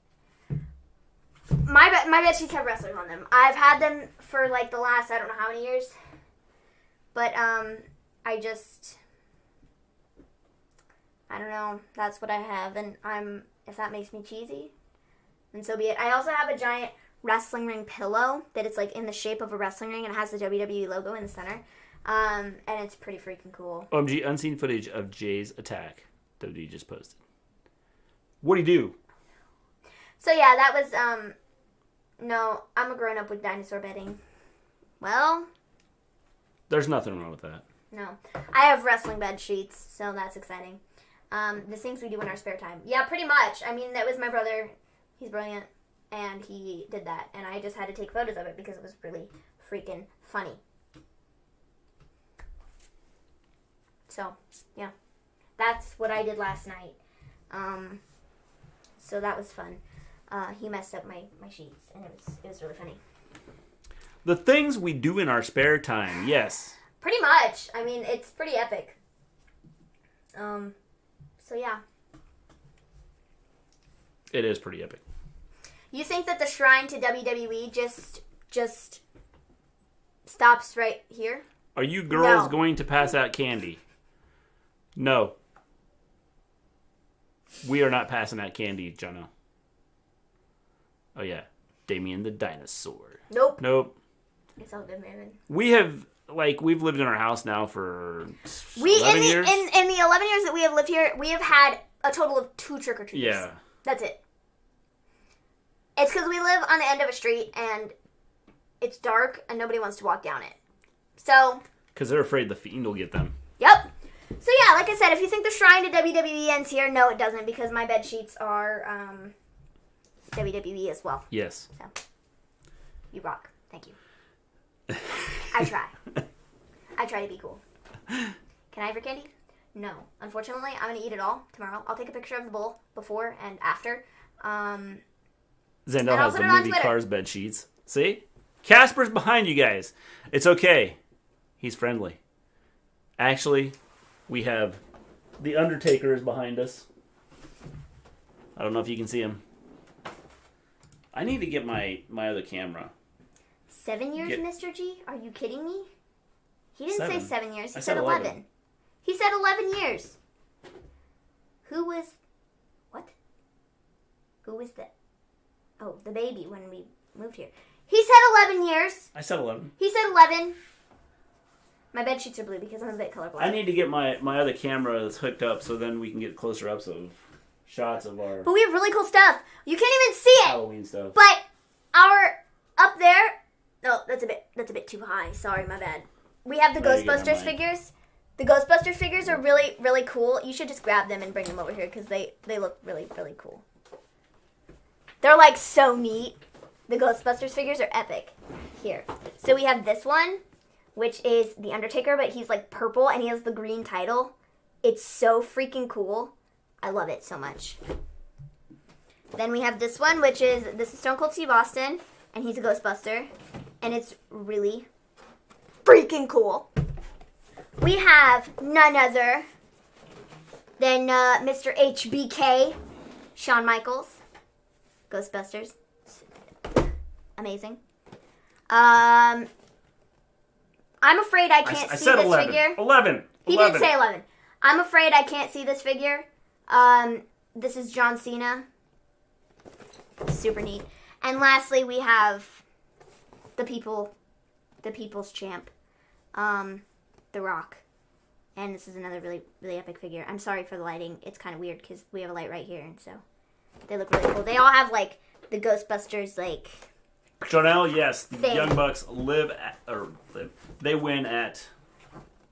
My bed sheets have wrestlers on them. I've had them for like the last I don't know how many years. But I don't know. That's what I have, and if that makes me cheesy, then so be it. I also have a giant wrestling ring pillow that it's like in the shape of a wrestling ring and it has the WWE logo in the center. And it's pretty freaking cool. OMG, unseen footage of Jay's attack. WWE just posted. What'd he do? So yeah, that was, no, I'm a grown-up with dinosaur bedding. Well. There's nothing wrong with that. No. I have wrestling bed sheets, so that's exciting. The things we do in our spare time. Yeah, pretty much. I mean, that was my brother. He's brilliant, and he did that. And I just had to take photos of it because it was really freaking funny. So, yeah. That's what I did last night. So that was fun. He messed up my sheets, and it was really funny. The things we do in our spare time, yes. Pretty much. I mean, it's pretty epic. So yeah. It is pretty epic. You think that the shrine to WWE just stops right here? Are you girls No. going to pass out candy? No. We are not passing out candy, Jono. Oh, yeah. Damien the dinosaur. Nope. It's all good, man. We've lived in our house now for 11 years. In the 11 years that we have lived here, we have had a total of 2 trick-or-treaters. Yeah. That's it. It's because we live on the end of a street, and it's dark, and nobody wants to walk down it. So... Because they're afraid the fiend will get them. Yep. So yeah, like I said, if you think the shrine to WWE ends here, no, it doesn't, because my bed sheets are WWE as well. Yes. So, you rock. Thank you. I try. I try to be cool. Can I have your candy? No. Unfortunately, I'm going to eat it all tomorrow. I'll take a picture of the bowl before and after. Zendel has the movie Cars bed sheets. See? Casper's behind you guys. It's okay. He's friendly. Actually, we have the Undertaker is behind us. I don't know if you can see him. I need to get my other camera. 7 years, Mr. G? Are you kidding me? He didn't say 7 years. He said 11. 11. He said 11 years. Who was... What? Who was that? Oh, the baby when we moved here. He said 11 years. I said 11. He said 11. My bed sheets are blue because I'm a bit colorblind. I need to get my other camera that's hooked up so then we can get closer ups of shots of our But we have really cool stuff. You can't even see it. Halloween stuff. But our up there... No, that's a bit too high. Sorry, my bad. We have the Ghostbusters figures. The Ghostbusters figures are really, really cool. You should just grab them and bring them over here because they look really, really cool. They're like so neat. The Ghostbusters figures are epic. Here. So we have this one, which is The Undertaker, but he's like purple and he has the green title. It's so freaking cool. I love it so much. Then we have this one, this is Stone Cold Steve Austin, and he's a Ghostbuster. And it's really freaking cool. We have none other than Mr. HBK, Shawn Michaels, Ghostbusters. Amazing. I'm afraid I can't see this 11. figure. 11. He did say 11. I'm afraid I can't see this figure. This is John Cena. Super neat. And lastly, we have the people's champ, The Rock. And this is another really, really epic figure. I'm sorry for the lighting. It's kind of weird because we have a light right here, and so they look really cool. They all have like the Ghostbusters like. Jonelle, yes, the thing. Young Bucks they win at.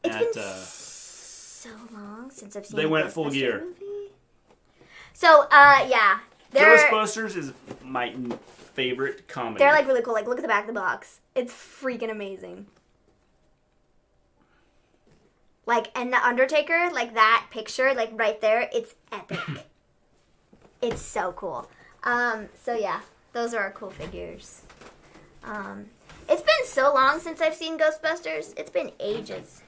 It's been so long since I've seen. They went full gear. Movie. So, yeah, Ghostbusters is my favorite comedy. They're like really cool. Like, look at the back of the box. It's freaking amazing. Like, and the Undertaker, like that picture, like right there, it's epic. It's so cool. So yeah, those are our cool figures. It's been so long since I've seen Ghostbusters. It's been ages.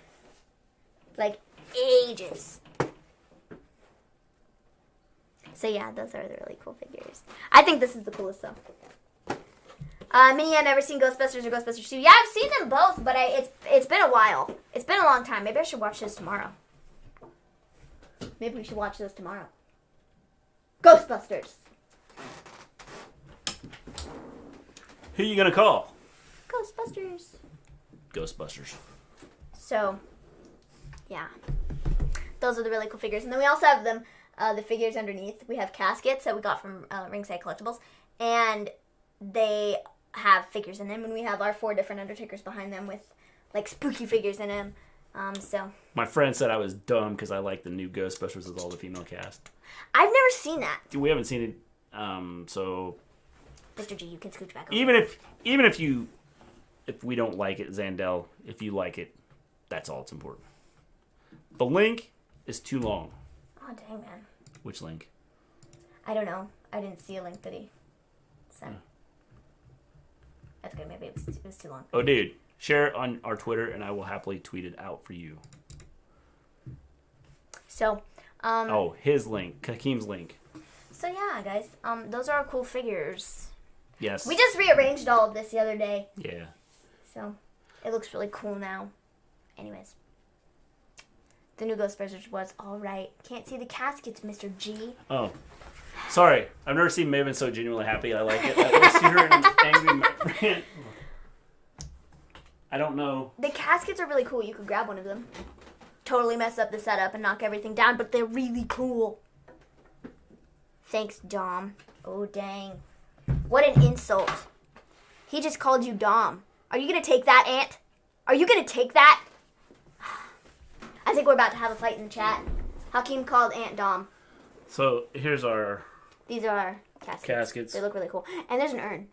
Like, ages. So yeah, those are the really cool figures. I think this is the coolest though. Minnie, I've never seen Ghostbusters or Ghostbusters 2. Yeah, I've seen them both, but it's been a while. It's been a long time. Maybe I should watch this tomorrow. Maybe we should watch this tomorrow. Ghostbusters. Who you gonna call? Ghostbusters. Ghostbusters. So, yeah. Those are the really cool figures. And then we also have them, the figures underneath. We have caskets that we got from Ringside Collectibles. And they have figures in them. And we have our 4 different Undertakers behind them with, like, spooky figures in them. So. My friend said I was dumb because I like the new Ghostbusters with all the female cast. I've never seen that. We haven't seen it, so. Mr. G, you can scooch back over. If we don't like it, Zandel, if you like it, that's all that's important. The link is too long. Oh, dang, man. Which link? I don't know. I didn't see a link that he sent. That's good. Maybe it was too long. Oh, dude. Share it on our Twitter, and I will happily tweet it out for you. So, his link. Kakeem's link. So, yeah, guys. Those are our cool figures. Yes. We just rearranged all of this the other day. Yeah. So, it looks really cool now. Anyways. The new Ghostbusters was alright. Can't see the caskets, Mr. G. Oh. Sorry. I've never seen Maven so genuinely happy. I like it. I see her in an angry rant. I don't know. The caskets are really cool. You could grab one of them. Totally mess up the setup and knock everything down, but they're really cool. Thanks, Dom. Oh, dang. What an insult. He just called you Dom. Are you going to take that, Ant? Are you going to take that? I think we're about to have a fight in the chat. Hakeem called Ant Dom. So, here's our... These are our caskets. They look really cool. And there's an urn.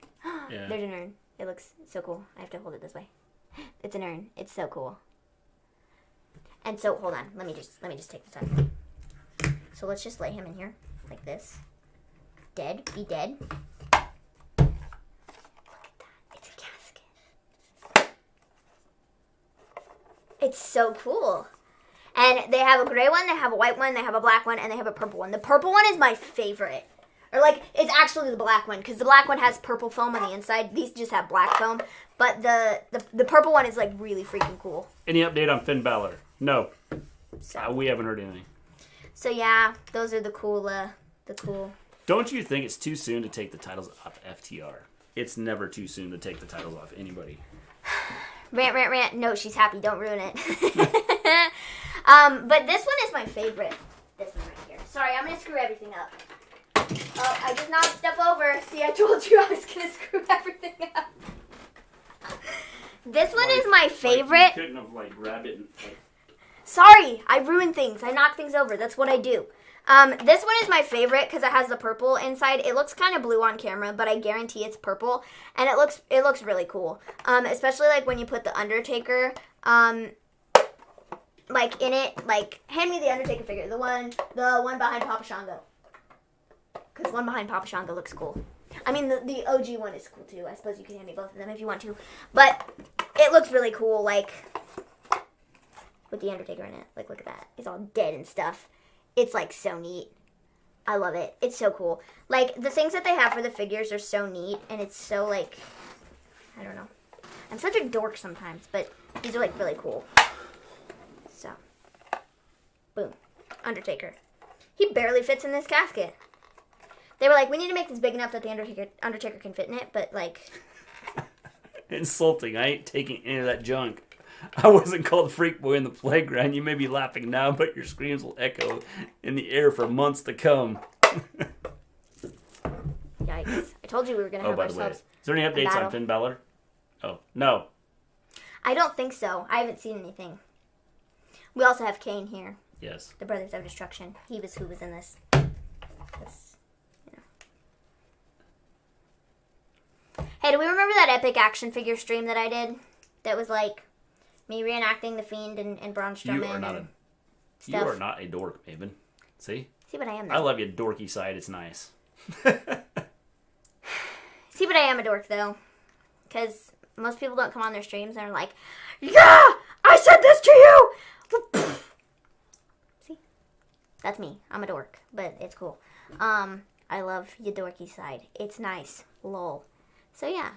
Yeah. There's an urn. It looks so cool. I have to hold it this way. It's an urn. It's so cool. And so, hold on. Let me just take this out. So let's just lay him in here. Like this. Dead. Be dead. Look at that. It's a casket. It's so cool. And they have a gray one, they have a white one, they have a black one, and they have a purple one. The purple one is my favorite. Or, like, it's actually the black one, because the black one has purple foam on the inside. These just have black foam. But the purple one is, like, really freaking cool. Any update on Finn Balor? No. So, We haven't heard anything. So yeah, those are the cool. Don't you think it's too soon to take the titles off FTR? It's never too soon to take the titles off anybody. Rant. No, she's happy. Don't ruin it. But this one is my favorite. This one right here. Sorry, I'm going to screw everything up. Oh, I just knocked stuff over. See, I told you I was going to screw everything up. This one is my favorite. Like you couldn't have, like, grabbed it and... Like... Sorry, I ruin things. I knock things over. That's what I do. This one is my favorite because it has the purple inside. It looks kind of blue on camera, but I guarantee it's purple, and it looks really cool. Especially like when you put the Undertaker, like in it. Like, hand me the Undertaker figure, the one behind Papa Shango, because one behind Papa Shango looks cool. I mean, the OG one is cool too. I suppose you can hand me both of them if you want to, but it looks really cool. Like, with the Undertaker in it. Like, look at that. It's all dead and stuff. It's, like, so neat. I love it. It's so cool. Like, the things that they have for the figures are so neat, and it's so, like, I don't know. I'm such a dork sometimes, but these are, like, really cool. So, boom. Undertaker. He barely fits in this casket. They were like, we need to make this big enough that the Undertaker can fit in it, but, like... Insulting. I ain't taking any of that junk. I wasn't called Freak Boy in the playground. You may be laughing now, but your screams will echo in the air for months to come. Yikes. I told you we were going to have ourselves. By the way, is there any updates on Finn Balor? Oh, no. I don't think so. I haven't seen anything. We also have Kane here. Yes. The Brothers of Destruction. He was who was in this. That's, you know. Hey, do we remember that epic action figure stream that I did? That was like... me reenacting The Fiend and Braun Strowman. You are not a dork, Maven. See? See, but I am, though. I love your dorky side. It's nice. See, but I am a dork, though. Because most people don't come on their streams and are like, yeah! I said this to you! See? That's me. I'm a dork. But it's cool. I love your dorky side. It's nice. Lol. So, yeah.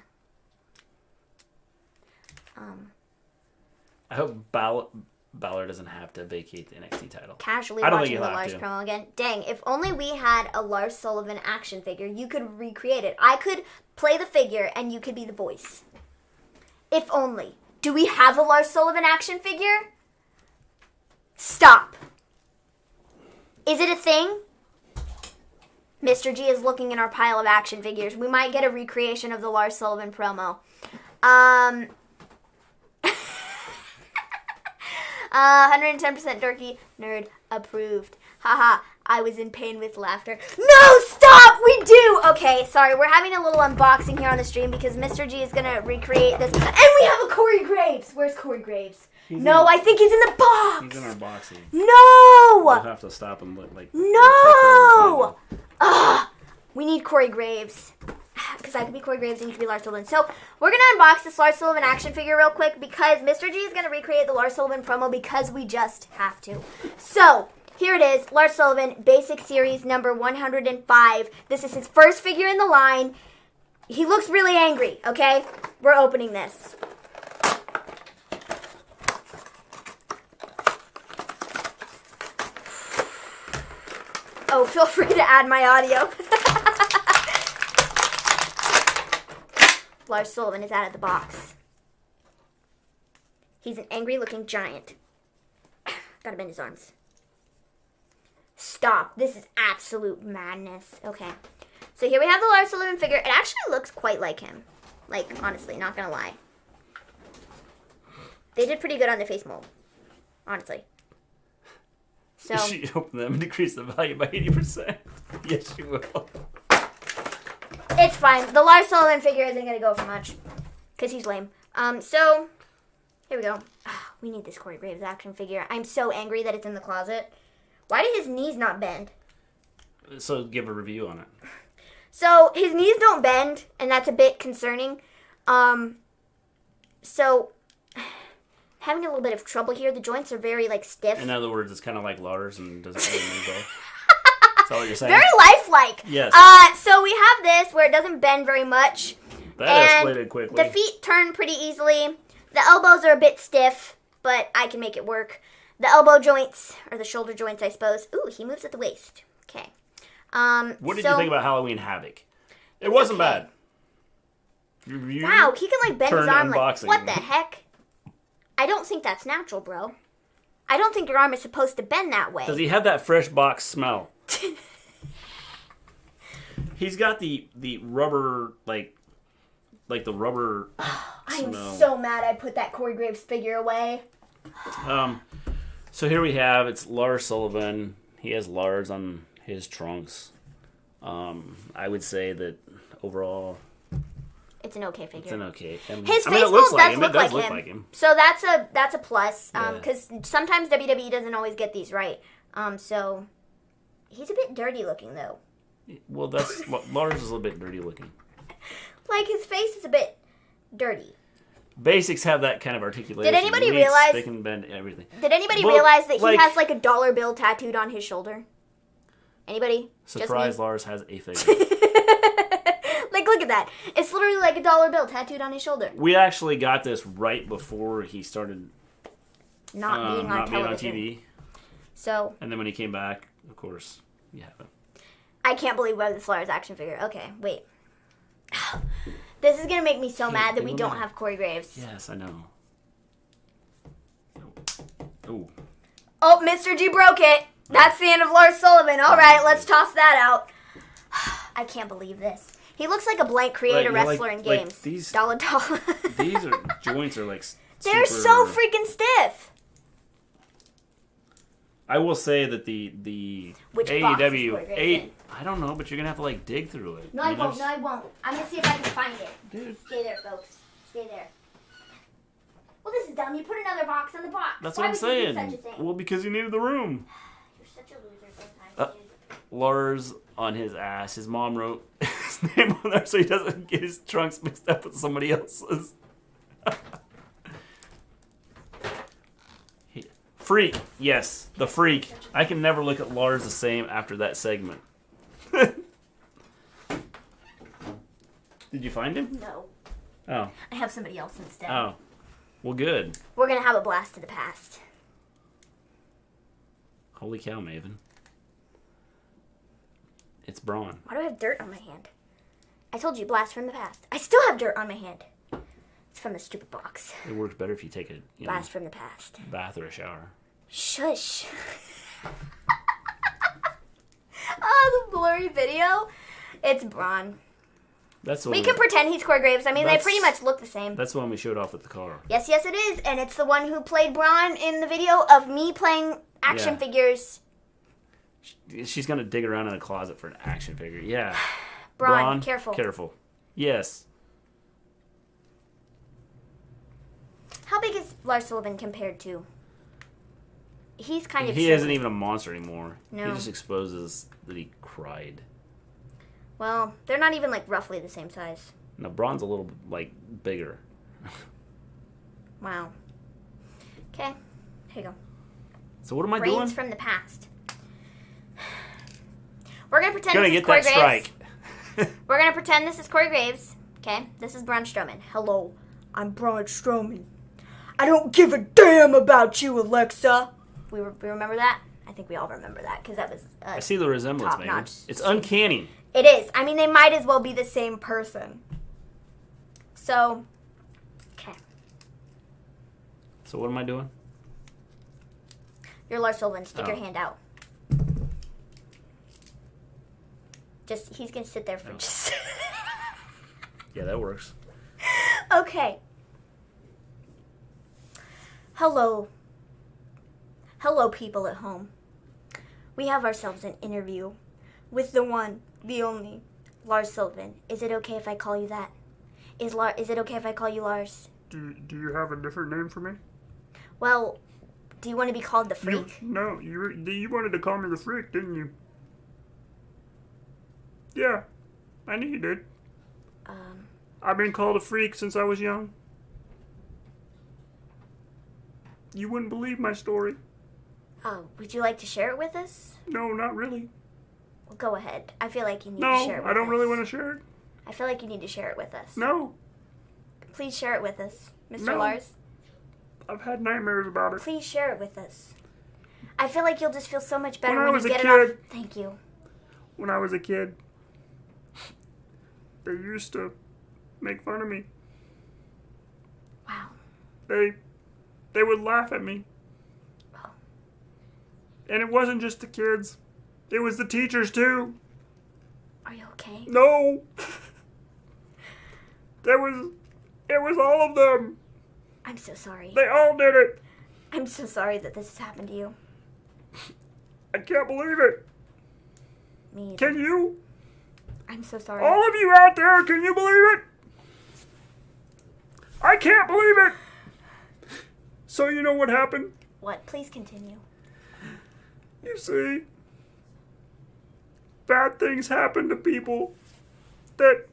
I hope Balor doesn't have to vacate the NXT title. Casually watching the Lars promo again. Dang, if only we had a Lars Sullivan action figure, you could recreate it. I could play the figure and you could be the voice. If only. Do we have a Lars Sullivan action figure? Stop. Is it a thing? Mr. G is looking in our pile of action figures. We might get a recreation of the Lars Sullivan promo. 110% dorky nerd approved. Haha, I was in pain with laughter. No, stop! We do! Okay, sorry, we're having a little unboxing here on the stream because Mr. G is going to recreate this. And we have a Corey Graves. Where's Corey Graves? I think he's in the box. He's in our boxing. No! We'll have to stop and look like... No! We need Corey Graves. Because I could be Corey Graves and you could be Lars Sullivan. So, we're going to unbox this Lars Sullivan action figure real quick because Mr. G is going to recreate the Lars Sullivan promo because we just have to. So, here it is. Lars Sullivan, Basic Series number 105. This is his first figure in the line. He looks really angry, okay? We're opening this. so feel free to add my audio. Lars Sullivan is out of the box. He's an angry-looking giant. Gotta bend his arms. Stop. This is absolute madness. Okay. So here we have the Lars Sullivan figure. It actually looks quite like him. Like, honestly, not gonna lie. They did pretty good on the face mold. Honestly. So. She open them and decrease the value by 80%. Yes, she will. It's fine. The Lars Sullivan figure isn't gonna go for much. Because he's lame. So, here we go. We need this Corey Graves action figure. I'm so angry that it's in the closet. Why did his knees not bend? So give a review on it. So his knees don't bend, and that's a bit concerning. So having a little bit of trouble here. The joints are very like stiff. In other words, it's kind of like Lars and doesn't really move well. Is that what you're saying? Very lifelike. Yes. So we have this where it doesn't bend very much. That escalated quickly. The feet turn pretty easily. The elbows are a bit stiff, but I can make it work. The elbow joints, or the shoulder joints, I suppose. Ooh, he moves at the waist. Okay. What did you think about Halloween Havoc? It wasn't bad. Wow, he can like bend his arm unboxing. like, what the heck? I don't think that's natural, bro. I don't think your arm is supposed to bend that way. Does he have that fresh box smell? He's got the rubber, like the rubber I am smell. so mad I put that Corey Graves figure away. So here we have, it's Lars Sullivan. He has Lars on his trunks. I would say that overall, it's an okay figure. it's an okay. His face it mold looks does him. look It does like look him. like him. So that's a plus. Yeah. Because sometimes WWE doesn't always get these right. So he's a bit dirty looking though. Well, Lars is a little bit dirty looking. Like his face is a bit dirty. Basics have that kind of articulation. Did anybody He needs realize- They can bend everything. Did anybody Well, realize that he like- has like a dollar bill tattooed on his shoulder? Anybody? Surprise, Just me? Lars has a figure. Like, look at that. It's literally like a dollar bill tattooed on his shoulder. We actually got this right before he started Not being on television. TV. So, And then when he came back, of course, you have it. I can't believe we have this Lars action figure. Okay, wait. This is going to make me so mad that we don't have Corey Graves. Yes, I know. Oh. Oh, Mr. G broke it. That's the end of Lars Sullivan. All right, let's toss that out. I can't believe this. He looks like a blank creator wrestler in games. These Dollar. these joints are like They're super, so freaking stiff. I will say that the Which box is AEW Corey Graves in? I don't know, but you're gonna have to like dig through it. No, I won't. No, I won't. I'm going to see if I can find it. Dude, Stay there, folks. Stay there. Well, this is dumb. You put another box on the box. that's Why what I'm would saying. you do such a thing? Well, because you needed the room. You're such a loser sometimes, dude. Lars on his ass. His mom wrote his name on there so he doesn't get his trunks mixed up with somebody else's. Freak. Yes, the freak. I can never look at Lars the same after that segment. Did you find him? No. Oh. I have somebody else instead. Oh. Well, good. We're going to have a blast to the past. Holy cow, Maven. It's Braun. Why do I have dirt on my hand? I told you, blast from the past. I still have dirt on my hand. It's from the stupid box. It works better if you take a Blast from the past. bath or a shower. Shush. Oh, the blurry video. It's Braun. That's the We one. can pretend he's Corey Graves. I mean, they That's- pretty much look the same. That's the one we showed off at the car. Yes, yes, it is. And it's the one who played Braun in the video of me playing action Yeah. figures. She's gonna dig around in a closet for an action figure. Yeah. Braun, careful. Careful. Yes. How big is Lars Sullivan compared to? He's kind of He short. isn't even a monster anymore. No. He just exposes that he cried. Well, they're not even like roughly the same size. Now Braun's a little like bigger. Wow. Okay, here you go. So what am I Reigns doing? from the past. We're gonna pretend Gonna this is get Corey that Graves. strike. We're gonna pretend this is Corey Graves. Okay, this is Braun Strowman. Hello, I'm Braun Strowman. I don't give a damn about you, Alexa. We remember that? I think we all remember that because that was I see the resemblance, man. top-notch. It's uncanny. It is. I mean, they might as well be the same person. So, okay. So what am I doing? You're Lars Sullivan. Stick your Oh. hand out. He's going to sit there for just... Yeah, that works. Okay. Hello. Hello, people at home. We have ourselves an interview with the one, the only, Lars Sullivan. Is it okay if I call you that? Is it okay if I call you Lars? Do you have a different name for me? Well, do you want to be called the Freak? You wanted to call me the Freak, didn't you? Yeah, I knew you did. I've been called a freak since I was young. You wouldn't believe my story. Would you like to share it with us? No, not really. Well, go ahead. I feel like you need to share it with us. No, I don't really want to share it. I feel like you need to share it with us. No. Please share it with us, Mr. No. Lars. I've had nightmares about it. Please share it with us. I feel like you'll just feel so much better When I when was you a get it off. kid. Thank you. When I was a kid, they used to make fun of me. Wow. They would laugh at me. Oh. And it wasn't just the kids. It was the teachers too. Are you okay? No. It was all of them. I'm so sorry. They all did it. I'm so sorry that this has happened to you. I can't believe it. Me either. Can you? I'm so sorry. All of you out there, can you believe it? I can't believe it. So you know what happened? What? Please continue. You see, bad things happen to people that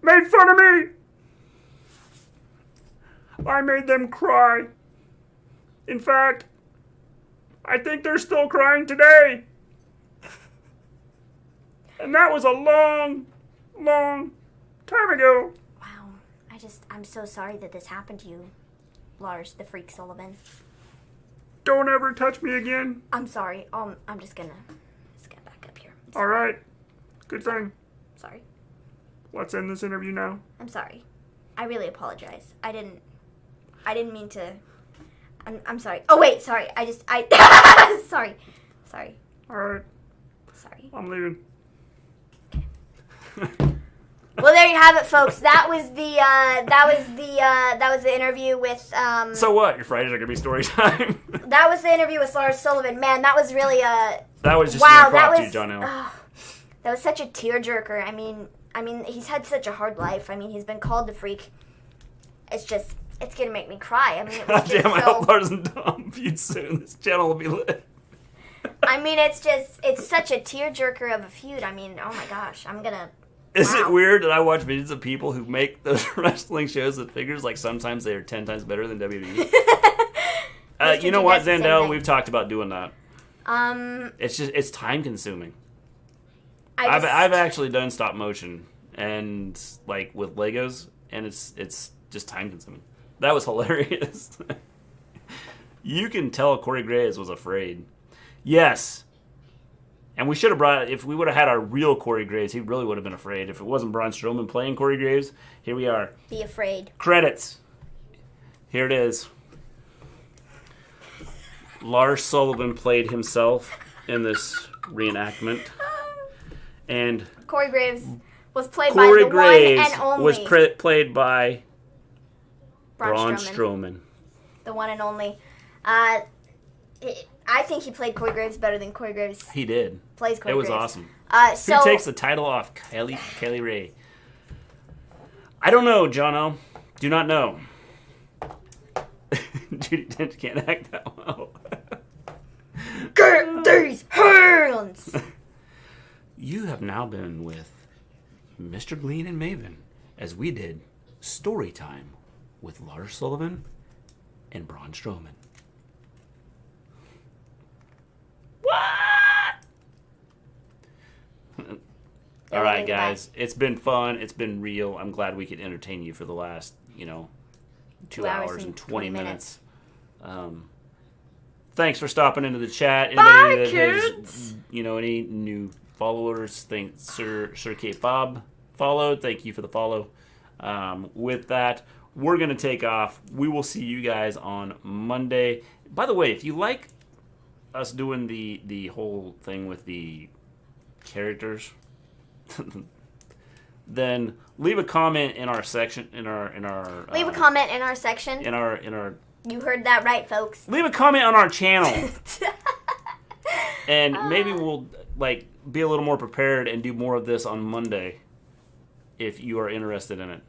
made fun of me. I made them cry. In fact, I think they're still crying today. And that was a long, long time ago. Wow. I'm so sorry that this happened to you, Lars, the Freak Sullivan. Don't ever touch me again. I'm sorry. I'm just gonna back up here. All right. Good thing. Sorry. Let's end this interview now. I'm sorry. I really apologize. I didn't mean to. I'm sorry. Oh wait, sorry. Sorry. All right. Sorry. I'm leaving. Well, there you have it, folks. That was the interview with. So what? Your Fridays are gonna be story time. That was the interview with Lars Sullivan. Man, that was really a. That was just wow. an That improv was. to you, John L. That was such a tearjerker. I mean, he's had such a hard life. I mean, he's been called the Freak. It's gonna make me cry. I mean, it was just Damn, I so. hope Lars and Dom feud soon. This channel will be lit. I mean, it's such a tearjerker of a feud. I mean, oh my gosh, I'm gonna. Is Wow. it weird that I watch videos of people who make those wrestling shows with figures like sometimes they are 10 times better than WWE? You know what, Zandel? We've talked about doing that. It's time consuming. I've actually done stop motion and like with Legos, and it's just time consuming. That was hilarious. You can tell Corey Graves was afraid. Yes. And we should have brought, if we would have had our real Corey Graves, he really would have been afraid. If it wasn't Braun Strowman playing Corey Graves, here we are. Be afraid. Credits. Here it is. Lars Sullivan played himself in this reenactment. And Corey Graves was played Corey by the Graves one and only. was played by Braun Braun Strowman. The one and only. I think he played Corey Graves better than Corey Graves He did. plays Corey It was Graves. awesome. So, Who takes the title off Kelly Ray? I don't know, Jono. Do not know. Judy Dench can't act that well. Get these hands! You have now been with Mister Gleen and Maven as we did Story Time with Lars Sullivan and Braun Strowman. All right, guys. It's been fun. It's been real. I'm glad we could entertain you for the last, 2 hours and 20 minutes. thanks for stopping into the chat. Bye, Anybody that kids. has, any new followers, think Sir Kate Bob followed. Thank you for the follow. With that, we're going to take off. We will see you guys on Monday. By the way, if you like us doing the whole thing with the characters, then leave a comment in our section Leave a comment in our section. in our You heard that right, folks. leave a comment on our channel. And maybe we'll be a little more prepared and do more of this on Monday if you are interested in it.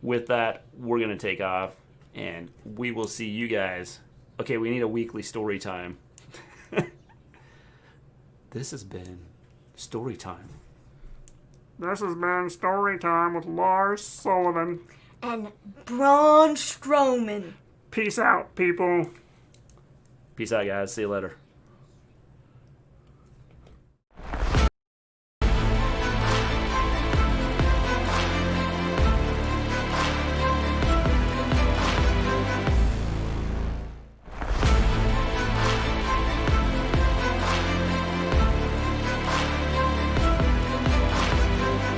With that, we're going to take off and we will see you guys. Okay, we need a weekly story time. This has been story time. This has been Story Time with Lars Sullivan. And Braun Strowman. Peace out, people. Peace out, guys. See you later.